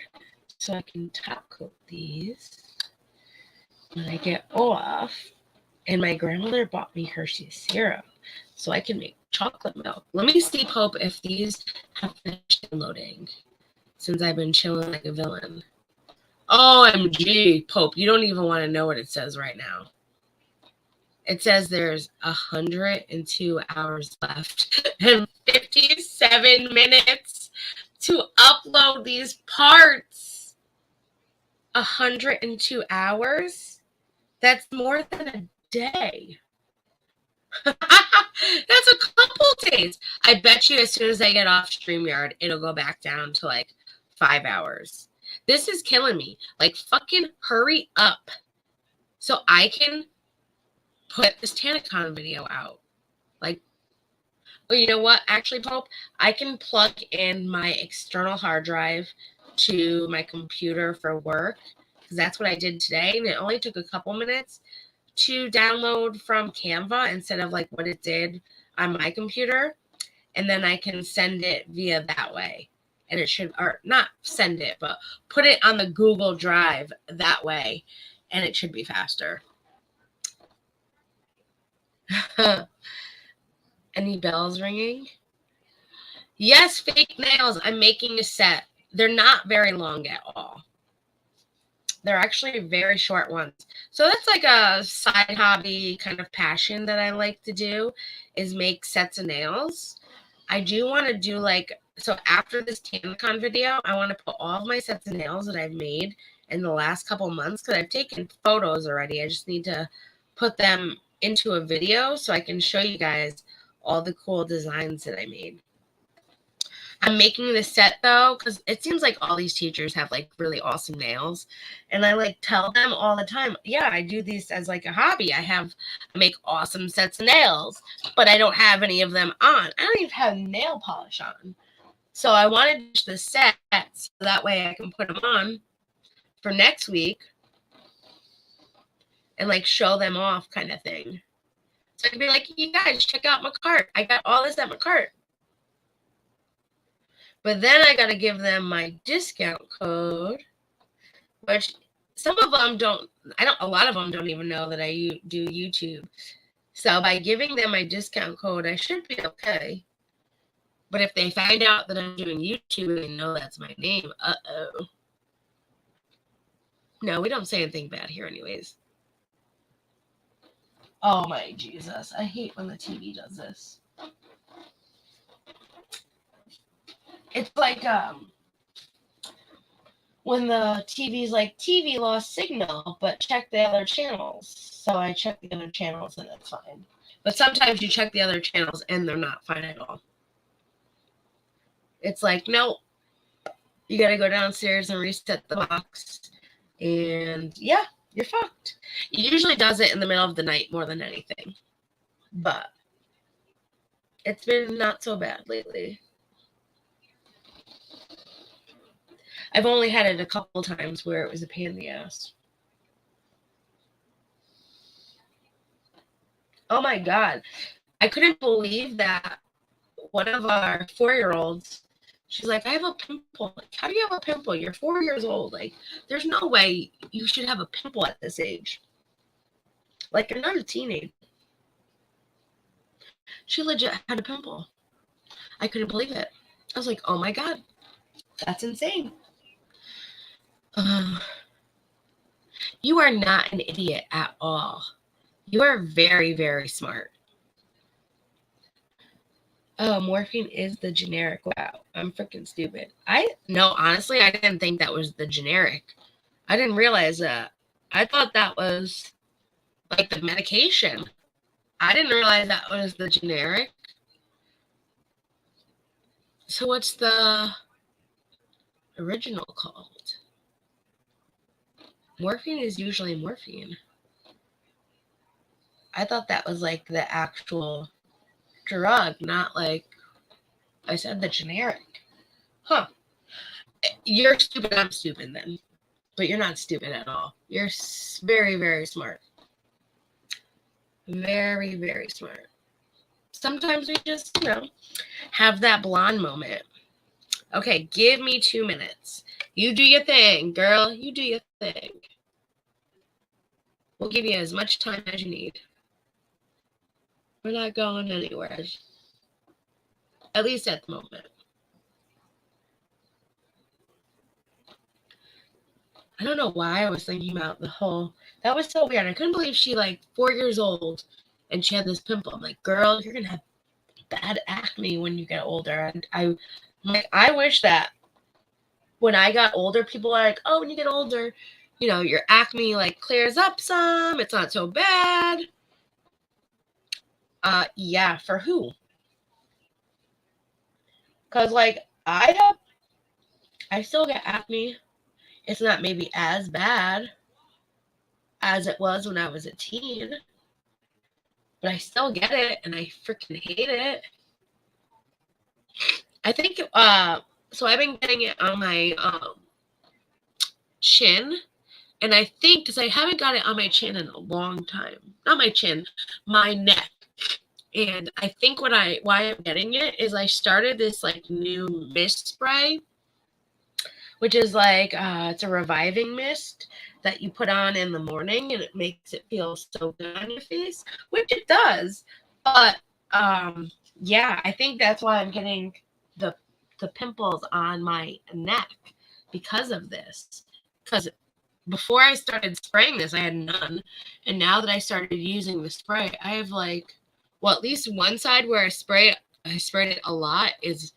so I can top coat these when I get off. And my grandmother bought me Hershey's syrup so I can make chocolate milk. Let me see, Pope, if these have finished downloading since I've been chilling like a villain. OMG, Pope, you don't even want to know what it says right now. It says there's 102 hours left and 57 minutes to upload these parts. 102 hours? That's more than a day. That's a couple days. I bet you as soon as I get off StreamYard, it'll go back down to like 5 hours. This is killing me. Like, fucking hurry up so I can put this TanaCon video out. Like, well, you know what? Actually, Pope, I can plug in my external hard drive to my computer for work because that's what I did today, and it only took a couple minutes to download from Canva instead of like what it did on my computer, and then I can send it via that way. And it should, or not send it, but put it on the Google Drive that way, and it should be faster. Any bells ringing? Yes, fake nails. I'm making a set. They're not very long at all. They're actually very short ones. So that's like a side hobby kind of passion that I like to do, is make sets of nails. I do want to do like, so after this TanaCon video, I want to put all of my sets of nails that I've made in the last couple months, because I've taken photos already. I just need to put them into a video so I can show you guys all the cool designs that I made. I'm making this set though, because it seems like all these teachers have like really awesome nails. And I like tell them all the time, yeah, I do these as like a hobby. I make awesome sets of nails, but I don't have any of them on. I don't even have nail polish on. So I wanted the set so that way I can put them on for next week and like show them off kind of thing. So I can be like, you guys, check out Makartt. I got all this at Makartt. But then I got to give them my discount code, which some of them a lot of them don't even know that I do YouTube. So by giving them my discount code, I should be okay. But if they find out that I'm doing YouTube, they know that's my name. Uh-oh. No, we don't say anything bad here anyways. Oh my Jesus. I hate when the TV does this. It's like when the TV's like, TV lost signal, but check the other channels. So I check the other channels and it's fine. But sometimes you check the other channels and they're not fine at all. It's like, no, you got to go downstairs and reset the box. And yeah, you're fucked. It usually does it in the middle of the night more than anything. But it's been not so bad lately. I've only had it a couple times where it was a pain in the ass. Oh my God. I couldn't believe that one of our 4-year-olds, she's like, I have a pimple. Like, how do you have a pimple? You're 4 years old. Like, there's no way you should have a pimple at this age. Like, you're not a teenager. She legit had a pimple. I couldn't believe it. I was like, oh my God, that's insane. You are not an idiot at all. You are very, very smart. Oh, morphine is the generic. Wow, I'm freaking stupid. No, honestly, I didn't think that was the generic. I didn't realize that. I thought that was like the medication. I didn't realize that was the generic. So what's the original called? Morphine is usually morphine. I thought that was like the actual drug, not like I said the generic. Huh. You're stupid, I'm stupid then. But you're not stupid at all. You're very, very smart. Very, very smart. Sometimes we just, have that blonde moment. Okay, give me 2 minutes. You do your thing, girl. You do your thing. We'll give you as much time as you need. We're not going anywhere. At least at the moment. I don't know why I was thinking about that was so weird. I couldn't believe she 4 years old and she had this pimple. I'm like, girl, you're going to have bad acne when you get older. And I wish that when I got older, people are like, oh, when you get older, your acne clears up some. It's not so bad. Yeah, for who? Because I still get acne. It's not maybe as bad as it was when I was a teen, but I still get it and I freaking hate it. I think, so I've been getting it on my chin, and I think, because I haven't got it on my chin in a long time, not my chin, my neck. And I think why I'm getting it is I started this like new mist spray, which is like it's a reviving mist that you put on in the morning, and it makes it feel so good on your face, which it does. But yeah, I think that's why I'm getting the pimples on my neck because of this. Because before I started spraying this, I had none, and now that I started using the spray, I have like, well, at least one side where I sprayed it a lot is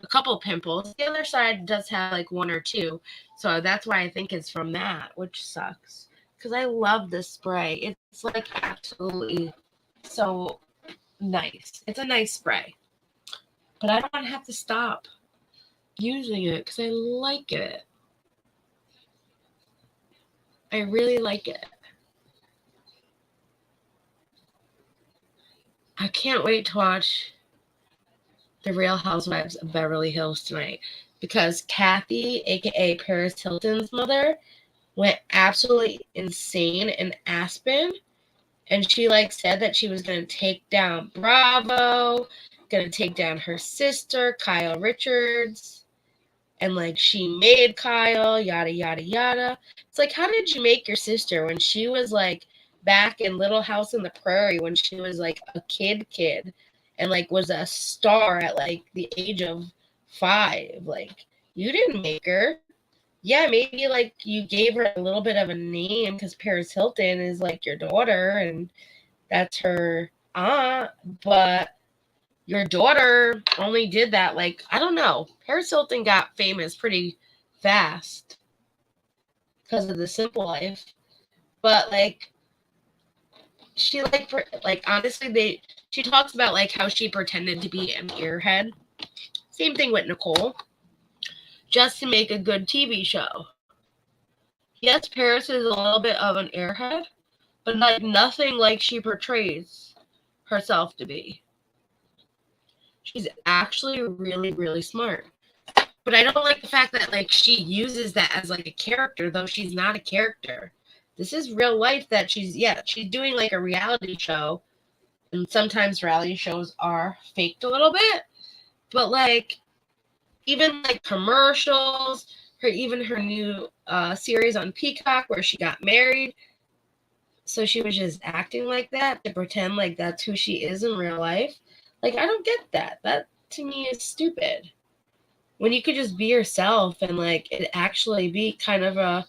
a couple pimples. The other side does have like one or two. So that's why I think it's from that, which sucks. Because I love this spray. It's like absolutely so nice. It's a nice spray. But I don't have to stop using it because I like it. I really like it. I can't wait to watch The Real Housewives of Beverly Hills tonight because Kathy, aka Paris Hilton's mother, went absolutely insane in Aspen, and she like said that she was going to take down Bravo, going to take down her sister Kyle Richards, and like she made Kyle, yada yada yada. It's like, how did you make your sister when she was like back in Little House on the Prairie when she was like a kid and like was a star at like the age of 5? Like, you didn't make her. Yeah, maybe like you gave her a little bit of a name because Paris Hilton is like your daughter and that's her aunt, but your daughter only did that like, I don't know. Paris Hilton got famous pretty fast because of The Simple Life, but like she like honestly she talks about like how she pretended to be an airhead. Same thing with Nicole, just to make a good TV show. Yes, Paris is a little bit of an airhead, but like nothing like she portrays herself to be. She's actually really, really smart. But I don't like the fact that like she uses that as like a character, though she's not a character. This is real life that she's doing like a reality show. And sometimes reality shows are faked a little bit. But like even like commercials, her new series on Peacock where she got married. So she was just acting like that to pretend like that's who she is in real life. Like, I don't get that. That to me is stupid. When you could just be yourself and like it actually be kind of a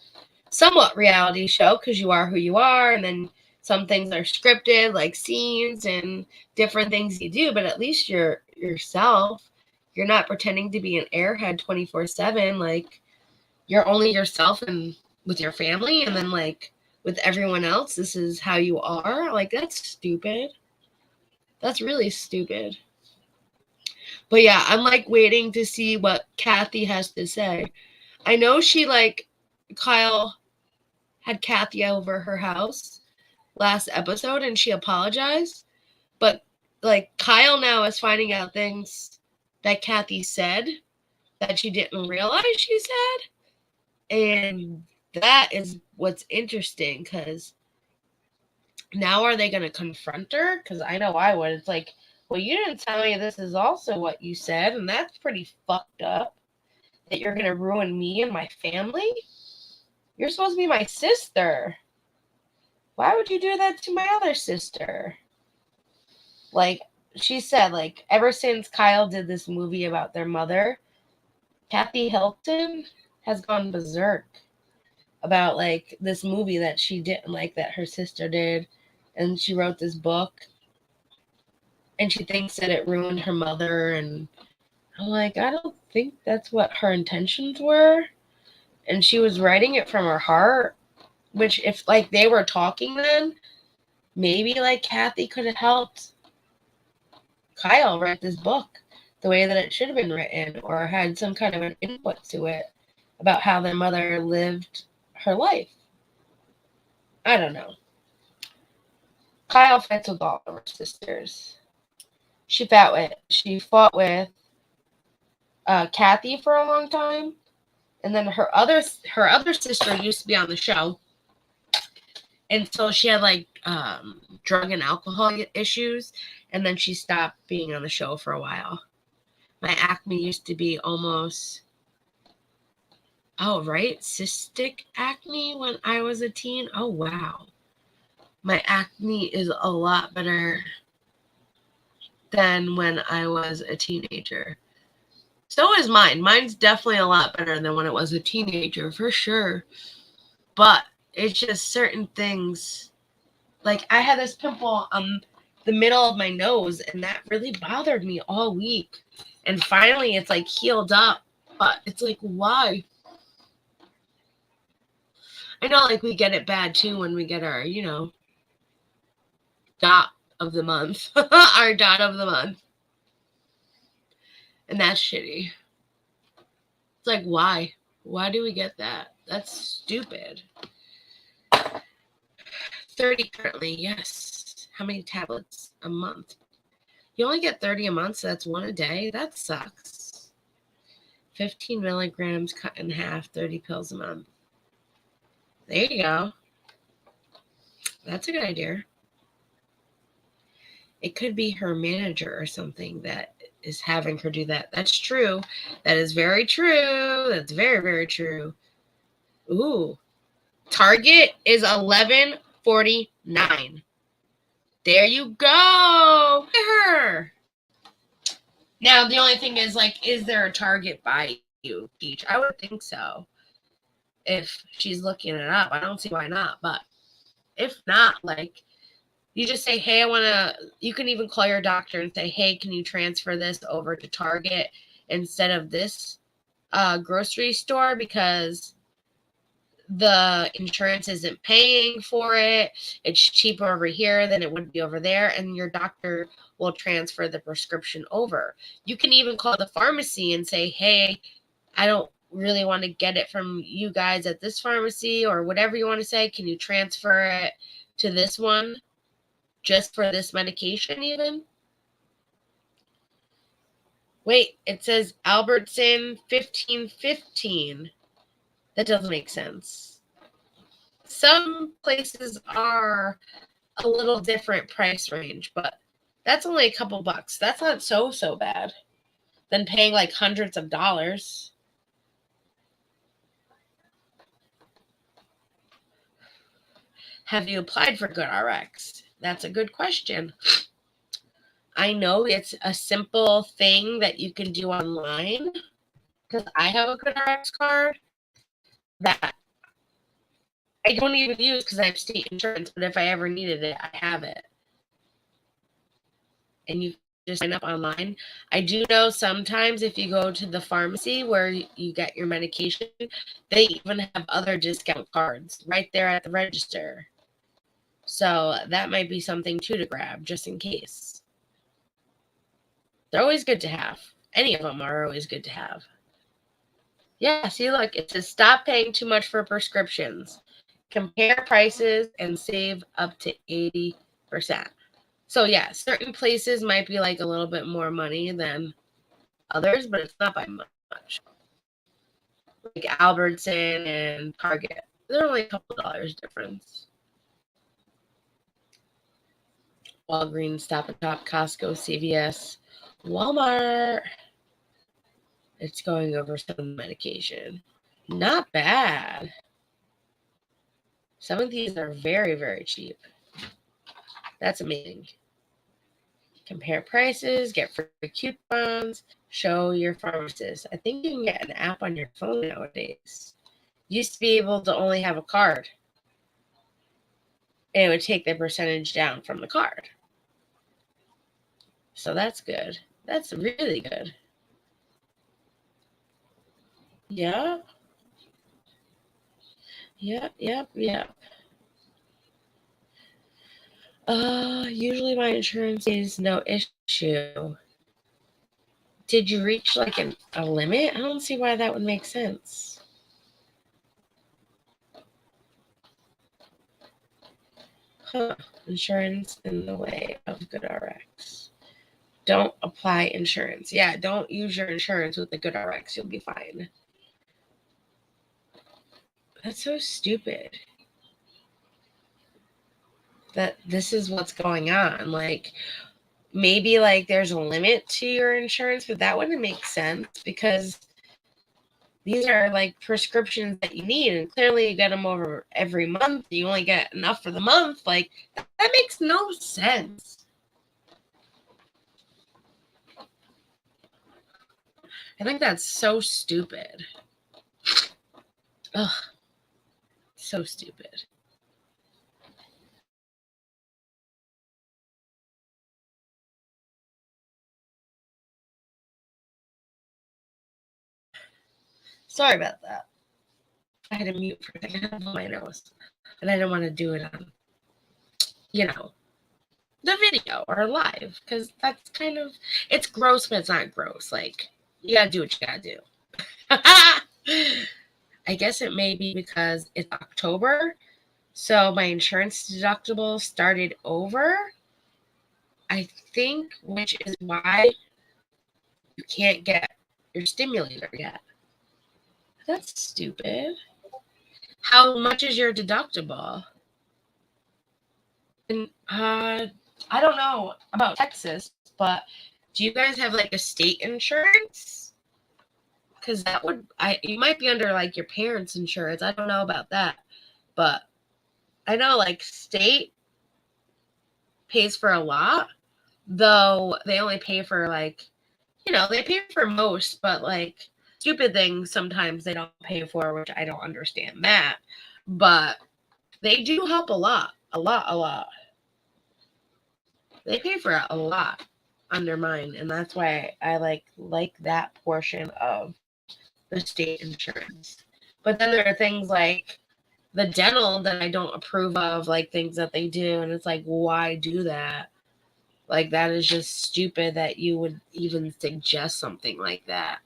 somewhat reality show because you are who you are, and then some things are scripted like scenes and different things you do, but at least you're yourself. You're not pretending to be an airhead 24/7. Like, you're only yourself and with your family, and then like with everyone else this is how you are. Like, that's stupid. That's really stupid. But yeah, I'm like waiting to see what Kathy has to say. I know she like Kyle had Kathy over her house last episode and she apologized, but like Kyle now is finding out things that Kathy said that she didn't realize she said, and that is what's interesting because now are they going to confront her? Because I know I would. It's like, well, you didn't tell me this is also what you said, and that's pretty fucked up that you're going to ruin me and my family. You're supposed to be my sister. Why would you do that to my other sister? Like, she said, like, ever since Kyle did this movie about their mother, Kathy Hilton has gone berserk about, like, this movie that she didn't like that her sister did. And she wrote this book. And she thinks that it ruined her mother. And I'm like, I don't think that's what her intentions were. And she was writing it from her heart. Which, if, like, they were talking then, maybe, like, Kathy could have helped Kyle write this book the way that it should have been written, or had some kind of an input to it about how their mother lived her life. I don't know. Kyle fights with all of her sisters. She fought with Kathy for a long time, and then her other sister used to be on the show, And so she had like drug and alcohol issues, and then she stopped being on the show for a while. My acne used to be almost, cystic acne when I was a teen. Oh, wow. My acne is a lot better than when I was a teenager. So is mine. Mine's definitely a lot better than when it was a teenager, for sure. But it's just certain things. Like, I had this pimple on the middle of my nose, and that really bothered me all week. And finally, it's like healed up. But it's like, why? I know, like, we get it bad too when we get our, dot of the month. Our dot of the month. And that's shitty. It's like, why? Why do we get that? That's stupid. 30 currently, yes. How many tablets a month? You only get 30 a month, so that's one a day. That sucks. 15 milligrams cut in half, 30 pills a month. There you go. That's a good idea. It could be her manager or something that is having her do that. That's true. That is very true. That's very, very true. Ooh. Target is $11.49. There you go. Look at her. Now, the only thing is, like, is there a Target by you, Peach? I would think so. If she's looking it up. I don't see why not. But if not, like, you just say, hey, you can even call your doctor and say, hey, can you transfer this over to Target instead of this grocery store because the insurance isn't paying for it. It's cheaper over here than it would be over there. And your doctor will transfer the prescription over. You can even call the pharmacy and say, hey, I don't really want to get it from you guys at this pharmacy or whatever you want to say. Can you transfer it to this one just for this medication even? Wait, it says Albertson 1515. That doesn't make sense. Some places are a little different price range, but that's only a couple bucks. That's not so bad than paying like hundreds of dollars. Have you applied for Goodrx? That's a good question. I know it's a simple thing that you can do online because I have a Goodrx card that I don't even use because I have state insurance, but if I ever needed it, I have it. And you just sign up online. I do know sometimes if you go to the pharmacy where you get your medication, they even have other discount cards right there at the register. So that might be something too to grab just in case. They're always good to have. Any of them are always good to have. Yeah, see, look, it says stop paying too much for prescriptions. Compare prices and save up to 80%. So, yeah, certain places might be like a little bit more money than others, but it's not by much. Like Albertson and Target. They're only a couple dollars difference. Walgreens, Stop and Shop, Costco, CVS, Walmart. It's going over some medication. Not bad. Some of these are very, very cheap. That's amazing. Compare prices, get free coupons, show your pharmacist. I think you can get an app on your phone nowadays. Used to be able to only have a card. And it would take the percentage down from the card. So that's good. That's really good. Yeah. Yep. Usually my insurance is no issue. Did you reach like a limit? I don't see why that would make sense. Insurance in the way of Goodrx. Don't apply insurance. Yeah, don't use your insurance with the Goodrx. You'll be fine. That's so stupid. that this is what's going on. Like, maybe like there's a limit to your insurance, but that wouldn't make sense because these are like prescriptions that you need, and clearly you get them over every month. You only get enough for the month. Like, that makes no sense. I think that's so stupid. Ugh, so stupid. Sorry about that. I had to mute for a second. I had to blow my nose, and I didn't want to do it on, the video or live, because that's kind of, it's gross, but it's not gross. Like, you gotta do what you gotta do. I guess it may be because it's October, so my insurance deductible started over, I think, which is why you can't get your stimulator yet. That's stupid. How much is your deductible? And I don't know about Texas, but do you guys have like a state insurance? Because you might be under like your parents' insurance. I don't know about that, but I know like state pays for a lot, though they only pay for like, they pay for most, but like stupid things sometimes they don't pay for, which I don't understand that. But they do help a lot, a lot, a lot. They pay for a lot under mine, and that's why I like that portion of the state insurance. But then there are things like the dental that I don't approve of, like things that they do, and it's like, why do that? Like, that is just stupid that you would even suggest something like that.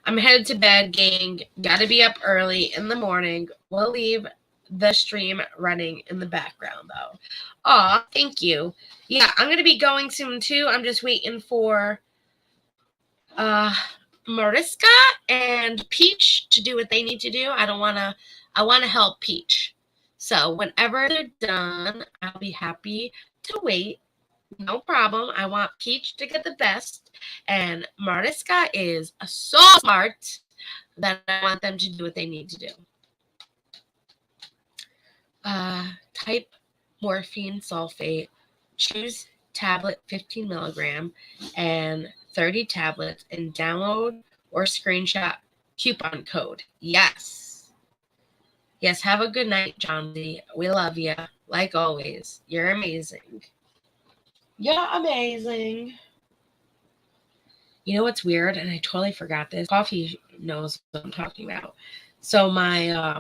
I'm headed to bed, gang. Gotta be up early in the morning. We'll leave the stream running in the background, though. Aw, thank you. Yeah, I'm gonna be going soon, too. I'm just waiting for Mariska and Peach to do what they need to do. I want to help Peach. So whenever they're done, I'll be happy to wait. No problem. I want Peach to get the best. And Mariska is so smart that I want them to do what they need to do. Type morphine sulfate. Choose tablet 15 milligram and 30 tablets, and download or screenshot coupon code. Yes. Yes, have a good night, John D. We love you. Like always. You're amazing. You're amazing. You know what's weird? And I totally forgot this. Coffee knows what I'm talking about. So my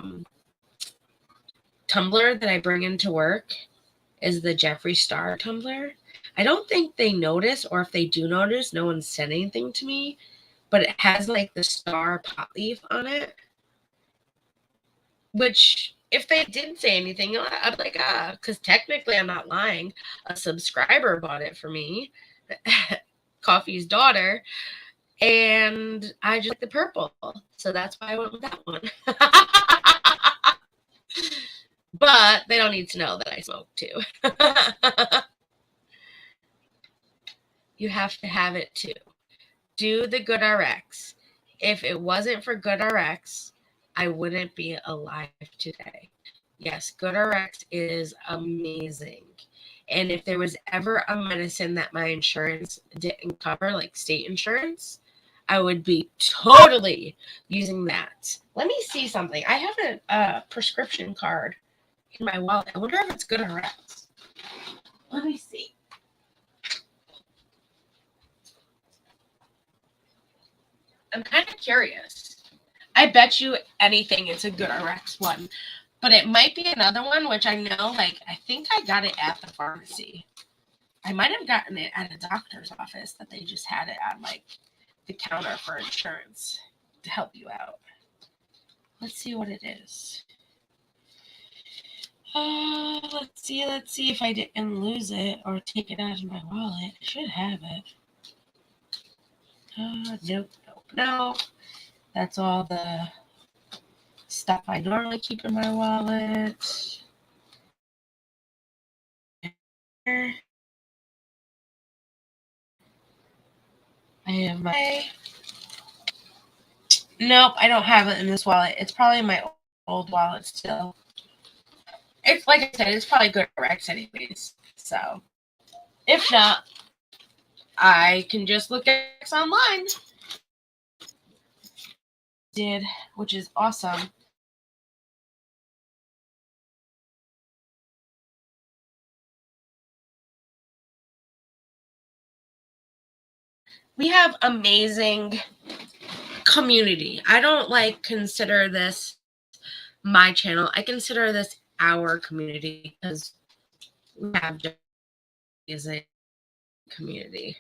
tumbler that I bring into work is the Jeffree Star tumbler. I don't think they notice, or if they do notice, no one said anything to me, but it has like the star pot leaf on it, which if they didn't say anything, I'd be like, because technically I'm not lying. A subscriber bought it for me, Coffee's daughter, and I just like the purple, so that's why I went with that one. But they don't need to know that I smoke too. You have to have it too. Do the Goodrx. If it wasn't for Goodrx, I wouldn't be alive today. Yes, Goodrx is amazing. And if there was ever a medicine that my insurance didn't cover, like state insurance, I would be totally using that. Let me see something. I have a prescription card in my wallet. I wonder if it's Goodrx. Let me see. I'm kind of curious. I bet you anything it's a Goodrx one. But it might be another one, which I know, like, I think I got it at the pharmacy. I might have gotten it at a doctor's office that they just had it on, like, the counter for insurance to help you out. Let's see what it is. Let's see if I didn't lose it or take it out of my wallet. I should have it. Nope. That's all the stuff I normally keep in my wallet. I have my... Nope, I don't have it in this wallet. It's probably in my old wallet still. It's like I said, it's probably Goodrx anyways. So, if not, I can just look at it online. Which is awesome. We have amazing community. I don't consider this my channel. I consider this our community because we have amazing community.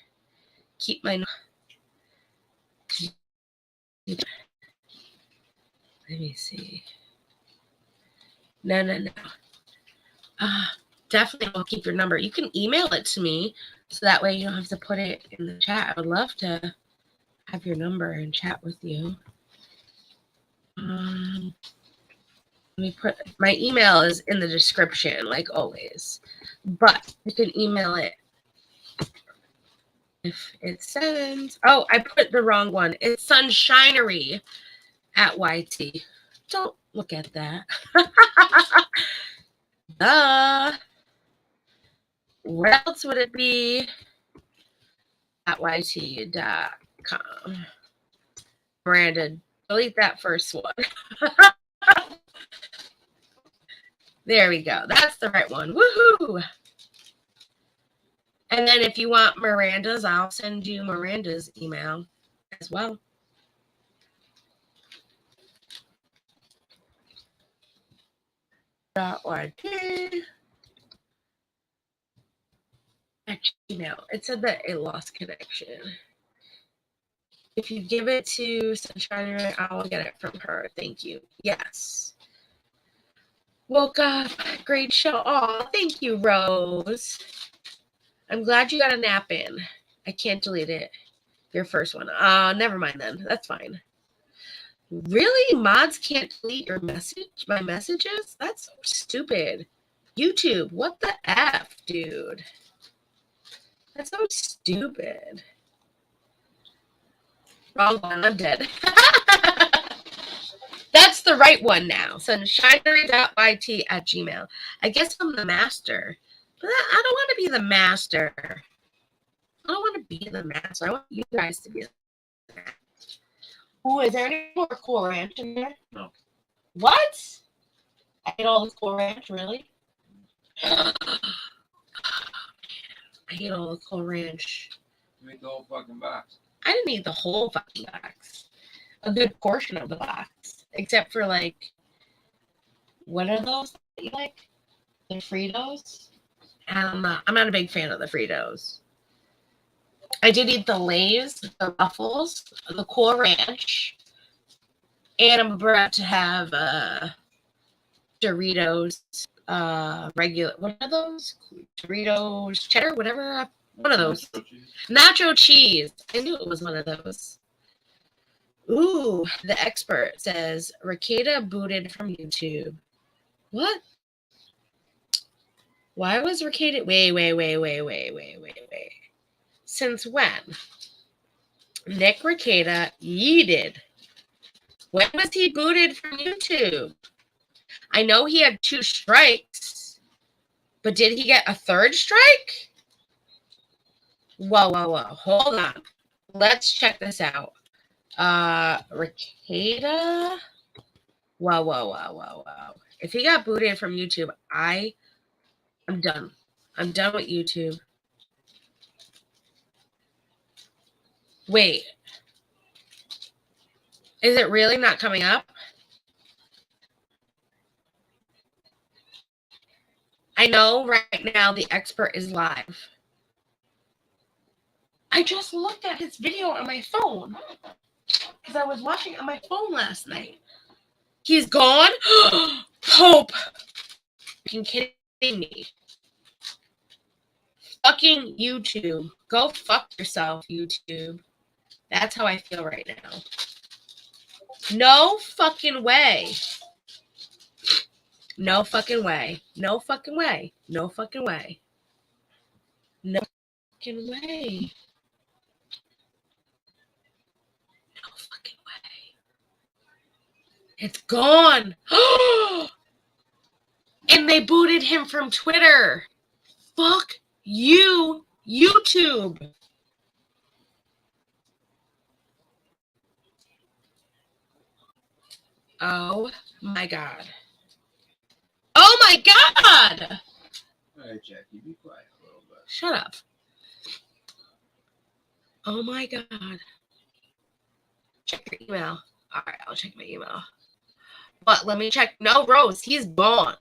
Keep my... Let me see. No. Definitely will keep your number. You can email it to me so that way you don't have to put it in the chat. I would love to have your number and chat with you. Let me put... My email is in the description, like always. But you can email it if it sends... Oh, I put the wrong one. It's Sunshinery @YT. Don't look at that. Where else would it be? @YT.com. Brandon, delete that first one. There we go. That's the right one. Woohoo! And then if you want Miranda's, I'll send you Miranda's email as well. .YT. Actually, no. It said that it lost connection. If you give it to Sunshinery, I will get it from her. Thank you. Yes. Woke up. Great show. Oh, thank you, Rose. I'm glad you got a nap in. I can't delete it. Your first one. Never mind then. That's fine. Really? Mods can't delete my messages? That's so stupid. YouTube, what the F, dude? That's so stupid. Wrong one. I'm dead. That's the right one now. Sunshinery.YT@gmail. I guess I'm the master. But I don't want to be the master. I don't want to be the master. I want you guys to be the master. Oh, is there any more Cool Ranch in there? No. What? I ate all this Cool Ranch, really? I ate all the Cool Ranch. You ate the whole fucking box. I didn't eat the whole fucking box. A good portion of the box. Except for, what are those that you like? The Fritos? I'm not a big fan of the Fritos. I did eat the Lay's, the Ruffles, the Cool Ranch, and I'm about to have Doritos, regular... What are those? Doritos, cheddar, whatever. One of those. Nacho cheese. I knew it was one of those. Ooh, the expert says, Rakeda booted from YouTube. What? Why was Rakeda... Wait. Since when? Nick Rakeda yeeted. When was he booted from YouTube? I know he had 2 strikes, but did he get a 3rd strike? Whoa. Hold on. Let's check this out. Rakeda. Whoa. If he got booted from YouTube, I'm done. I'm done with YouTube. Wait. Is it really not coming up? I know right now the expert is live. I just looked at his video on my phone because I was watching it on my phone last night. He's gone? Pope! You're kidding me. Fucking YouTube. Go fuck yourself, YouTube. That's how I feel right now. No fucking way. No fucking way. No fucking way. No fucking way. No fucking way. No fucking way. It's gone. And they booted him from Twitter. Fuck you, YouTube. Oh my god. Oh my god! All right, Jackie, be quiet a little bit. Shut up. Oh my god. Check your email. Alright, I'll check my email. But let me check. No, Rose, he's gone.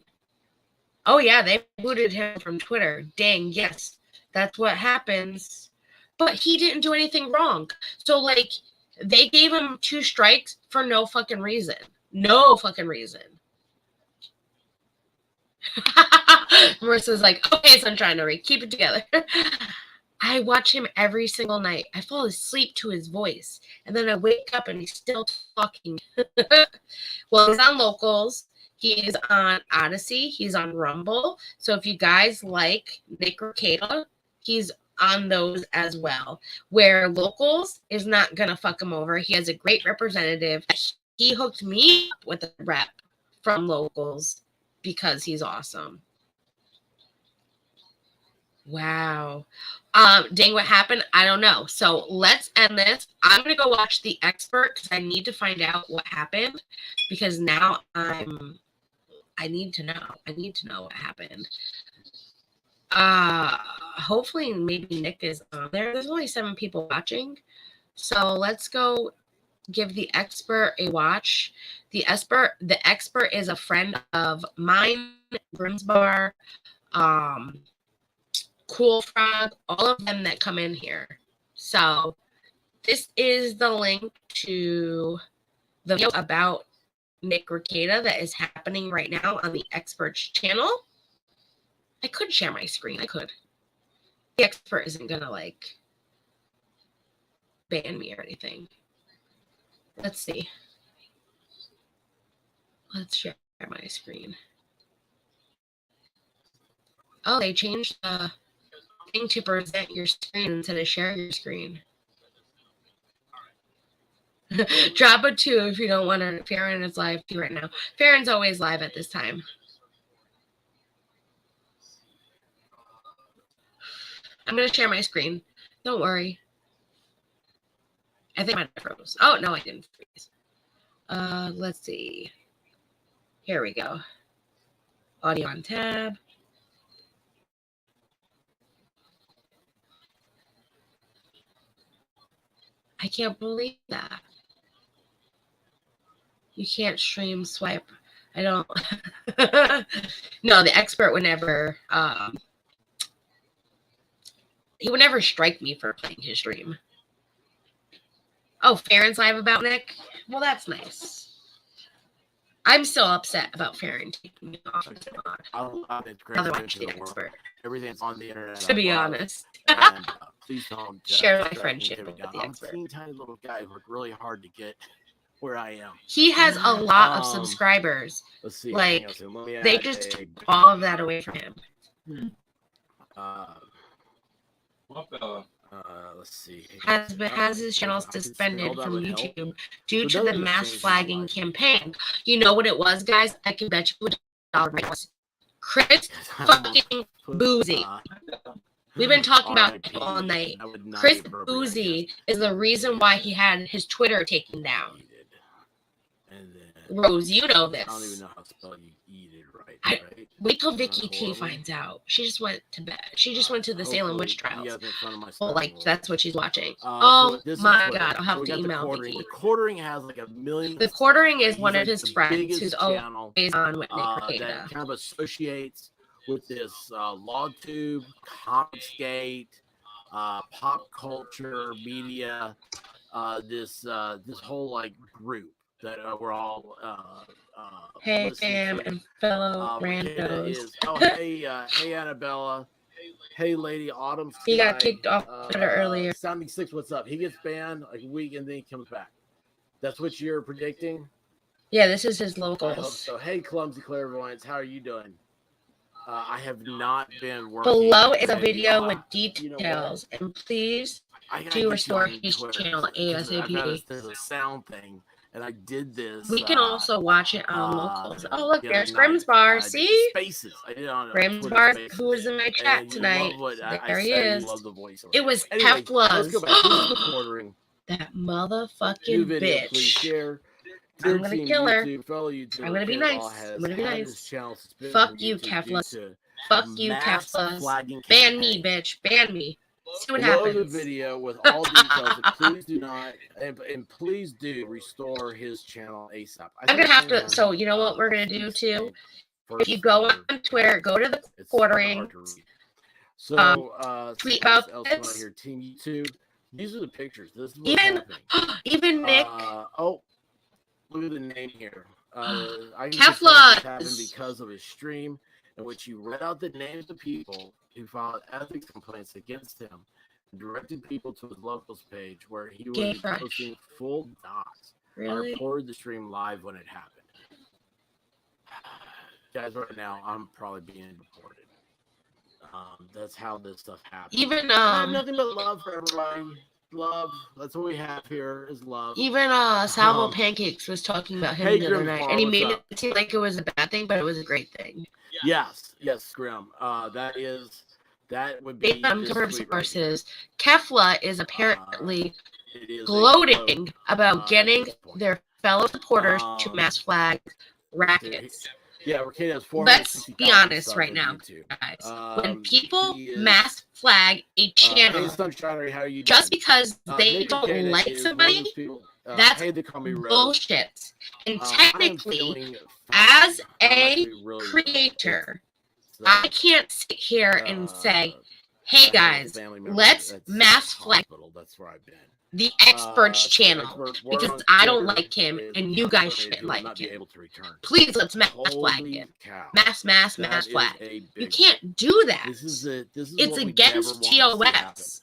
Oh yeah, they booted him from Twitter. Dang, yes. That's what happens. But he didn't do anything wrong. So, like, they gave him 2 strikes for no fucking reason. No fucking reason. Marissa's like, okay, Sunshinery, keep it together. I watch him every single night. I fall asleep to his voice. And then I wake up and he's still talking. Well, he's on Locals. He's on Odyssey. He's on Rumble. So if you guys like Nick Ricada, he's on those as well. Where Locals is not going to fuck him over. He has a great representative. He hooked me up with a rep from Locals because he's awesome. Wow. Dang, what happened? I don't know. So let's end this. I'm going to go watch The Expert because I need to find out what happened because now I need to know. I need to know what happened. Hopefully maybe Nick is on there. There's only 7 people watching. So let's go give The Expert a watch. The Expert is a friend of mine, Grimsbar, Cool Frog, all of them that come in here. So this is the link to the video about Nick Ricada that is happening right now on the Expert's channel. I could share my screen. I could. The Expert isn't gonna like ban me or anything. Let's see. Let's share my screen. Oh, they changed the thing to present your screen instead of share your screen. Drop a 2 if you don't want to. Farron is live too right now. Farron's always live at this time. I'm going to share my screen. Don't worry. I think I might have froze. Oh, no, I didn't freeze. Let's see. Here we go. Audio on tab. I can't believe that. You can't stream swipe. I don't. No, the Expert would never. He would never strike me for playing his stream. Oh, Farron's live about Nick? Well, that's nice. I'm still upset about Farron taking me off of the mod. It's great to watch The Expert. Everything's on the internet. To be honest. And, please don't share my friendship with The Expert. I'm a tiny little guy who worked really hard to get where I am. He has a lot of subscribers. Let's see. Like, they just took all of that away from him. Let's see. Has his channel suspended from YouTube due to the mass flagging campaign. You know what it was, guys? I can bet you $1 was Chris fucking Boozy. We've been talking about it all night. Chris Boozy is the reason why he had his Twitter taken down. Rose, you know this. I don't even know how to spell you eat it right. Wait till Vicky T finds out. She just went to bed. She just went to the Salem witch trials. Well, like, that's what she's watching. Oh my God, I'll have to email Vicky. The Quartering has like 1 million. The Quartering is one of his friends who's always on with Nick Ricada. That kind of associates with this LogTube, Comicsgate, pop culture media, this whole like group that we're all hey fam and fellow randos. Hey Annabella, hey Lady Autumn. He got kicked off Twitter earlier. Sounding Six, what's up? He gets banned like a week and then he comes back. That's what you're predicting? Yeah, this is his locals. So hey Clumsy Clairvoyance, how are you doing? I have not been working. Below is a and, video with you know what? details, and please I gotta do get you restore on his Twitter, channel 'cause I've got ASAP. there's a sound thing, and I did this. We can also watch it on locals. Oh, look, the there's other night. Grimm's Bar. I did See? Spaces. I did it on Grimm's Twitter Bar, Spaces. who was in my chat And you tonight. love what I There he said, is. you love the voiceover. It was Anyway, let's Kefla's. go back. This is quartering. That New motherfucking video, please bitch. share. I'm Dear gonna team kill her. YouTube, fellow YouTuber, I'm gonna be Kefla nice. has I'm gonna be had nice. his channel suspended Fuck from you, YouTube due Keflas. to Fuck a you, mass Keflas. flagging Ban me, campaign. bitch. Ban me. See what Below the happens. video with all details, and please do not, and please do restore his channel ASAP. I'm gonna have to. So you know what we're gonna do too? If you go on Twitter, go to the quartering. So tweet about else this. here, Team YouTube. These are the pictures. This is what's Even happening. even Nick. Oh, look at the name here. I can Keflas. this happened because of his stream in which he read out the names of people who filed ethics complaints against him and directed people to his locals page where he would be posting full docs. Really? I reported the stream live when it happened. Guys, right now I'm probably being reported. That's how this stuff happens. Even I have nothing but love for everybody. Love. That's what we have here is love. Even Salvo Pancakes was talking about him the other night, and he made it seem like it was a bad thing, but it was a great thing. Yes, Grim. That would be. Sources. Kefla is apparently gloating about getting their fellow supporters to mass flag rackets. Yeah, Arcade has 460,000. Let's be honest right now, guys. When people mass flag a channel, hey, Sunshinery, how are you just doing? because they don't like somebody, that's bullshit. And technically, as a creator, I can't sit here and say, hey guys, let's mass flag That's where I've been. The expert's channel because I don't like him and you guys shouldn't like him. Please let's mass flag him. Mass flag. You can't do that. It's against TOS.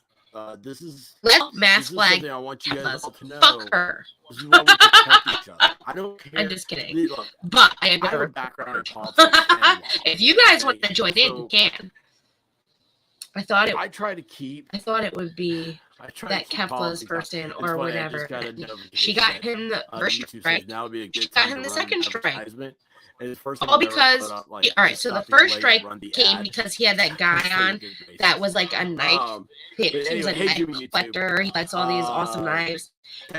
Let's mass flag Keflas. Fuck her. I don't care. I'm just kidding. But I have a background in politics. If you guys want to join in, you can. I thought it would be that Kefla's person or whatever. She got him the first strike. She got him the second strike. All because, all right, so the first strike came because he had that guy on that was like a knife. He was a knife collector. He likes all these awesome knives.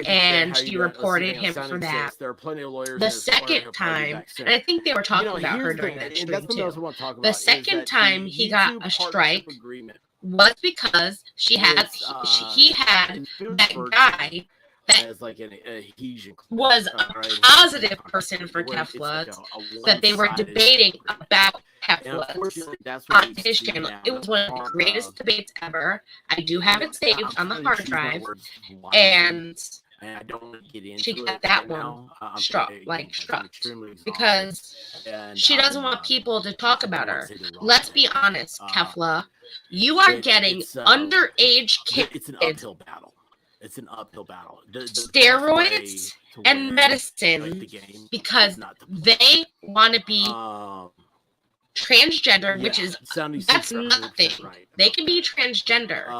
And she reported him for that. The second time, and I think they were talking about her during that stream too. The second time he got a strike was because he had that guy that was a positive person for Kefla that they were debating about Kefla on his channel. It was one of the greatest debates ever. I do have it saved on the hard drive, and she got that one struck because she doesn't want people to talk about her. Let's be honest, Kefla, you are getting underage kids. It's an uphill battle. It's an uphill battle. Steroids and medicine because they want to be transgender, which is that's nothing. They can be transgender,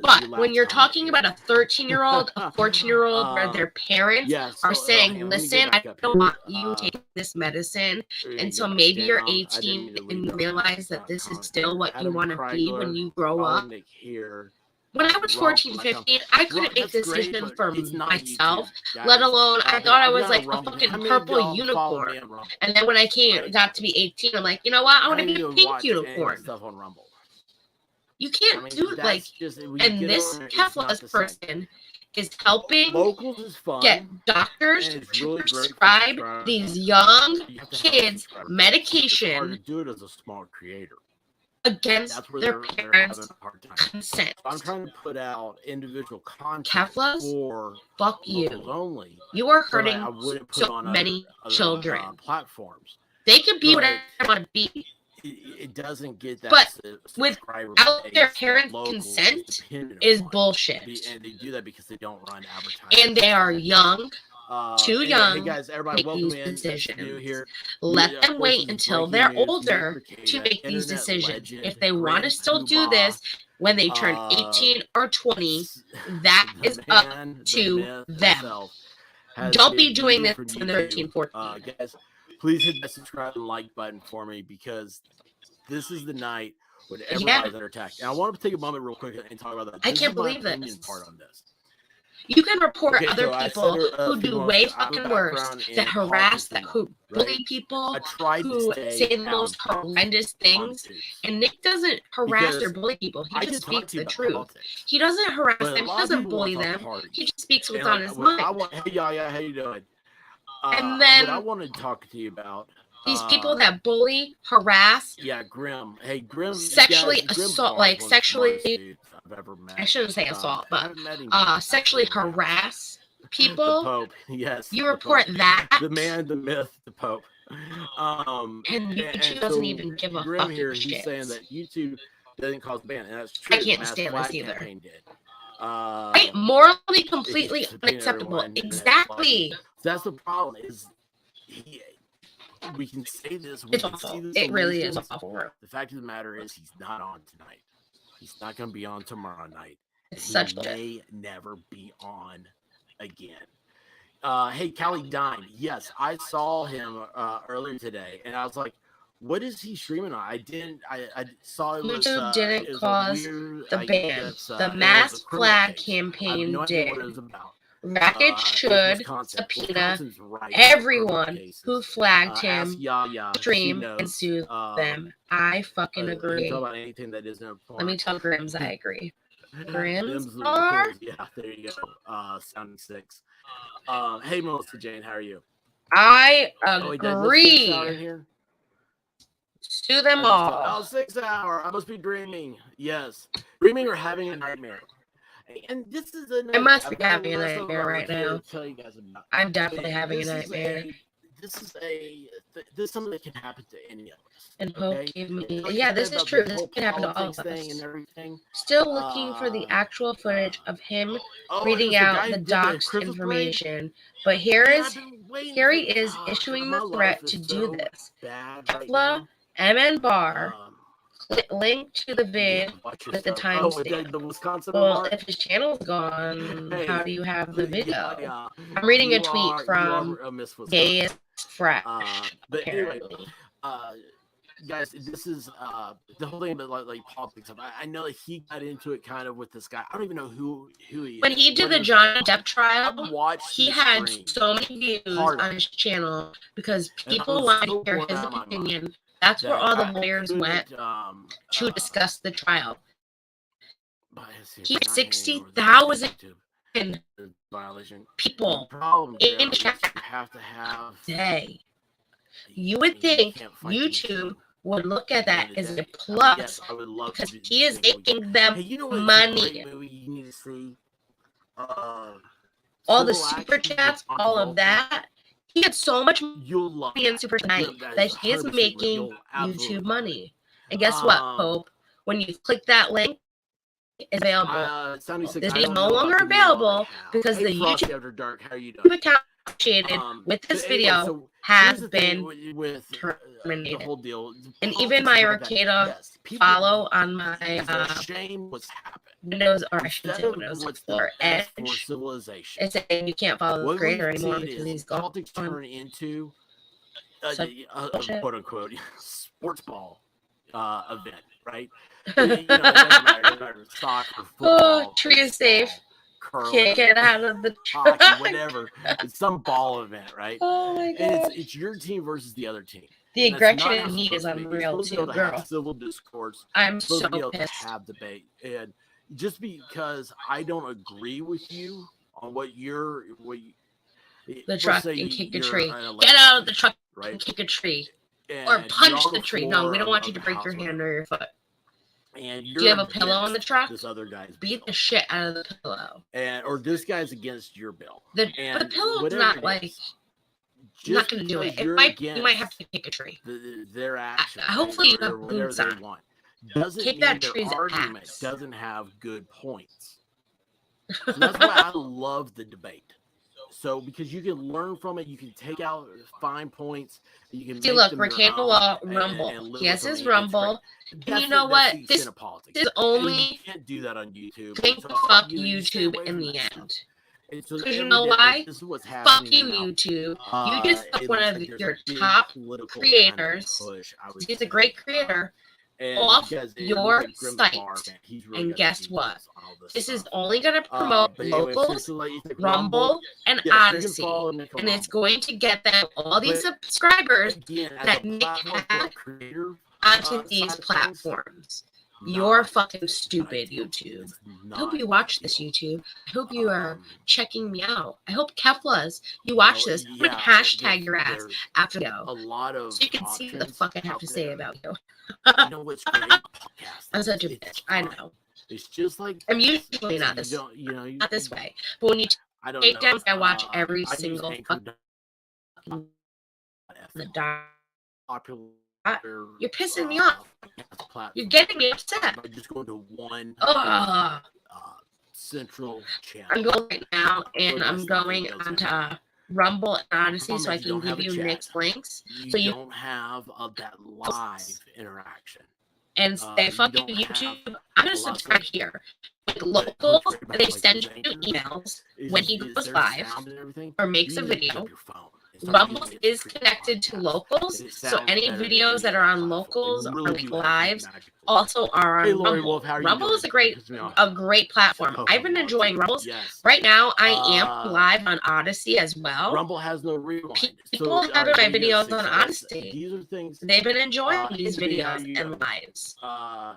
but when you're talking about a 13-year-old, a 14-year-old, where their parents are saying, "Listen, I don't want you taking this medicine," and so maybe you're 18 and you realize that this is still what you want to be when you grow up. When I was 14, 15, I couldn't make this decision for myself, let alone I thought I was like a fucking purple unicorn. And then when I got to be 18, I'm like, you know what? I want to be a pink unicorn. You can't do it like, and this Kefla's person is helping get doctors to prescribe these young kids medication against their parents' consent. I'm trying to put out individual content Keflas, fuck you. Only, you are hurting so many children. Platforms. They could be whatever they want to be. It doesn't get that. But without their parents' consent is bullshit. And they do that because they don't run advertising. And they are young. Too Hey young guys, everybody, make welcome these in. decisions. New here. Let them wait Forces until breaking they're news, older Mr. to Kata, make these internet decisions. legend, If they want to Grand still do Poobah, this when they turn 18 or 20, that the is up man, the to myth them. himself, has Don't be been doing media this from when they're YouTube. 13, 14. Guys, please hit that subscribe and like button for me, because this is the night when everybody's under attack. And I want to take a moment real quick and talk about that. I This can't is my believe opinion this. part on this. You can report Okay, other so I people said a who few do months way ago, I have a fucking worse, background in that harass, politics that and law, who bully right? people, I tried to who stay say the out most horrendous things. politics, And Nick doesn't harass or because bully people. He I just can talk speaks to you the about truth. politics, He doesn't harass but a them. He lot of doesn't people want bully to talk them. parties. He just speaks what's And on like, his what I mind. want, hey Yaya, how you doing? And What then I want to talk to you about, these people that bully, harass, yeah, Grim. Hey, Grim, sexually guys, Grim's assault, probably like one of the smartest sexually, dudes I've ever met. I shouldn't say assault, I but haven't met him sexually actually in real life. harass The people. Pope, yes. You the report Pope. that, The man, the myth, the Pope. and YouTube And doesn't so even give a Grim fucking here, he's shit. saying that YouTube doesn't cause ban, and that's true. I can't Mass stand Flag this either. campaign did. Right? Morally, completely It's paying unacceptable. everyone internet Exactly. flooding. So that's the problem. Is we can say this. We It's can see awful. the It really is solutions. awful. The fact of the matter is, he's not on tonight. He's not going to be on tomorrow night. It's He such may never be on again. Hey, Callie Dime. Yes, I saw him earlier today, and I was like, "What is he streaming on?" I didn't. I saw it was YouTube didn't it was cause weird, the I ban. guess, The it was a mass criminal flag case. I have campaign no idea did. what it was about. Racket It was should Wisconsin. subpoena Wisconsin's right for criminal everyone cases. who flagged Ask him, Yaya. She stream, and knows. sue them. I fucking You can agree. talk about anything that isn't a porn. Let me tell Grims I agree. Grims Them's the are? rules. Yeah, there you go. Sounding six. Hey, Melissa Jane, how are you? I Oh, wait, did I miss 6 hour in agree. here? Sue them Oh, all. 6 hour. I must be dreaming. Yes, dreaming or having a nightmare. And this is I must be having a nightmare right now. Tell you guys about. I'm definitely having a This nightmare. This is something that can happen to any of us. And Hope Okay? gave me. Like Yeah, you this said is about true. the This whole can happen to all of politics us. thing and everything. Still looking for the actual footage of him it was reading the out guy the who did the docs Christmas parade? information. But here Man, is I've been waiting here he for- is God, issuing my the life threat is to so do this. bad right Fla, now. MN Bar, link to the Yeah, vid watch with the yourself. timestamp. The Wisconsin Well, remark? if his channel's gone, Hey, how do you have the video? yeah. I'm reading a You tweet are from a Miss Wisconsin. Gayest Frat. But anyway, apparently. guys, this is the whole thing about like politics. I know that he got into it kind of with this guy. I don't even know who he is. When he did What the is Johnny it? Depp trial, I've watched he the had stream. so many views Part of on his channel because And I people was wanted so to hear bored his out of my mind opinion. That's where that all the I lawyers couldn't, went to discuss the trial. He had 60,000 violation. people The problem, in Grim, is chat you have to have. today. You would think can't fight the YouTube machine. would look at At that the end as of a the day. plus Yes, I would love because to do he is things like- making them Hey, you know what's a money. great movie you need to see? All the Civil super Action with chats, John all of Travolta. that. He had so much You'll love money in Super Tonight That that is he is 100% making you'll absolutely YouTube love money. And guess what, Pope? When you click that link, it's available. Sounding This I is don't no know longer about the new law available they have. because Hey, the Frosty YouTube After Dark, how are you doing? account associated with this but anyway, video so has here's the thing been with the terminated. whole deal. And Politics even and my stuff like that. Arcada Yes, people- follow on my it's a shame what's happened. Windows, or I shouldn't Instead say of Windows, what's the or best for Edge. civilization. It's saying you can't follow the What creator we've anymore seen because is he's gone. politics turn into a bullshit. quote unquote sports ball event, right? It doesn't matter, it doesn't matter. Soccer, football, Tree is safe. curling, Can't get out of the hockey, truck. whatever. It's some ball event, right? Oh my And god. it's your team versus the other team. The And that's aggression not how in it's me is supposed to be. You're unreal supposed to be too, able to have girl. civil discourse. I'm You're supposed so to be able pissed. to have debate. And just because I don't agree with you on what The let's truck say and kick a you're tree. an Get elected out of the official, truck right? and kick a tree. And Or you're punch on the tree. No, floor we don't of- want you of to the break your house, hand or your foot. and Do you're you have a pillow on the against truck? this other guy's Beat bill. the shit out of the pillow. Or this guy's against your bill. But the And pillow's whatever not it like. is, I'm not just gonna do because it. you're You might have against to kick a tree. their action, hopefully you or have whatever boots they on. want, doesn't Kick mean that their tree's argument ass. doesn't have good points. So that's why I love the debate. So because you can learn from it, you can take out fine points. You can See, make look, them your Ricardo own Law, and Rumble. live He has with his them. It's great. Rumble. And That's you know what? the This extent of politics. is And only you can't do that on YouTube. think So, fuck you stay YouTube away in from the that stuff. end. And so Because you every know day, why? this is what's Fuck happening you, now. YouTube. You just took It one looks of like there's your a big top political creators. kind of push, I would He's say. a great creator. And Off because it your looks like Grimm's site. Bar, man, he's really And got guess the what? details on all This is stuff. only going to promote But anyway, locals, seriously, like, it's like Rumble, and yes, you can Odyssey. follow Nick And it's Rumble. going to get them all these But subscribers again, as that a Nick platform for a had creator, onto these side of things, platforms. not You're fucking a good stupid, idea. YouTube. It's I hope not you a watch good this, deal. YouTube. I hope you are Um, checking me out. I hope Keflas, you watch this. I'm going to hashtag your ass there's after the a video. lot of So you can see what the options fuck I have out to say there. about you. You know what's great? Podcasting. I'm such a It's bitch. I fun. know. It's just like I'm this. usually So not you this. don't, you know, Not this way. But when you I don't take know. down, I watch every I use single Anchor fucking the FM, dot. popular. You're pissing me off. You're getting me upset. By just going to one Ugh. central channel. I'm going right now, and Well, I'm that's not going what goes onto on. Rumble and Odyssey so I You can don't give have a you chat. Nick's links. You So you don't have that live interaction. and say, you fuck you, don't YouTube. have I'm going to a lot of subscribe stuff. here. Like But locals, what's great about, they like, send you Anchor emails is when he goes there's live sound and everything. or makes You a can pick video. up your phone and start Rumble using it to is create connected to podcasts. locals, And it so sounds any better than videos that any are other on platform. locals They or really like do have lives magic. also are on Hey, Lori Rumble. Wolf, how are you Rumble doing? is a great platform. Oh, I've been I love enjoying you. Rumbles. Yes. Right now, I am live on Odyssey as well. Rumble has no rewind. People So, have all right, my so you have videos on 6 Odyssey. These are things. They've been enjoying these B, how are videos you and doing? lives. Uh,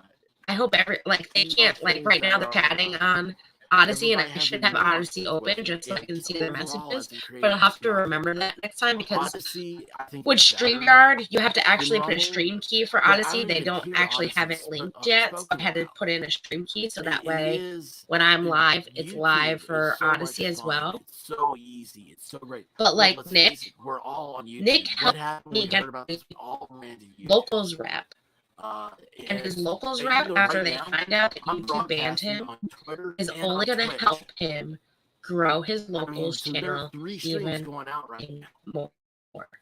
I hope they these are can't, like things right now that they're are, chatting on Odyssey, and everybody I has should their have Odyssey nuances with open it. just so I can see their Overall, messages. as a creator, But I'll have it's to not remember that next time because Odyssey, I think, with is better StreamYard, you have to actually than put a Rumble, stream key for but I Odyssey. don't They even don't hear actually have Odyssey it linked yet, so I spoken had to about. put in a stream key so that It way is, when I'm and live, it's live YouTube for is so much Odyssey as fun. well. It's so easy. It's so great. But like let's Nick, face it, we're all on YouTube. Nick What helped happened? me We get heard about this. We all ran to YouTube. locals rep. And his And locals you rep, know, after right they now, find out that I'm YouTube banned broadcasting him, on Twitter is and only on going to Twitch. help him grow his I mean, locals so there are channel 3 streams even going out right now. more.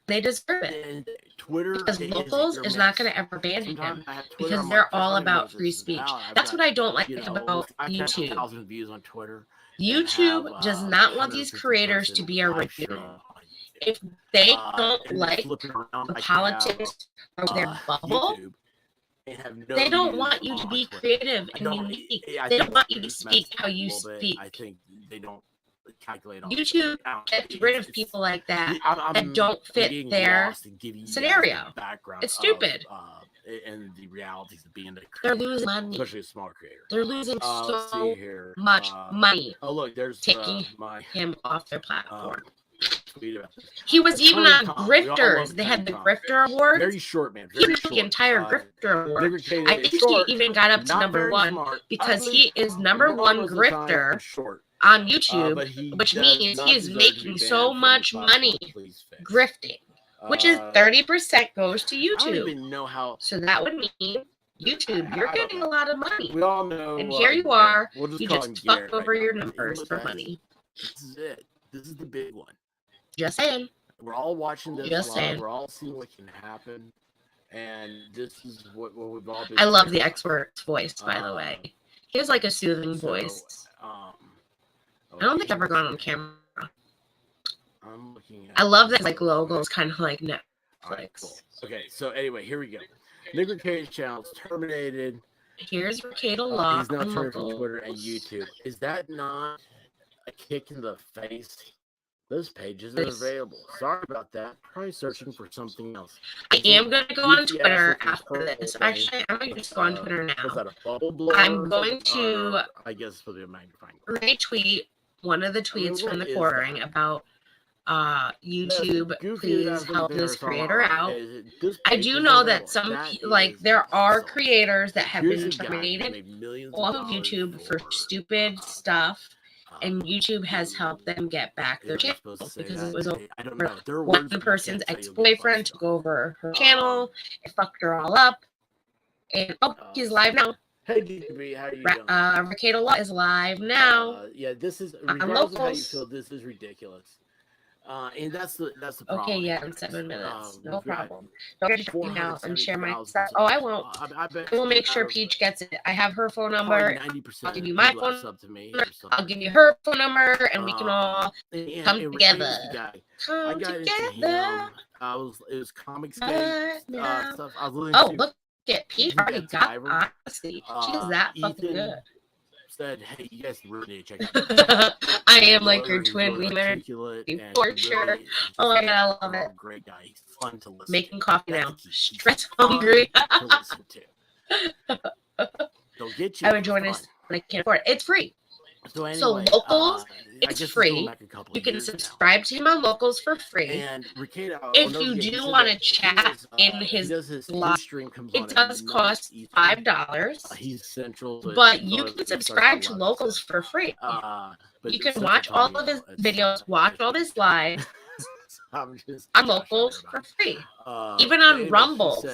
They deserve it. And Twitter Because is locals your is not mix. going to ever ban Sometimes him. I have Twitter, Because I'm they're like, all I don't even know about what free this is speech. about. I've That's got, what I don't like you know, about I've got YouTube. 1,000 views on Twitter. YouTube Have, does not want these 150 creators to person be a live review. show on If they YouTube. don't And like flipping around, the I can have, politics or their bubble, YouTube and have no they don't views want you to on be Twitter. creative I and don't. unique. I They think don't want you to Twitter's speak messed how up a you little bit. speak. I think they don't calculate all YouTube gets rid of people like that that don't fit their scenario. Background It's stupid. and the realities of being a They're creator, losing money. especially a small creator. They're losing Let's see so here. much money Oh, look, there's taking my him off their platform. tweet about this. He was even on Tony Khan. We all Grifters. love They had the Tony Khan. Grifter Awards. Very short, man. He Very was short. the entire Grifter Award. Lubricated I think short, he even got up to not number very 1 smart, because ugly, he is number wrong 1 most of the time, grifter short. on YouTube, But he which does means not he is deserve to be making banned so from the much platform. money Please fix. grifting, which is 30% goes to I don't YouTube. even know how. So that would mean YouTube, you're I don't getting know. a lot of money. We all know. And here you are, We'll you call just him fucked Garrett over right your now. numbers Look, for guys, money. This is it. This is the big one. Just saying. We're all watching this Just live. saying. We're all seeing what can happen, and this is what we've all been. I love saying. the expert's voice, by the way. He has like a soothing voice. I don't think I've ever gone on camera. I'm looking at. I love that like logos, kind of like Netflix. Right, cool. Okay, so anyway, here we go. Nick Cage's channel is terminated. Here's Ricardo Law. He's now on turned from locals. Twitter and YouTube. Is that not a kick in the face? Those pages are available. Sorry about that. Probably searching for something else. I am going to go on Twitter after this. Actually, I'm going to just go on Twitter Was now. that a bubble blower? I'm going to I guess it's supposed to be a magnifying glass. retweet one of the tweets from the what is quartering that? about YouTube. Goofy Please as help this embarrassing creator out. this I page do is know available. that some That like is there are awesome. creators that have Here's been a guy who terminated made millions off of dollars YouTube for stupid stuff, and YouTube has helped them get back their channel because it was I don't know. There are one words you person's can't say, you'll get ex-boyfriend busted took over her channel. It fucked her all up. And he's live now. Hey, DB, how you doing? Ricardo Law is live now. Yeah, this is I'm regardless of how you locals. feel. This is ridiculous. And that's the problem. Okay, yeah, in 7 minutes. No we've got problem. Don't forget to email and share my 470,000 stuff. Oh, I won't. I bet I will make out sure of Peach gets it. I have her phone probably number. 90% I'll give of you the my people that phone sub to me number. or something. I'll give you her phone number, and we can all and come here's together. the guy. I Come got into together. him. It was comics Right now. stuff. I was listening Oh, to. look at Peach You already got got Tyler. Honesty. She's that fucking Ethan good. said, "Hey, you guys really need to check out." I am like your He's twin. really We met articulate and for really sure. is just Oh my god, I love a it. great guy. He's fun to listen Making to. coffee That's now. the key. He's Stress fun hungry. to listen to. They'll get you. I would join fun. us, but I can't afford it. It's free. So anyway, Locals, I it's guess free. going back a couple You can years subscribe to him on Locals for free. And Ricada, If you do want to chat in his live, stream comes it on does cost $5. He's central, But you can subscribe to Locals for free. You can watch all of his videos, watch all his lives on Locals for free. Even on Rumble.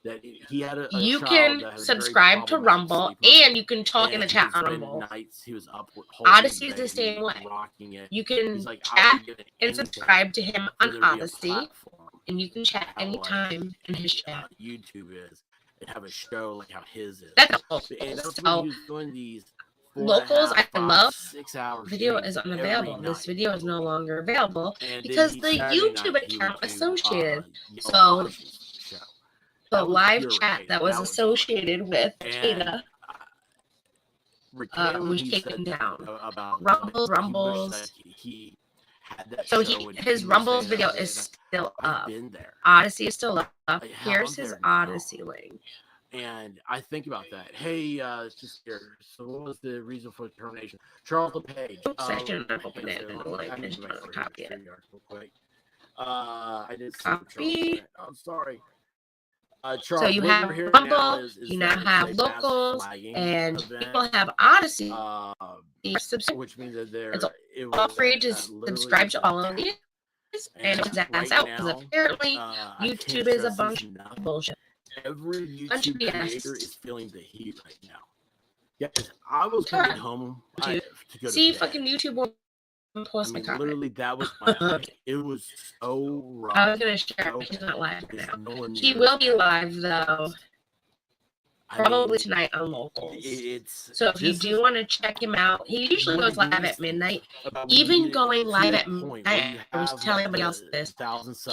That he had a you child can that had a subscribe to very Rumble, sleeper, and you can talk in the chat on Rumble. Nights he was up holding Odyssey is the baby, same way. rocking it. You can Like, chat and subscribe to him on Odyssey, platform, and you can chat anytime in his chat. YouTube is and have a show like how his is. That's and that's so, when he was doing these Locals, I love. 6 hours. Video is unavailable. This video is no longer available because the YouTube account associated. So the live chat that was associated with Ricada was taken down. Rumbles. So his Rumbles video is still up. Odyssey is still up. Here's his Odyssey link. And I think about that. Hey, just here. So, what was the reason for termination? Charles LePage. Oops, I shouldn't have opened it. I didn't copy it. I did copy. I'm sorry. Charles, so you have Rumble, you now have Locals, and people have Odyssey. Which means that it's all free to subscribe to all of these, and it's ass out because apparently YouTube is a bunch of bullshit. Every YouTube creator is feeling the heat right now. Yeah, I was coming home to go to bed. Fucking YouTube won't post my comment. Literally, that was my it was so rough. I was gonna share it. He's not live now. He will be live though. Probably tonight on Locals. So if you do want to check him out, he usually goes live at midnight. Even going live at midnight, I was telling everybody else this.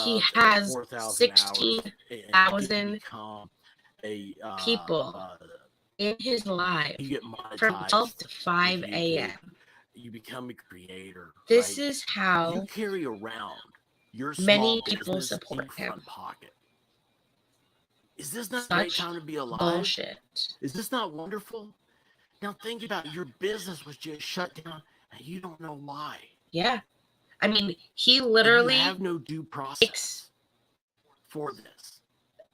He has 16,000 people in his live from 12 to 5 a.m. You become a creator. This is how you carry around your many people support him. Pocket. Is this not a great time to be alive? Bullshit. Is this not wonderful? Now think about your business was just shut down and you don't know why. Yeah. I mean, he literally have no due process for this.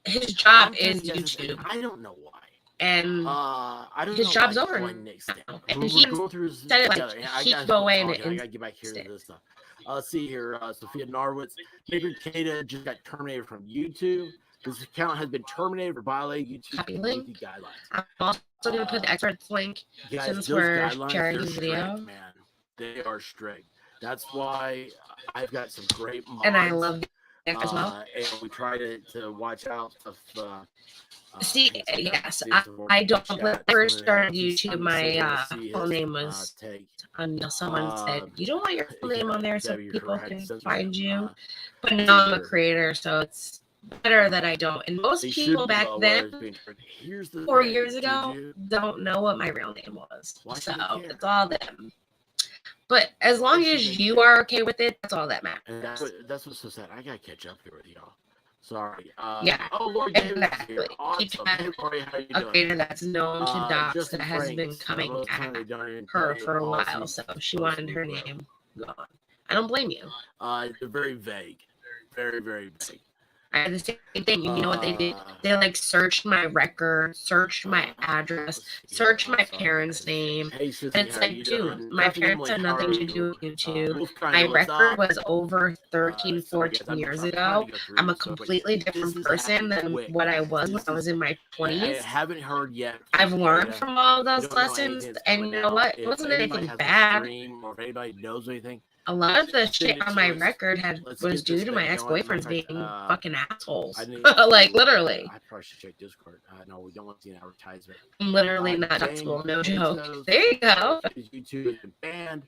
His job is YouTube. I don't know why. And I don't his know job's over now. And he said it like he could go away and I gotta get back here to this stuff. Let's see here. Sophia Narwitz. Maybe Ricada just got terminated from YouTube. This account has been terminated for violating YouTube community guidelines. I'm also going to put the experts link since we're sharing this video. Man, they are strict. That's why I've got some great mods. And I love it as well. And we try to watch out of. See, yes, I don't. When I first started YouTube, my full name was. Someone said you don't want your full name on there so people can find you. But now I'm a creator, so it's better that I don't. And most people back then, 4 years ago, don't know what my real name was. So it's all them. But as long as you are okay with it, that's all that matters. And that's what's so sad. I gotta catch up here with y'all. Sorry. Yeah. Oh, Lord, exactly. Awesome. Hey, Lori, how you doing? A creator that's known to docs that has been coming at her for a while, so she wanted her name gone. I don't blame you. They're very vague. Very, very vague. I had the same thing. You know what they did? They like searched my record, searched my address, searched my parents' name. And it's like, dude, my parents had nothing to do with YouTube. My record was over 13, 14 years ago. I'm a completely different person than what I was when I was in my 20s. I haven't heard yet. I've learned from all those lessons, and you know what? It wasn't anything bad. Or if anybody knows anything, A lot of the Send shit it on to my us. record Let's was get due this to my thing going. ex-boyfriends Matter of being fact, fucking assholes. I need Like, to, literally. I probably should check Discord. No, we don't want to see an advertisement. I'm literally not at school, no joke. There you go. His YouTube has been banned.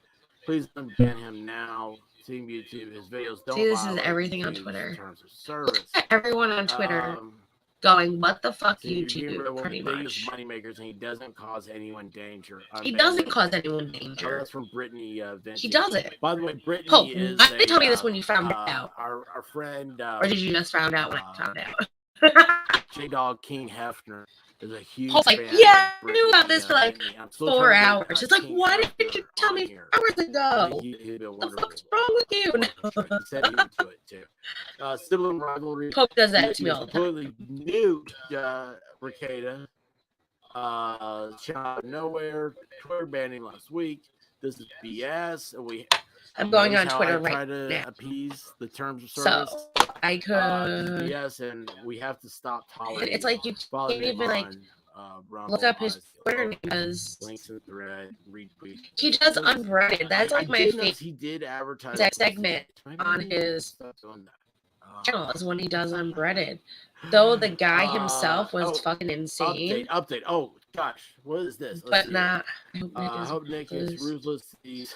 Please unban him now. Team YouTube, his videos don't See, this is violate everything on YouTube's Twitter. terms of service. Everyone on Twitter going, what the fuck, YouTube, pretty much. Money makers, and he doesn't cause anyone danger. He doesn't cause anyone danger. That's from Brittany Vintage. He doesn't. By the way, Brittany Hope, is why did you tell me this when you found out? Our friend. Or did you just found out when I found out? J-Dog King Hefner is a huge Paul's like, fan yeah, of I knew about Brittany, this for like I'm still 4 trying to hours. get, It's like, King why Hefner didn't you tell me here. hours ago? He'd be What the fuck's wrong with you? He said he would do it too. Sibling rivalry. Pope does that to me all the time. Completely new Ricada. Shot out of nowhere. Twitter banning last week. This is BS. I'm going on Twitter try right to now. appease the terms of service. So I could. Yes, and we have to stop tolerating. It's like you can't even like look up his Twitter name because links in the thread, retweet. he does unbreaded. That's like my favorite. He did advertise segment on his channel is when he does unbreaded. Though the guy himself was fucking insane. Update. Oh gosh, what is this? But not. I hope Nick is ruthless. They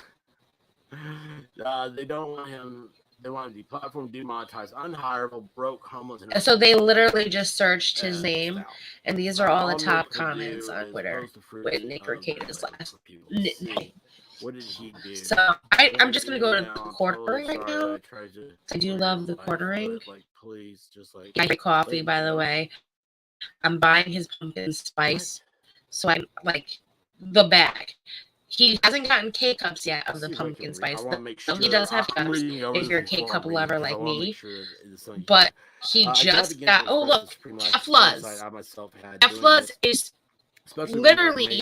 don't want him. They want the platform demonetized, unhireable, broke, homeless. So they literally just searched his name, and these are all the top comments on Twitter with Nick Ricada's last name. What did he do? So I'm just gonna go to the quartering right now. I do love the quartering. Like, please, just like. I drink coffee, by the way. I'm buying his pumpkin spice, so I'm like the bag. He hasn't gotten K-cups yet of the pumpkin spice. So he does have cups if you're a K-cup lover like me. But he just got, oh look, Fxllxng. Fxllxng is literally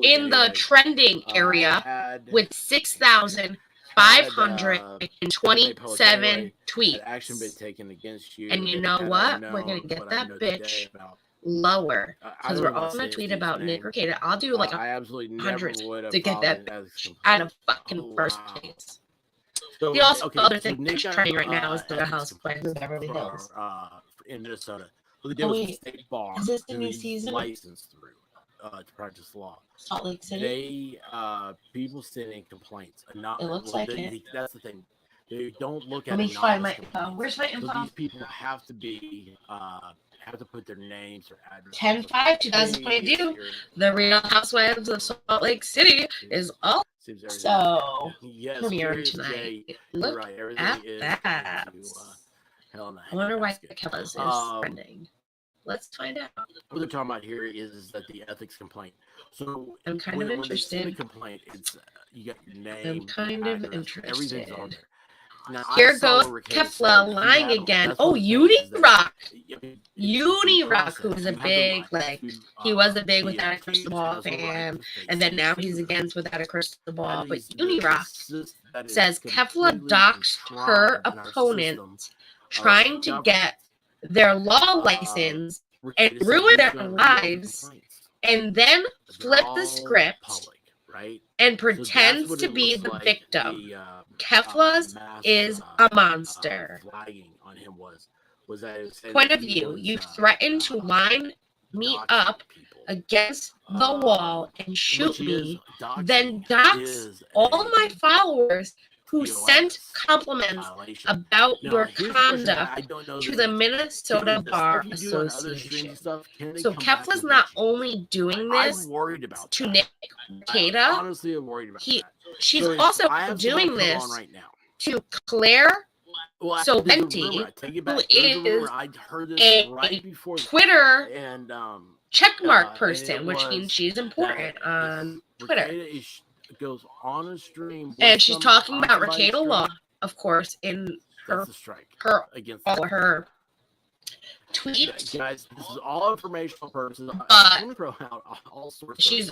in the trending area with 6,527 tweets. And you know what? We're going to get that bitch lower because we're all gonna tweet about Nick Ricada. I'll do like hundreds to get that out of fucking first place. So, the also other thing that's trending right now is the Housewives of Beverly Hills in Minnesota. Well, they deal with the state bar. Is this the new season? Licensed through to practice law. Salt Lake City. They people send in complaints. It looks like it. That's the thing. They don't look at. Let me find my info. Where's my info? So these people have to be. Have to put their names or address. 10/5/2022. The Real Housewives of Salt Lake City is also premiering tonight. Look at that. I wonder why Kellis is trending. Let's find out. What they're talking about here is that the ethics complaint. So I'm kind of interested. When complaint, it's you got your name. I'm kind of interested. Everything's on there. Now, here goes Fxllxng lying again. Oh, Untirock. Untirock, who was a big, like, he was a big Without a Crystal Ball fan, and then now he's against Without a Crystal Ball. But Untirock says Fxllxng doxed her opponent trying to get their law license and ruin their lives, and then flip the script and pretends to be the victim. Fxllxng is a monster. Point of view, you threaten to line me up against the wall and shoot me, then dox all my followers who sent compliments about your conduct to the Minnesota Bar Association. So Fxllxng's not only doing this to Nick Ricada, she's also doing this to Claire Soventi, who is a Twitter checkmark person, which means she's important on Twitter. Goes on a stream and she's talking about Ricada law, of course, in her all her tweets. Guys, this is all informational purposes. I'm gonna throw out all sorts this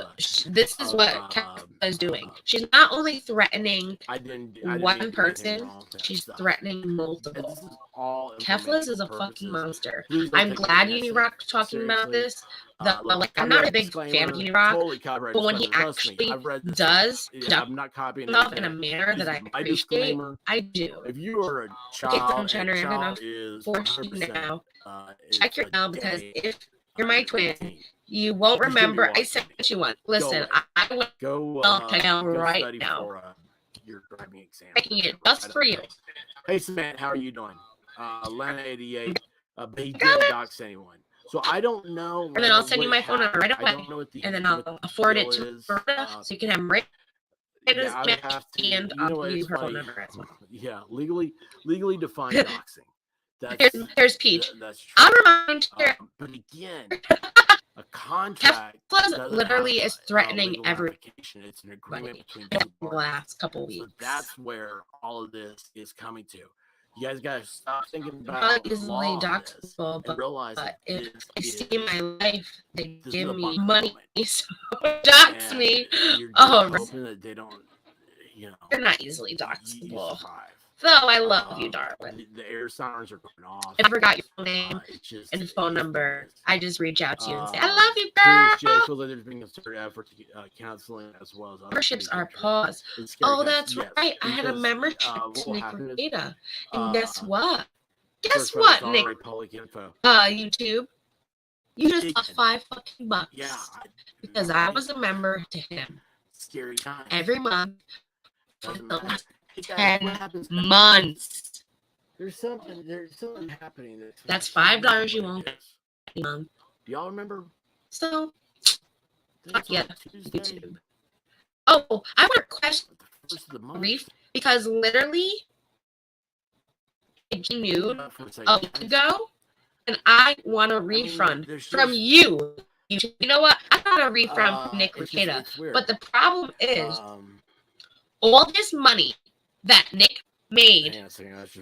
is what Fxllxng is doing. She's not only threatening one person, she's threatening multiple. all Keflas is a informational fucking purposes. monster. Please don't I'm take glad it Unirock's talking about seriously. this. Look, I'm not a copyright big fan of disclaimer, Unirock, totally copyright but when he disclaimer. Trust me, actually I've read this does stuff. conduct I'm not copying himself in a anything. manner This that I is my appreciate, disclaimer. I do. If you are a Okay, child and Sunshinery, I'm gonna child is force you 100%, now. it's Check your a email because day if you're my twin, 18. you won't He's gonna be remember I watching sent me. you one. Listen, away. I will Go check out go right study now. for your driving exam. Checking it I just don't for you. know. Hey Samantha, how are you doing? Lana 88. But he Got didn't it. dox anyone. So I don't know. And then I'll send you my phone number right I away. don't know what the And then what I'll the forward deal it to is. Berta so you can have him right in his Yeah, I would have to. and You know I'll what? give you It's her phone funny. number as well. Yeah, legally defined doxing. That's There's Peach. that's true. I'll remind you. But again, a contract Keflas literally have is threatening legal everybody ramification. It's an agreement between in two the parties. last couple So weeks. that's where all of this is coming to. You guys gotta stop thinking I'm about probably easily law on dox this people, and realize that if this they is see my life, they this give is a me bunker money, moment. so dox And me. you're just Oh, hoping that they don't, you know, they're not easily you doxable. survive. So I love you, darling. The air sirens are going off. If I forgot your name It's just and phone number, I just reach out to you and say, I Um, love you, Curious Jay girl. feels like there's been a concerted effort to get counseling as well as other Memberships are communication. paused. It's scary Oh, because- that's yes, right. I had a because, membership what to will Nick happen is, Rita. And guess what? Guess first one, what, it's Nick? already public info. YouTube. You just lost Again, $5 Yeah, because I was a member to him scary time. every month for Doesn't the matter. last Hey, guys, 10 what happens? months. There's something happening. That's $5 you won't get a month. Do y'all remember? So, It's yeah, on Tuesday, YouTube. Oh, I want to request the first of the month. brief because literally it renewed a week ago, and I want a refund from you. You know what? I got a refund from Nick Rita, but the problem is all this money that Nick made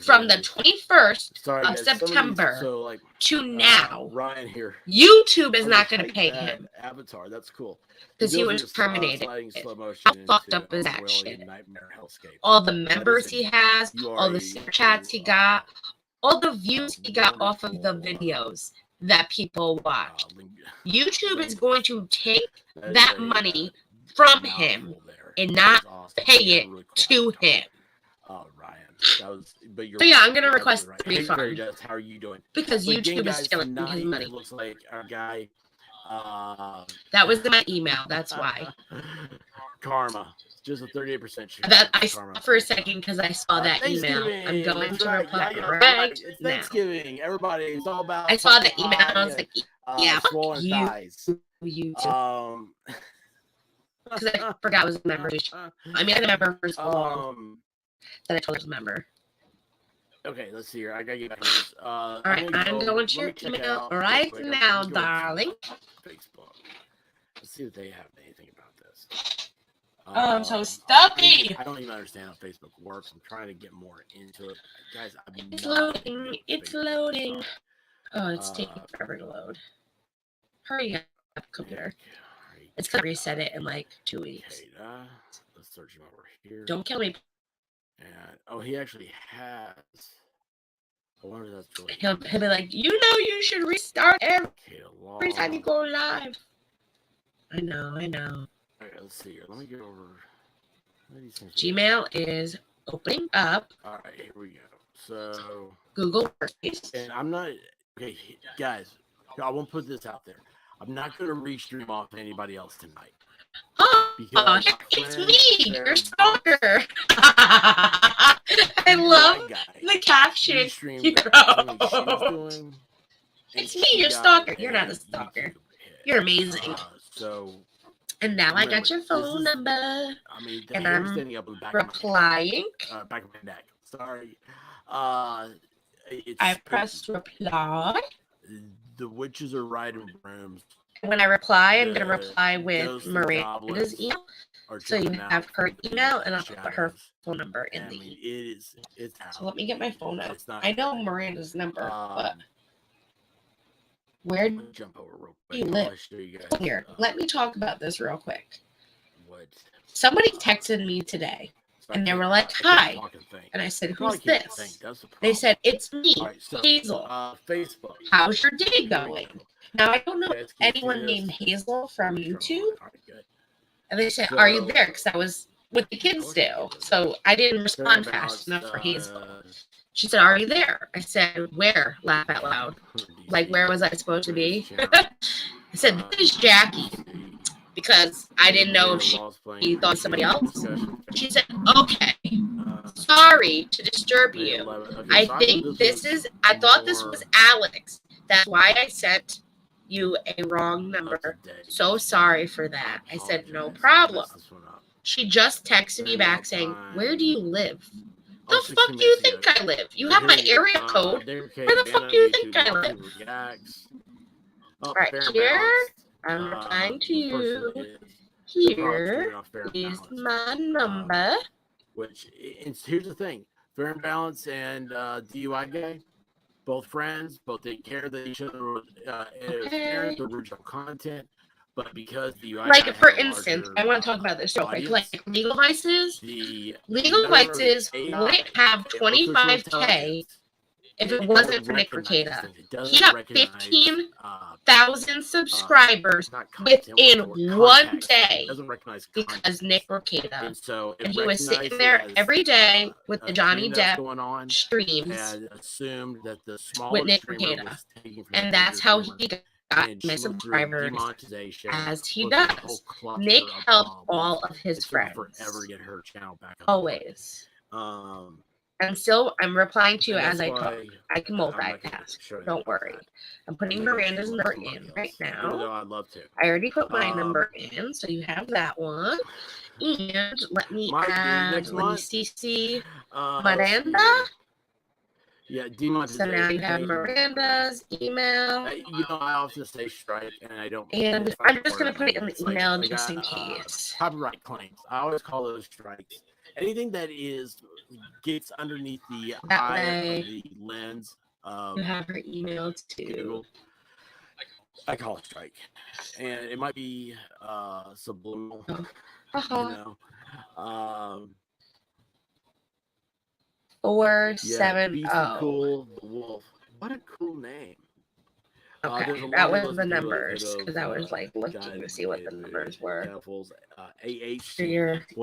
from the 21st of September to now. Ryan here. YouTube is not going to pay him Avatar, that's cool. because he was terminated. How fucked up is that shit? All the members he has, all the super chats he got, all the views he got off of the videos that people watch. YouTube is going to take that money from him and not pay it to him. Oh, Ryan, that was. But you're. So yeah, I'm gonna request a Hey, refund Mary does. How are you doing? because But again, YouTube is guys, stealing his tonight, money. It looks like our guy. That was my email. That's why. Karma. Just a 38% chance. That I stopped for a second because I saw that email. I'm going to reply right It's now. Thanksgiving. Everybody, it's all about. I saw the email and I was like, yeah, fuck swollen you. thighs. YouTube. Because I forgot it was a member. I mean, I remember for so long that I told his member. Okay, let's see here. I gotta get back to this. All right, I'm going to your email right now, darling. Facebook. Let's see if they have anything about this. I'm so stucky. I don't even understand how Facebook works. I'm trying to get more into it, guys. It's loading. It's loading. Oh, it's taking forever to load. Hurry up, computer. It's gonna reset it in like 2 weeks. Let's search him over here. Don't kill me. And he actually has. I wonder if that's really. He'll be like, you know, you should restart every time you go live. I know. Okay, let's see here. Let me get over. Gmail is opening up. All right, here we go. So Google Workspace. And I'm not. Okay, guys. I won't put this out there. I'm not going to restream off to anybody else tonight. Oh, it's me, your stalker. I love the caption. It's me, your stalker. You're not a stalker. You're amazing. And now I got your phone number. And I'm replying. Back of my neck. Sorry. I pressed reply. The witches are riding brooms. When I reply, I'm going to reply with Miranda's email. So you have her email, and I'll put her phone number in the email. So let me get my phone out. I know Miranda's number, but where do you live? Here, let me talk about this real quick. What? Somebody texted me today So And they I were can't- like, I can't "Hi." talk and think. And I said, I probably "Who's can't this?" think. That's the They problem. said, "It's me, All right, so Hazel. Facebook. How's your day Here we going?" go. Now, I don't know Okay, let's get anyone through named this. Hazel from Sure. YouTube. All right, good. And they said, "Are you So- there?" Because I was what the kids do. So I didn't respond fast enough for Hazel. She said, "Are you there?" I said, "Where?" Laugh out loud. Like, where was I supposed to be? I said, "This is Jackie." Because I didn't know if she thought somebody else. She said, "Okay, sorry to disturb you. I think I thought this was Alex. That's why I sent you a wrong number. So sorry for that." I said, "No problem." She just texted me back saying, "Where do you live?" The fuck do you think I live? You have my area code. Where the fuck do you think I live? All right, here I'm replying to you. Here is my number. Which here's the thing: Fair and Balance and DUI guy, both friends, both take care of each other. Okay. The original content, but because DUI Like, guy for had a instance, larger, I want to talk about this real quick. audience, Like, Legal Vices. the Legal Vices AI, wouldn't have artificial 25K intelligence, if it wasn't for Nick recognizes Ricada. things. It doesn't He got recognize, 15,000 subscribers not content, within what's the word? one Context. day It doesn't recognize because context. Nick Ricada. And so And he was sitting there every day with the Johnny Depp going on, streams and assumed that the smaller with Nick streamer Ricada. was taking from And the that's bigger how streamer, he got and my she went through subscribers, demonetization, as he went through a whole does. cluster Nick of helped problems. all of his It took friends. forever to get her channel back up. Always. I'm replying to you as I talk. I can multitask. Don't worry. I'm putting Miranda's number in right now. I'd love to. I already put my number in, so you have that one. And let me add, let me see, Miranda. Yeah, demonetization. So now you have Miranda's email. I often say strike, and I don't. And I'm just going to put it in the email just in case. Copyright claims. I always call those strikes. Anything that gets underneath the eye of the lens. You have her email too. Google. I call it strike, and it might be subliminal. Oh. 470. Cool, the wolf. What a cool name. Okay, that was the numbers because I was like looking to see what the numbers were. Well,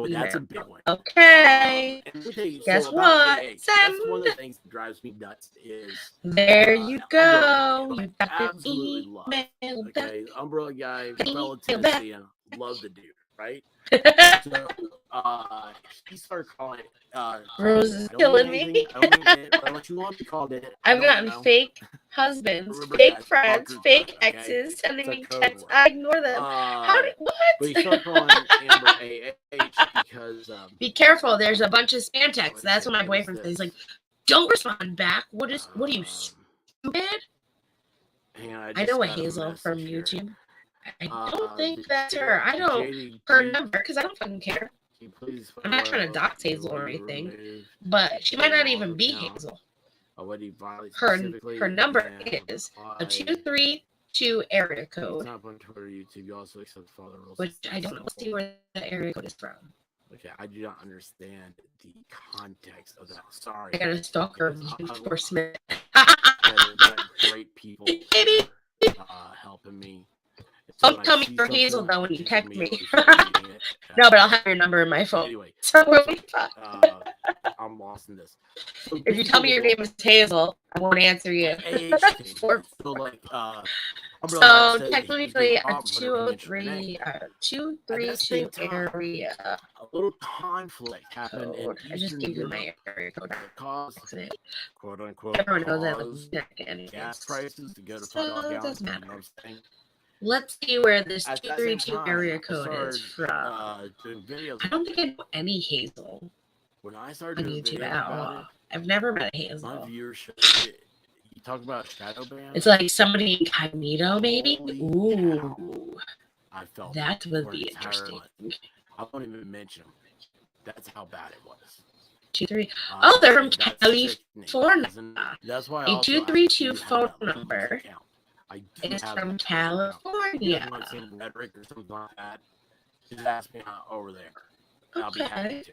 that's a big one. Okay. Guess what? That's Send. one of the things that drives me nuts is there you go. You got the absolutely love. Okay, Umbrella guy, fellow Tennessean, love the dude, right? So he started calling it Rose is killing me. I don't mean it, what you want to call it. I've gotten fake husbands, fake friends, fake exes sending me texts. I ignore them. What? But he started calling Amber AH because be careful, there's a bunch of spam texts. That's what my boyfriend says. He's like, don't respond back. What are you, stupid? I know a Hazel from YouTube. I don't think that's her. I don't her number because I don't fucking care. I'm not trying to dox Hazel or anything, but she might not even be Hazel. Her number is a 232 area code, which I don't know. Let's see where the area code is from. Okay, I do not understand the context of that. Sorry. I got a stalker enforcement. Great people helping me. Don't tell me you're Hazel though when you text me. No, but I'll have your number in my phone. Anyway, so we'll be fine. I'm lost in this. So if you tell me your name is Hazel, I won't answer you. So technically a 203, 232 area. A little conflict happened. I just gave you my area code. Quote unquote. Everyone knows that was gas prices to go to so it doesn't matter. Let's see where this 232 area code is from. I don't think I know any Hazel when I started on YouTube at all. I've never met a Hazel. My viewership. You talk about shadow ban. It's like somebody incognito, maybe. Ooh, I felt that would be interesting. I won't even mention them. That's how bad it was. 23. Oh, they're from California. That's why a 232 phone number. It's from California. Rhetoric or something like that. Just ask me over there. I'll be happy to.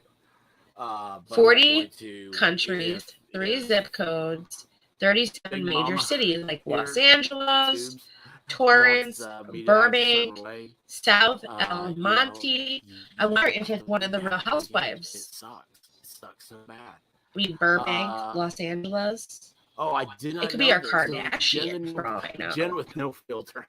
But I'm not 40 going to countries, 3 zip codes, 37 Big major Mama cities like Los here, Angeles, Tubes, Torrance, wants me to act a certain Burbank, way, South you El know, Monte. I wonder if it's one of the Real It Housewives. sucks. It sucks so bad. I mean, Burbank, Los Angeles. Oh, I did not It could know be our this. Kardashian, for all I know. Jen with no filter.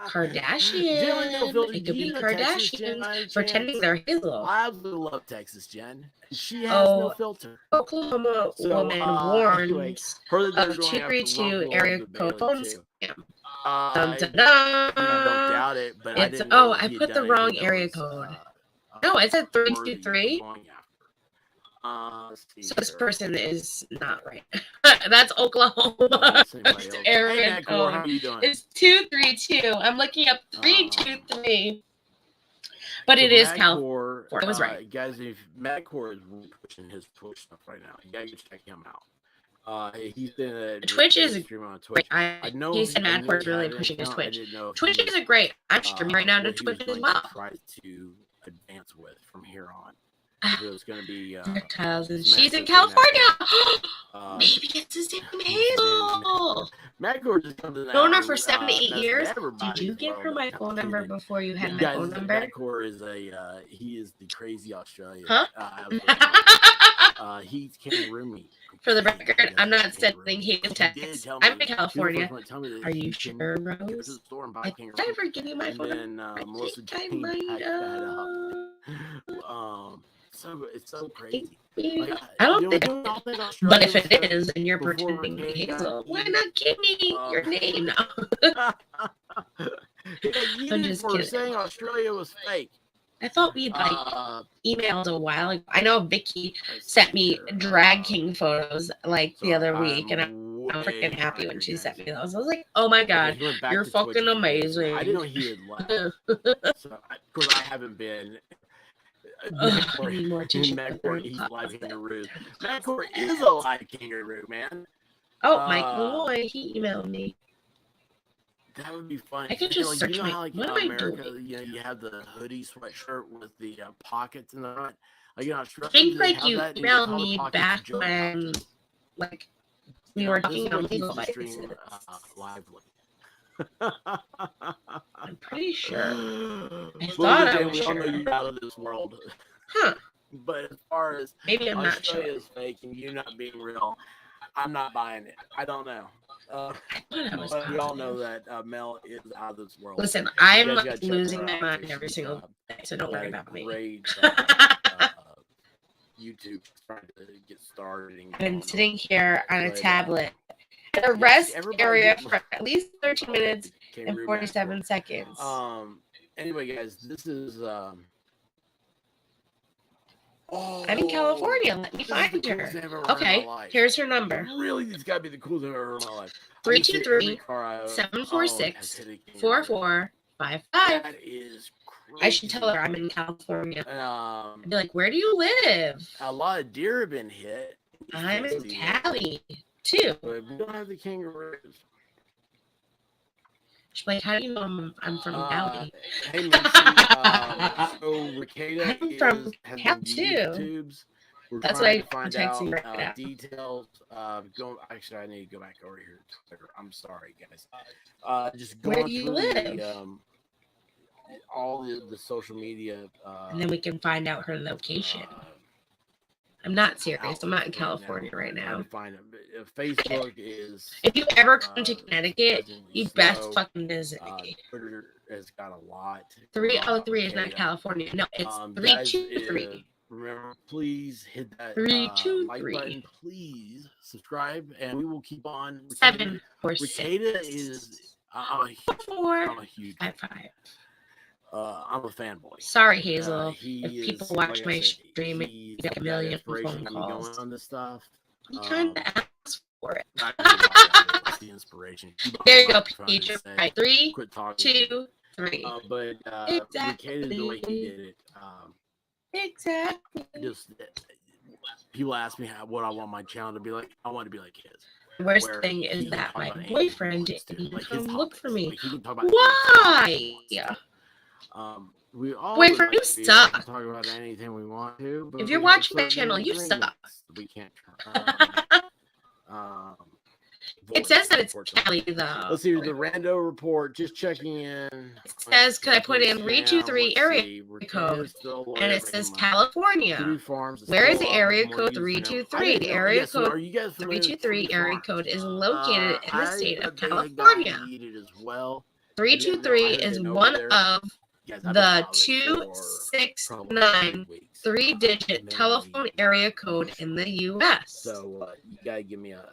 Kardashian. Jen with no filter. It Do could be you know Texas, Jen, Kardashians by any pretending chance? they're Hazel. I absolutely love Texas, Jen. She has no filter. Oklahoma woman Anyway, warns heard that they're of going after 232 Rumble area of the code Bailey phone too. scam. I Dun, dun, dun. don't doubt it, but I It's didn't know I he had put the done wrong anything that area was, code. No, it said worthy of 323. going after. Let's see So this here. person is not right. That's Oklahoma. Somebody else. Hey, Area Matt Core, how code. you doing? It's 232. I'm looking up 323. But So it is Matt California. Core, I was right. Guys, if Matt Core is pushing his Twitch stuff right now, you gotta go check him out. He's been a Twitch is streamer on Twitch. I know he said Matt Core is really had an pushing his account. I Twitch. didn't know if Twitch he is a great. I'm streaming right now to what he was Twitch as going well. to try to advance with from here on. If it was going to be Cousin. Matt She's in Core's going California. Maybe it's the same Hazel. Matt Core just comes in. Known her for 7 to 8 years. Did everybody you as give well, her but my I'm phone number kidding. before you had You my guys, phone number? Matt Core is he is the crazy Australian. Huh? He kangaroo me. For the record, I'm not sending hate He did text. tell me- I'm in he was the California. first one to tell me that Are he you can sure, go to the Rose? store and buy I kangaroo. think I ever give you my And phone then number. Melissa I Jane might packed that up. So it's so crazy. Like, I don't you think. know, all that But Australian if it stuff is, and you're before pretending to be Ricky got Hazel, why eaten. not give me your name now? I'm just for kidding. saying Australia was fake. I thought we'd like emailed a while ago. I know Vicky sent me drag king photos like the other week, and I'm freaking happy when she sent me those. I was like, oh my god, you're fucking amazing. I didn't know he had left. So, of course, I haven't been. I need more tissue Matt paper. he's live kangaroo. Matt Core is a live kangaroo, man. Oh, Mike Malloy, he emailed me. That would be fun. I could just search you know my. how, like, What in am I America, doing? you have the hoodie sweatshirt with the pockets in the front. Like, in I Australia, think they like have you that, and they emailed call the me pockets back joke when boxes. like You we know, were this talking is on what legal keeps the stream licenses. lively. I'm pretty sure. I Well, thought I again, was we all know sure. you're out of this world. Huh. But as far as Maybe I'm not Australia sure. is fake and you not being real, I'm not buying it. I don't know. But we all know that Mel is out of this world. Listen, You I'm guys gotta check losing her my out. mind every She's, single day, so don't got worry a about me. great YouTube trying to get started. And I've been sitting here on a but, tablet in a yes, rest everybody area get- for at least 13 minutes and Kangaroo 47 Matt. seconds. Anyway, guys, this is I'm in California. Let me find her. Okay, here's her number. Really, it's got to be the coolest thing I've ever heard in my life. 323-746-4455. That is crazy. I should tell her I'm in California. And, I'd be like, where do you live? a lot of deer have been hit. I'm in Cali, too. But we don't have the kangaroos. She's like, how do you know I'm from Cali? Hey, Nancy, so Ricada I'm from has Cal, been too. YouTubes. We're That's trying what I'm to find texting out right now. details. Actually, I need to go back over here to Twitter. I'm sorry, guys. Just Where going do you through live? all the social media. And then we can find out her location. I'm not serious. I'm not in California right now. Find it. Facebook is. If you ever come to Connecticut, you best slow. fucking visit me. Twitter has got a lot. 303 is not California. No, it's Guys, 323. remember, please hit that 323. like button. Please subscribe, and we will keep on. 746. Ricada is. I'm a huge. 455. I'm a fanboy. Sorry, Hazel. He if people is, watch like I my said, stream, he's you get a got million inspiration phone to me calls. going on this stuff. You kind of asked for it. That's the inspiration. There you go, Trying to Peach. say, Right, 3, quit talking. 2, 3. But Exactly. Ricada, the way he did it, Exactly. just people ask me what I want my channel to be like. I want to be like his. The worst where thing he is can that talk my about anything boyfriend he wants to, didn't like come his look for topics. me. Like, he can talk about Why? anything he wants to. We all Wait, would for like you to be able to suck. talk about anything we want to. But If you're we have watching my certain channel, you agreements suck. that we can't. It says that it's unfortunately. Kelly, though. Let's see the rando report. Just checking in. It says, could I put in 323 area code? And it says California. Where is the area code 323? The area code 323 area code is located in the state of California. 323 is one of the 269 three-digit telephone area code in the U.S. So you gotta give me a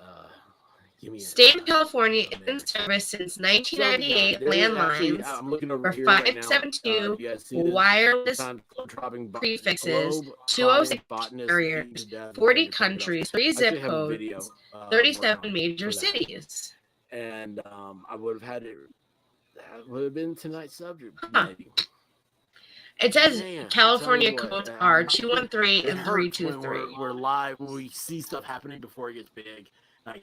State of California is in service since 1998. Landlines for 572 wireless prefixes, 206 carriers, 40 countries, 3 zip codes, 37 major cities. And I would have had it. That would have been tonight's subject. Maybe. It says California codes are 213 and 323. We're live when we see stuff happening before it gets big.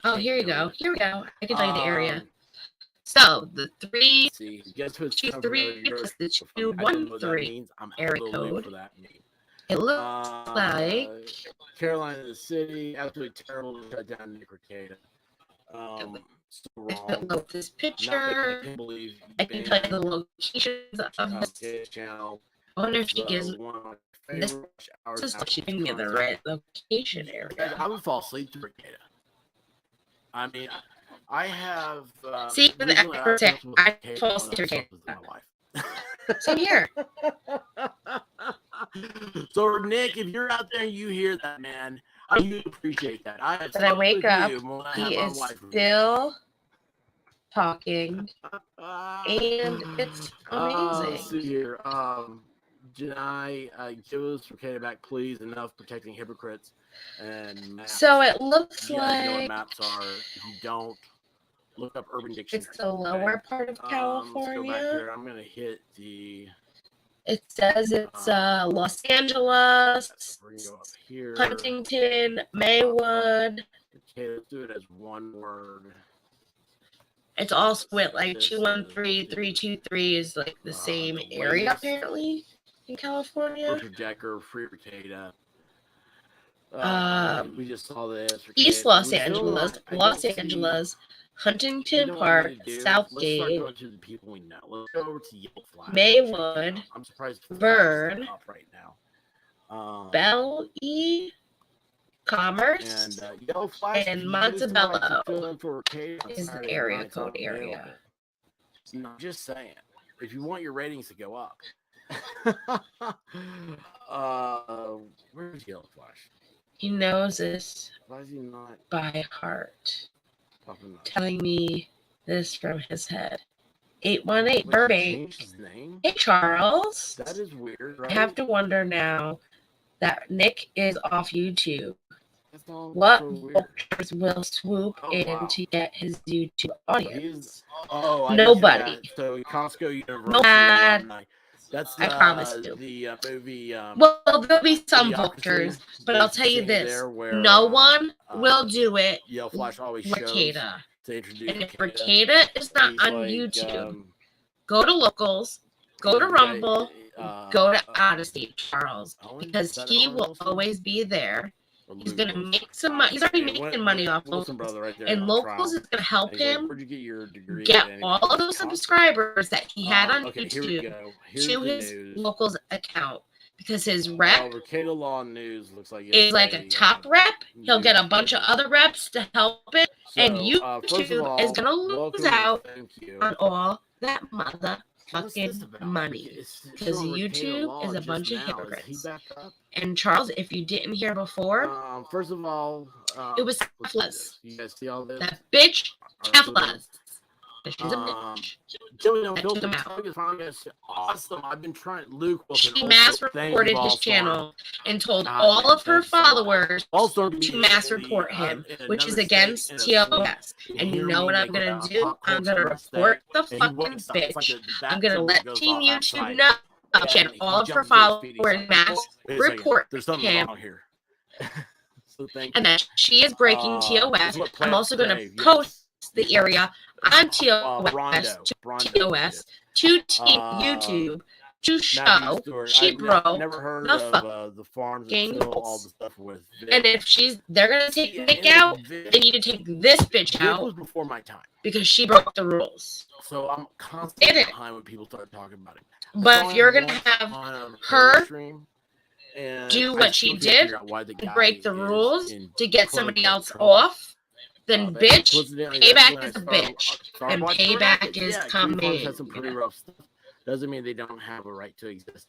Oh, here we go. Here we go. I can tell you the area. So the 323 plus the 213 area code. It looks like Carolina, the city, absolutely terrible to shut down Nick Ricada. So wrong. Load this picture. I can tell you the locations of this channel. I wonder if she gives this system. She can give the right location area. I would fall asleep to Ricada. I mean, I have. See, for the experts, I fall asleep to Ricada. Same here. So, Nick, if you're out there and you hear that, man, I do appreciate that. But I wake up, he is still talking, and it's amazing. Let's see here. Janai, give us Ricada back, please. Enough protecting hypocrites and maps. So it looks You guys know what like maps are. If you don't, look up Urban Dictionary. it's the lower part of Let's go back California. here. I'm gonna hit the. It says it's Los Angeles, We're gonna go up here. Huntington, Maywood. Okay, let's do it as one word. It's all split. Like 213, 323 is like the same the area latest. apparently in California. Richard Jacker, Free Ricada. We just saw this. East Los Angeles, Huntington Park, Southgate, Let's start going to the people we know. Let's go over to Yellow Flash. Maywood, I'm surprised. Vern, Right now. Belle, Commerce, And Yellow Flash and Montebello is the area code area. I'm just saying, if you want your ratings to go up. Where's Yellow Flash? He knows this Why is he not by heart, popping up? telling me this from his head. 818 Wait, he Burbank. changed his name? Hey, Charles. That is weird, I right? have to wonder now that Nick is off YouTube. That's all What so weird. vultures will swoop in wow. to get his YouTube audience? I Nobody. just got- So Costco University Nobody. alumni. That's I promise you. The movie. Well, there'll be some Idiocracy. vultures, but There's I'll tell you a scene this: there where, no one will do it. Yellow Flash always shows Ricada. to introduce. And if Ricada. Ricada is not He's on like, YouTube, go to Locals, go to Rumble, go to Out of State Charles, Owen? because Is that he Owen will Wilson? always be there. Or He's Luke gonna Wilson? make some money. He's already making money off Wilson Locals, brother right there and on Locals trial. is gonna help He's like, him where'd you get your degree? get at?" all of those Costco. subscribers that he had on Okay, here we YouTube go. Here's to the his news. Locals account, because his rep Ricada Law News looks like is like a top rep. He'll get a bunch of other reps to help it, and first of YouTube all, is gonna lose welcome, out thank you. on all that What's this motherfucking about? money. It's Because showing Ricada YouTube Law is a just bunch of now. Is hypocrites. he back up? And Charles, if you didn't hear before, First of all, it was let's do selfless. this. You guys see all this? That bitch selfless. She's a Um, bitch. Joey, no I filter. took him out. Tug is finally gonna say, awesome. I've been trying. Luke Wilson. She also, mass thank reported you, his Ballstorm. channel and told God, all man, of her thanks so much. followers Ballstorm to mass report him, which is against TOS. And you know what I'm gonna do? I'm gonna report the fucking bitch. I'm gonna let Team YouTube know and all of her followers mass report There's something him, wrong here. So thank and you. that she is breaking This TOS. is what I'm also plants gonna crave, yes. post the area on TOS Rondo, to Rondo, TOS to Team Uh, YouTube to show she broke never heard the of the farms that fucking fill all rules. the stuff with Vic. And if they're gonna take Yeah, Nick and out, Vic- they need to take this bitch Vic out was before my time. because she broke the rules. So I'm constantly Did it. behind when people start talking about it. But if you're gonna have her do what she did, break the rules to get somebody else off, then bitch, payback is a bitch. And payback is coming. Has some pretty rough stuff. Doesn't mean they don't have a right to exist.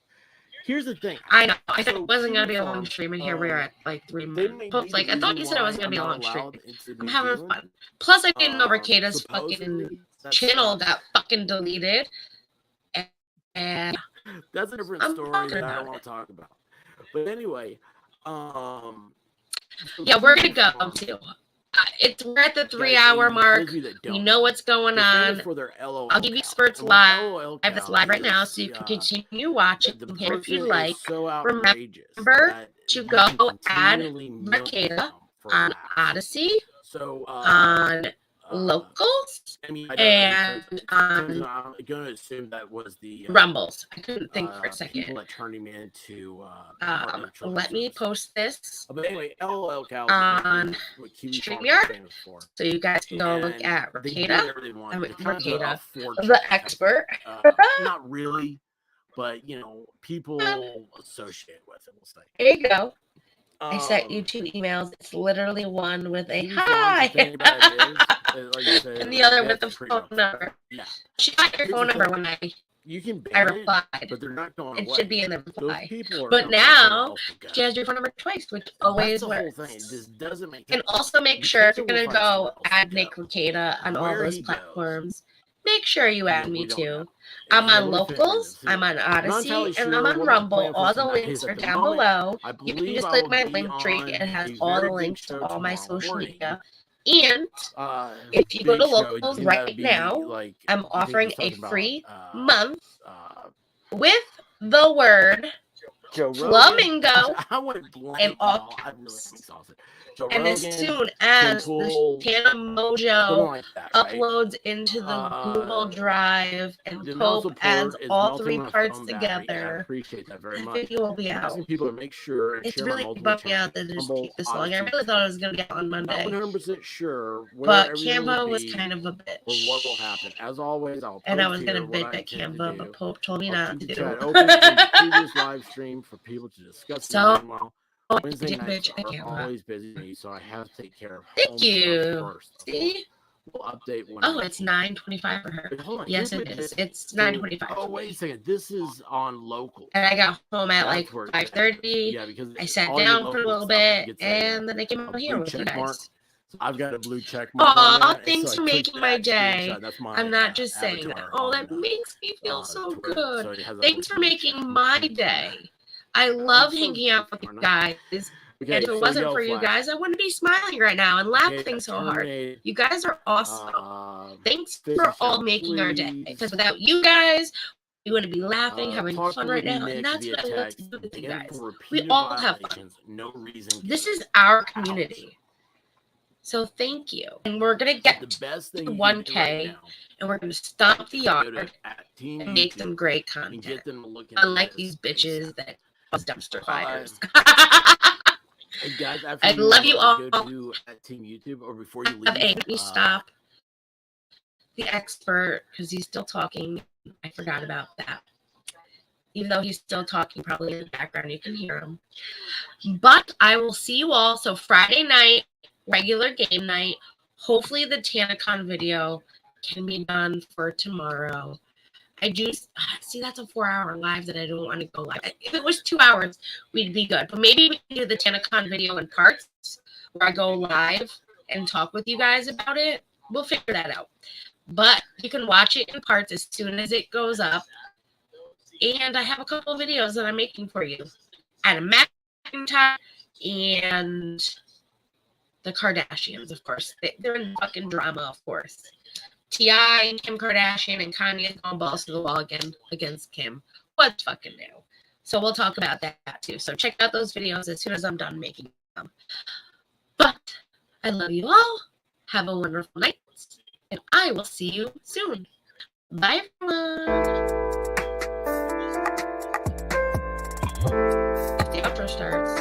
Here's the thing. I know. I said it wasn't gonna be a long stream, and here we are at like 3 minutes. Like I thought you said it wasn't gonna be a long stream. I'm having fun. Plus, I didn't know Ricada's fucking channel got fucking deleted. And that's a different story that I don't want to talk about. But anyway, yeah, we're gonna go too. We're at the 3-hour mark. We know what's going on. I'll give you spurts live. It's live right now, so you can continue watching here if you like. Remember to go add Ricada on Odyssey, on Locals, and on I'm going to assume that was the Rumbles. I couldn't think for a second. People that turned him into let me post this but anyway, LOL on StreamYard, so you guys can go look at Ricada, the expert. Not really, but people associate with it. We'll say. There you go. I sent you 2 emails. It's literally one with a hi, and the other with the phone number. Yeah. She got your phone number when I replied. But they're not going it away. should be in the reply. But But now she has your phone number twice, which always works. This doesn't make And also make sure if you're gonna go add Nick Ricada on all those platforms, make sure you add me too. I'm on Locals, I'm on Odyssey, and I'm on Rumble. All the links are down below. You can just click my link tree. It has all the links to all my social media. And if you go to Locals right now, I'm offering a free month with the word flamingo and all caps. And as soon as the Tana Mojo uploads into the Google Drive and Pope adds all 3 parts together, appreciate that very the much. video will be out. People to make sure It's really bumming me out that it just keep this long. I really thought it was going to get on Monday. Not 100% sure, but Canva was kind of a bitch. Or what will happen? As always, I was going to bitch at Canva, but Pope told me not to. Chat open for the previous live stream for people to discuss. So, Wednesday nights are always busy, so I have to take care of Thank you. First. See? We'll update when it's 9:25 for her. Yes, it is. It's 9:25. Oh, wait a second. This is on Local. And I got home at like 5:30. Yeah, because I sat down for a little bit, and then I came out here with you guys. So I've got a blue check mark. Aw, thanks for making my day. I'm not just saying that. Oh, that makes me feel so good. Thanks for making my day. I love hanging out with you guys. And if it wasn't for you guys, I wouldn't be smiling right now and laughing so hard. You guys are awesome. Thanks for all making our day. Because without you guys, we wouldn't be laughing, having fun right now. And that's what I love to do with you guys. We all have fun. This is our community. So thank you. And we're going to get to 1K, and we're going to stomp the yard and make some great content. Unlike these bitches that cause dumpster fires. Hey guys, I love you all. Go to Team YouTube, or before you leave, let me stop the expert because he's still talking. I forgot about that. Even though he's still talking, probably in the background, you can hear him. But I will see you all. So Friday night, regular game night. Hopefully the TanaCon video can be done for tomorrow. I do see that's a 4-hour live that I don't want to go live. If it was 2 hours, we'd be good. But maybe we can do the TanaCon video in parts where I go live and talk with you guys about it. We'll figure that out. But you can watch it in parts as soon as it goes up. And I have a couple of videos that I'm making for you. Adam McIntyre and the Kardashians, of course. They're in fucking drama, of course. T.I. and Kim Kardashian and Kanye going balls to the wall again against Kim. What's fucking new? So we'll talk about that too. So check out those videos as soon as I'm done making them. But I love you all. Have a wonderful night. And I will see you soon. Bye, everyone. starts.